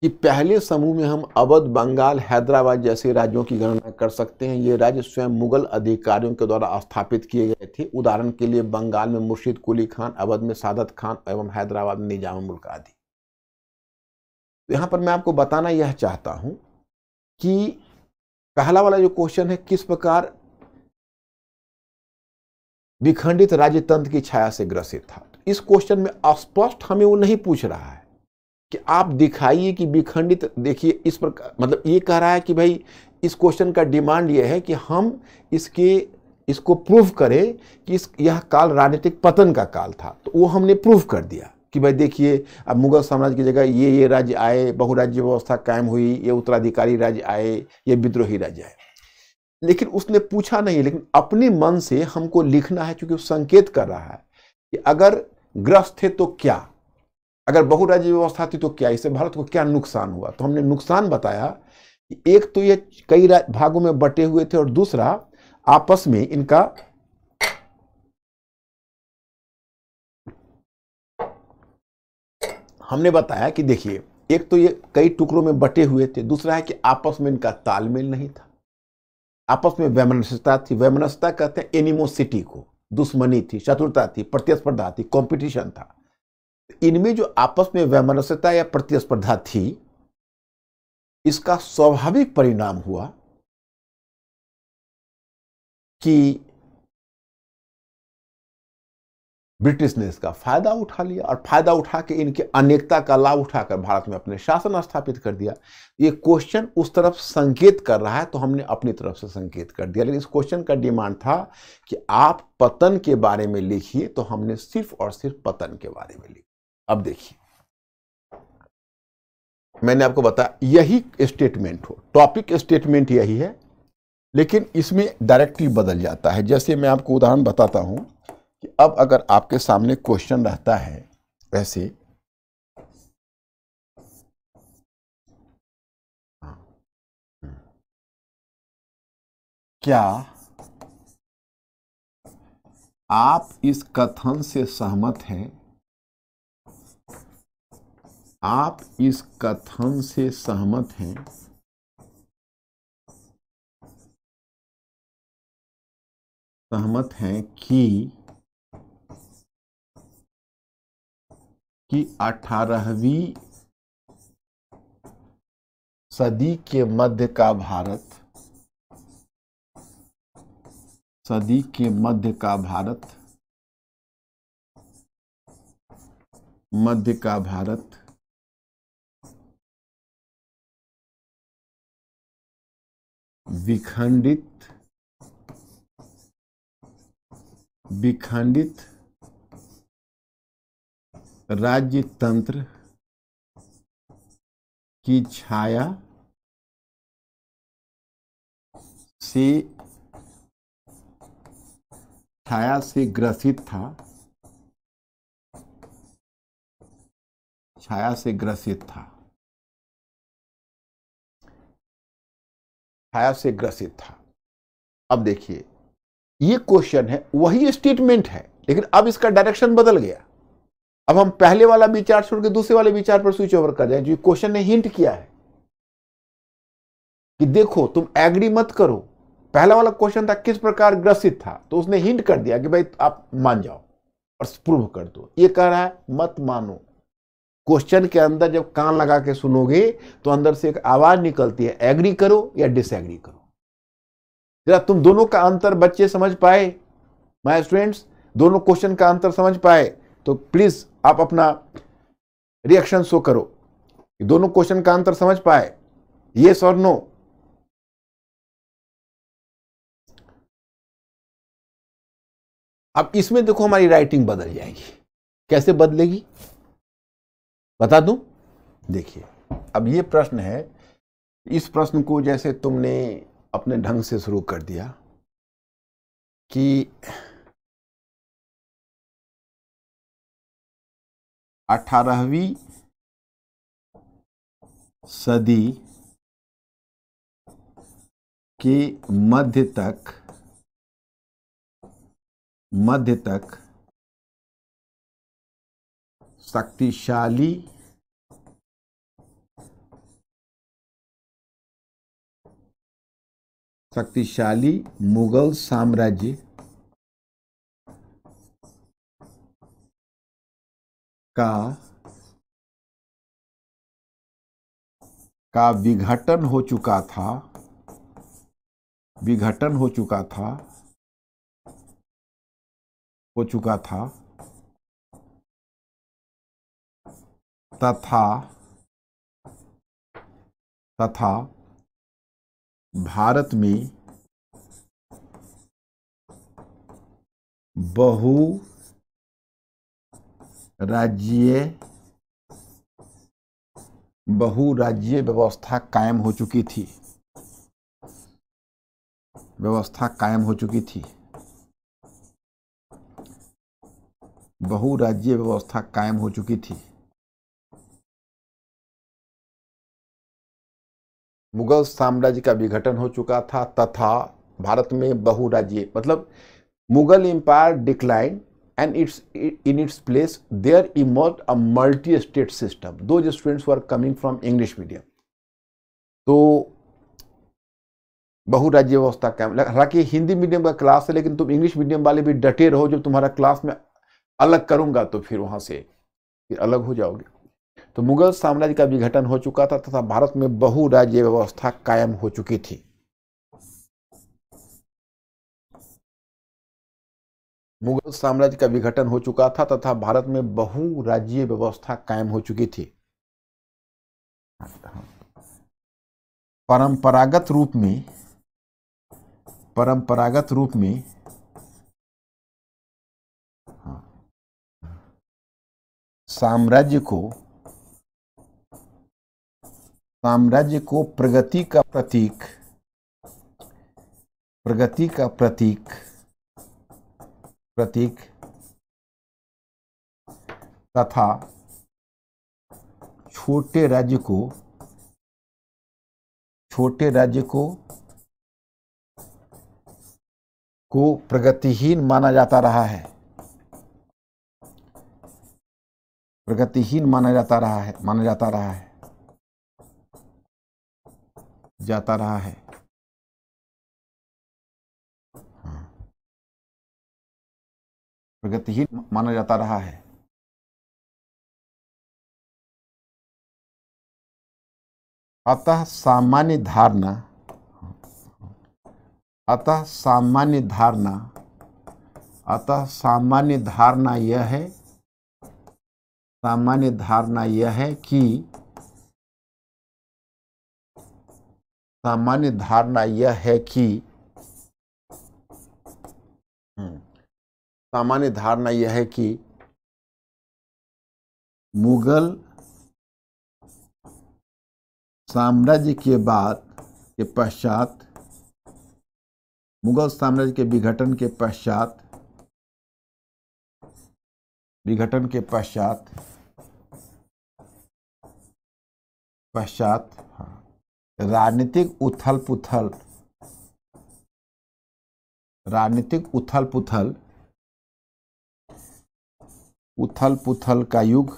कि पहले समूह में हम अवध, बंगाल, हैदराबाद जैसे राज्यों की गणना कर सकते हैं। ये राज्य स्वयं मुगल अधिकारियों के द्वारा स्थापित किए गए थे। उदाहरण के लिए बंगाल में मुर्शिद कुली खान, अवध में सादत खान एवं हैदराबाद में निजाम मुल्क आदि। तो यहां पर मैं आपको बताना यह चाहता हूं कि पहला वाला जो क्वेश्चन है, किस प्रकार विखंडित राज्यतंत्र की छाया से ग्रसित था, तो इस क्वेश्चन में स्पष्ट हमें वो नहीं पूछ रहा है कि आप दिखाइए कि विखंडित। देखिए इस प्रकार, मतलब ये कह रहा है कि भाई इस क्वेश्चन का डिमांड ये है कि हम इसको प्रूव करें कि यह काल राजनीतिक पतन का काल था। तो वो हमने प्रूव कर दिया कि भाई देखिए, अब मुगल साम्राज्य की जगह ये राज्य आए, बहुराज्य व्यवस्था कायम हुई, ये उत्तराधिकारी राज्य आए, ये विद्रोही राज्य आए। लेकिन उसने पूछा नहीं, लेकिन अपने मन से हमको लिखना है, क्योंकि वो संकेत कर रहा है कि अगर ग्रस्त थे तो क्या, अगर बहुराज्य व्यवस्था थी तो क्या, इससे भारत को क्या नुकसान हुआ। तो हमने नुकसान बताया कि एक तो ये कई भागों में बटे हुए थे, और दूसरा आपस में इनका हमने बताया कि देखिए, एक तो ये कई टुकड़ों में बटे हुए थे, दूसरा है कि आपस में इनका तालमेल नहीं था, आपस में वैमनस्यता थी। वैमनस्यता कहते हैं एनिमोसिटी को, दुश्मनी थी, शत्रुता थी, प्रतिस्पर्धा थी, कंपटीशन था। इनमें जो आपस में वैमनस्यता या प्रतिस्पर्धा थी, इसका स्वाभाविक परिणाम हुआ कि ब्रिटिश ने इसका फायदा उठा लिया, और फायदा उठा के इनके अनेकता का लाभ उठाकर भारत में अपने शासन स्थापित कर दिया। ये क्वेश्चन उस तरफ संकेत कर रहा है, तो हमने अपनी तरफ से संकेत कर दिया। लेकिन इस क्वेश्चन का डिमांड था कि आप पतन के बारे में लिखिए, तो हमने सिर्फ और सिर्फ पतन के बारे में लिखा। अब देखिए, मैंने आपको बताया यही स्टेटमेंट हो, टॉपिक स्टेटमेंट यही है, लेकिन इसमें डायरेक्टली बदल जाता है। जैसे मैं आपको उदाहरण बताता हूं कि अब अगर आपके सामने क्वेश्चन रहता है ऐसे, क्या आप इस कथन से सहमत हैं, आप इस कथन से सहमत हैं सहमत हैं कि 18वीं सदी के मध्य का भारत, सदी के मध्य का भारत, मध्य का भारत विखंडित राज्य तंत्र की छाया से ग्रसित था, छाया से ग्रसित था, छाया से ग्रसित था। अब देखिए ये क्वेश्चन है, वही स्टेटमेंट है, लेकिन अब इसका डायरेक्शन बदल गया। अब हम पहले वाला विचार छोड़ के दूसरे वाले विचार पर स्विच ओवर कर जाए। जो क्वेश्चन ने हिंट किया है कि देखो तुम एग्री मत करो, पहला वाला क्वेश्चन था किस प्रकार ग्रसित था, तो उसने हिंट कर दिया कि भाई आप मान जाओ और प्रूव कर दो। ये कह रहा है मत मानो। क्वेश्चन के अंदर जब कान लगा के सुनोगे तो अंदर से एक आवाज निकलती है, एग्री करो या डिसएग्री करो। जरा तुम दोनों का अंतर बच्चे समझ पाए, माय स्टूडेंट्स, दोनों क्वेश्चन का अंतर समझ पाए तो प्लीज आप अपना रिएक्शन शो करो। दोनों क्वेश्चन का अंतर समझ पाए, यस और नो? अब इसमें देखो हमारी राइटिंग बदल जाएगी। कैसे बदलेगी बता दूं? देखिए अब ये प्रश्न है, इस प्रश्न को जैसे तुमने अपने ढंग से शुरू कर दिया कि 18वीं सदी के मध्य तक शक्तिशाली मुगल साम्राज्य का विघटन हो चुका था, तथा भारत में बहुराज्यीय व्यवस्था कायम हो चुकी थी, बहुराज्यीय व्यवस्था कायम हो चुकी थी। मुगल साम्राज्य का विघटन हो चुका था तथा भारत में बहुराज्यीय, मतलब Mughal empire decline and in its place there emerged a multi-state system. Those students who are coming from English medium, तो बहुराज्य व्यवस्था का, हालांकि हिंदी मीडियम का क्लास है लेकिन तुम इंग्लिश मीडियम वाले भी डटे रहो। जब तुम्हारा क्लास में अलग करूंगा तो फिर वहां से फिर अलग हो जाओगे। तो मुगल साम्राज्य का विघटन हो चुका था तथा भारत में बहुराज्य व्यवस्था कायम हो चुकी थी। मुगल साम्राज्य का विघटन हो चुका था तथा भारत में बहुराज्यीय व्यवस्था कायम हो चुकी थी। परंपरागत रूप में साम्राज्य को प्रगति का प्रतीक तथा छोटे राज्य को प्रगतिहीन माना जाता रहा है, प्रगतिहीन माना जाता रहा है। अतः सामान्य धारणा अतः सामान्य धारणा अतः सामान्य धारणा यह है सामान्य धारणा यह है कि सामान्य धारणा यह है कि सामान्य धारणा यह है कि मुगल साम्राज्य के बाद के पश्चात मुगल साम्राज्य के विघटन के पश्चात राजनीतिक उथल पुथल का युग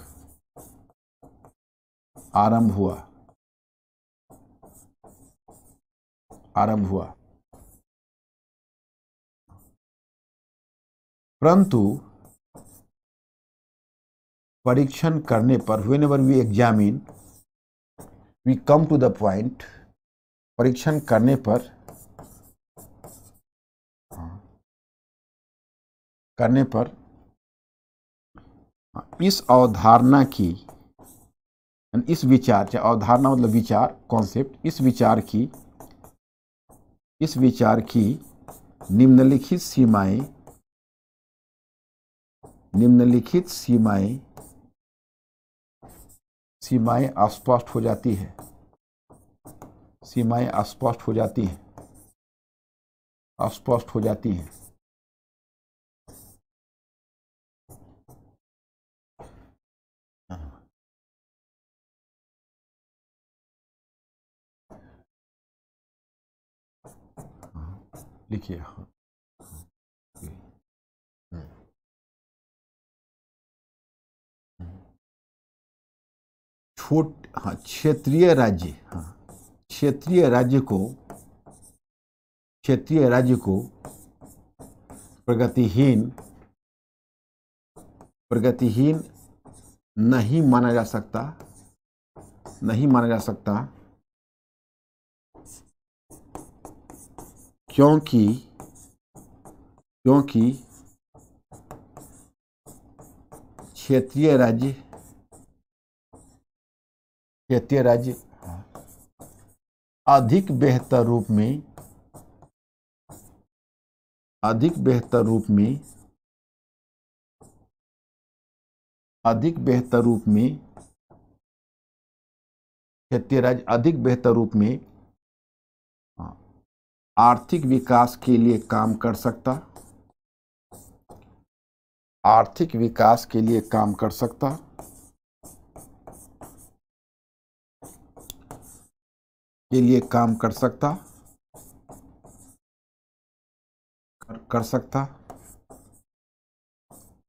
आरंभ हुआ परंतु परीक्षण करने पर whenever we examine we come to the point, परीक्षण करने पर इस अवधारणा की, इस विचार, अवधारणा मतलब विचार, कॉन्सेप्ट, इस विचार की निम्नलिखित सीमाएं अस्पष्ट हो जाती है। लिखिए। क्षेत्रीय राज्य को प्रगतिहीन नहीं माना जा सकता क्योंकि क्षेत्रीय राज्य अधिक बेहतर रूप में आर्थिक विकास के लिए काम कर सकता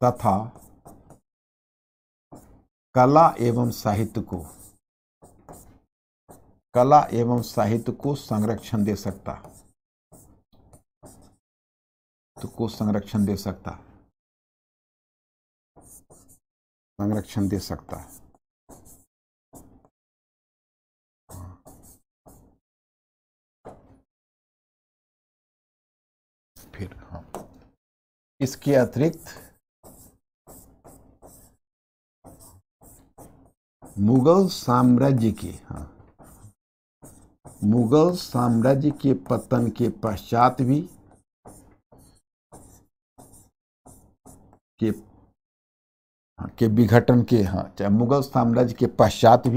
तथा कला एवं साहित्य को संरक्षण दे सकता। फिर इसके अतिरिक्त मुगल साम्राज्य के पतन के पश्चात भी के विघटन के चाहे मुगल साम्राज्य के पश्चात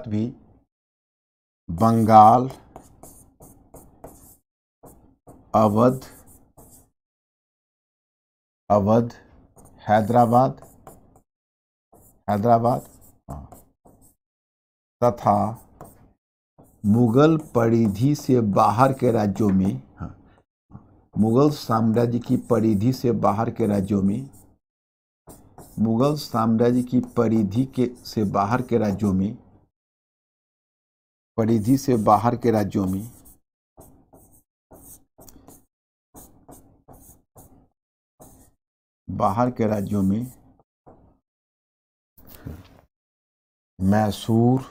भी बंगाल, अवध, हैदराबाद तथा मुगल परिधि से बाहर के राज्यों में, मुगल साम्राज्य की परिधि से बाहर के राज्यों में परिधि से बाहर के राज्यों में मैसूर,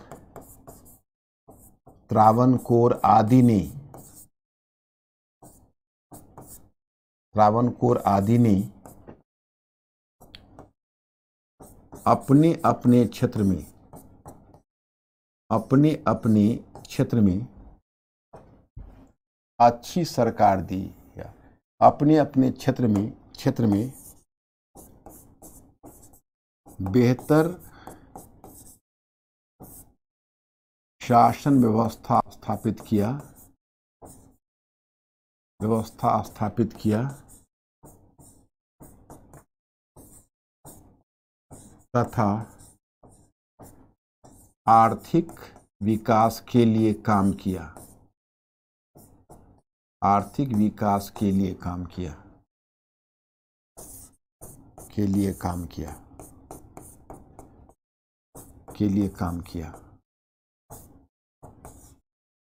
त्रावणकोर आदि ने अपने अपने क्षेत्र में अच्छी सरकार दी, या अपने अपने क्षेत्र में बेहतर शासन व्यवस्था स्थापित किया तथा आर्थिक विकास के लिए काम किया।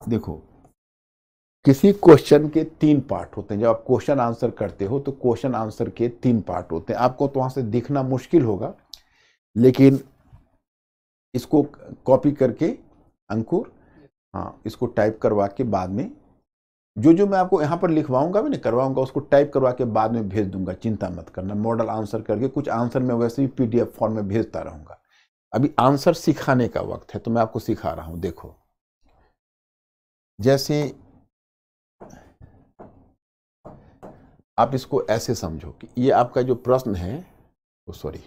देखो, किसी क्वेश्चन के 3 पार्ट होते हैं। जब आप क्वेश्चन आंसर करते हो तो क्वेश्चन आंसर के 3 पार्ट होते हैं। आपको तो वहां से दिखना मुश्किल होगा, लेकिन इसको कॉपी करके अंकुर, हाँ, इसको टाइप करवा के बाद में जो मैं आपको यहाँ पर लिखवाऊंगा, भी नहीं करवाऊंगा, उसको टाइप करवा के बाद में भेज दूंगा। चिंता मत करना। मॉडल आंसर करके कुछ आंसर मैं वैसे ही PDF फॉर्म में भेजता रहूंगा। अभी आंसर सिखाने का वक्त है, तो मैं आपको सिखा रहा हूं। देखो, जैसे आप इसको ऐसे समझो कि ये आपका जो प्रश्न है, सॉरी,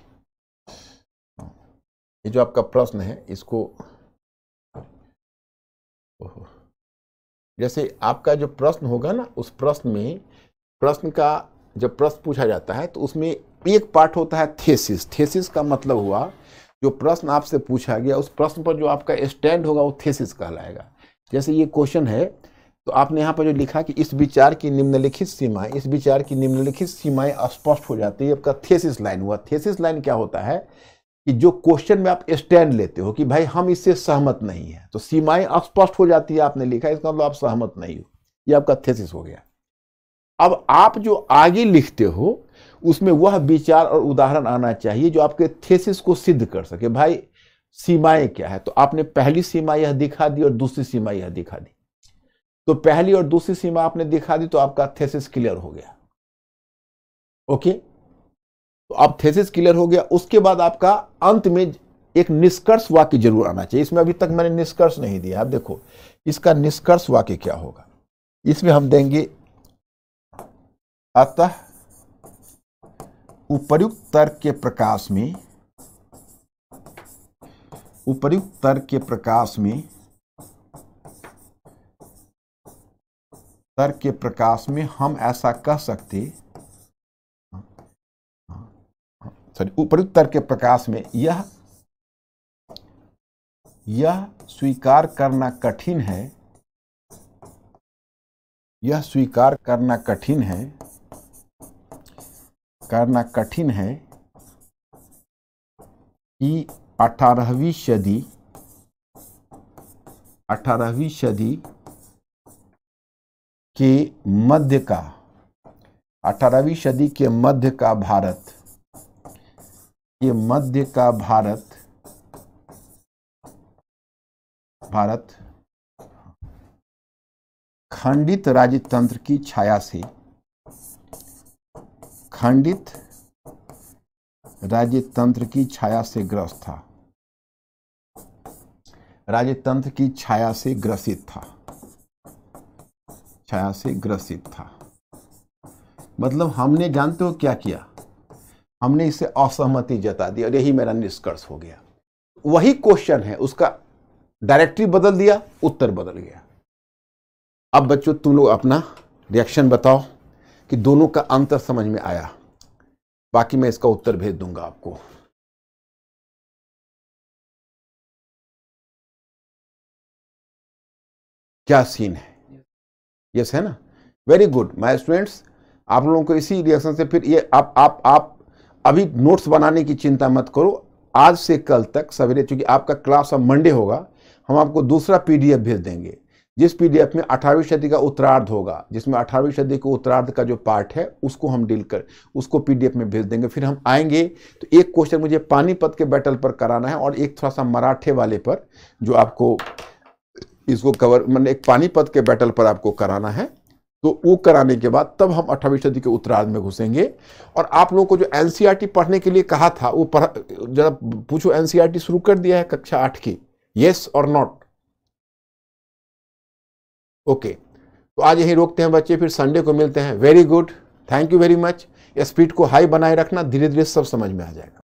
ये जो आपका प्रश्न है, इसको जैसे आपका जो प्रश्न होगा ना, उस प्रश्न में, प्रश्न का जब प्रश्न पूछा जाता है तो उसमें एक पार्ट होता है थेसिस। थेसिस का मतलब हुआ जो प्रश्न आपसे पूछा गया, उस प्रश्न पर जो आपका स्टैंड होगा वो थेसिस कहलाएगा। जैसे ये क्वेश्चन है, तो आपने यहाँ पर जो लिखा कि इस विचार की निम्नलिखित सीमाएं स्पष्ट हो जाती है, आपका थेसिस लाइन हुआ। थेसिस लाइन क्या होता है कि जो क्वेश्चन में आप स्टैंड लेते हो कि भाई हम इससे सहमत नहीं है, तो सीमाएं स्पष्ट हो जाती है, आपने लिखा, इसका मतलब आप सहमत नहीं हो, ये आपका थेसिस हो गया। अब आप जो आगे लिखते हो उसमें वह विचार और उदाहरण आना चाहिए जो आपके थेसिस को सिद्ध कर सके। भाई सीमाएं क्या है, तो आपने पहली सीमा यह दिखा दी और दूसरी सीमा यह दिखा दी। तो पहली और दूसरी सीमा आपने दिखा दी, तो आपका थेसिस क्लियर हो गया। ओके, तो अब थेसिस क्लियर हो गया। उसके बाद आपका अंत में एक निष्कर्ष वाक्य जरूर आना चाहिए। इसमें अभी तक मैंने निष्कर्ष नहीं दिया। आप देखो, इसका निष्कर्ष वाक्य क्या होगा। इसमें हम देंगे, अतः उपर्युक्त तर्क के प्रकाश में हम ऐसा कह सकते, उपर्युक्त तर्क के प्रकाश में यह स्वीकार करना कठिन है कि 18वीं सदी के मध्य का भारत खंडित राजतंत्र की छाया से ग्रस्त था, राजतंत्र की छाया से ग्रसित था। मतलब हमने, जानते हो क्या किया, हमने इसे असहमति जता दी और यही मेरा निष्कर्ष हो गया। वही क्वेश्चन है, उसका डायरेक्टरी बदल दिया, उत्तर बदल गया। अब बच्चों तुम लोग अपना रिएक्शन बताओ कि दोनों का अंतर समझ में आया। बाकी मैं इसका उत्तर भेज दूंगा आपको। क्या सीन है? यस है ना? Very good my students. आप लोगों को इसी रिएक्शन से फिर ये आप अभी नोट्स बनाने की चिंता मत करो। आज से कल तक सवेरे, चूंकि आपका क्लास अब मंडे होगा, हम आपको दूसरा पीडीएफ भेज देंगे, जिस पीडीएफ में 18वीं सदी का उत्तरार्ध होगा, जिसमें 18वीं सदी के उत्तरार्ध का जो पार्ट है उसको हम उसको पीडीएफ में भेज देंगे। फिर हम आएंगे तो एक क्वेश्चन मुझे पानीपत के बैटल पर कराना है और एक थोड़ा सा मराठे वाले पर, जो आपको इसको कवर, मतलब एक पानीपत के बैटल पर आपको कराना है। तो वो कराने के बाद तब हम 18वीं सदी के उत्तरार्ध में घुसेंगे। और आप लोगों को जो एनसीईआरटी पढ़ने के लिए कहा था वो जरा पूछो, एनसीईआरटी शुरू कर दिया है कक्षा 8 की, यस और नॉट? ओके, तो आज यहीं रोकते हैं बच्चे, फिर संडे को मिलते हैं। Very good, thank you very much. Speed को हाई बनाए रखना, धीरे धीरे सब समझ में आ जाएगा।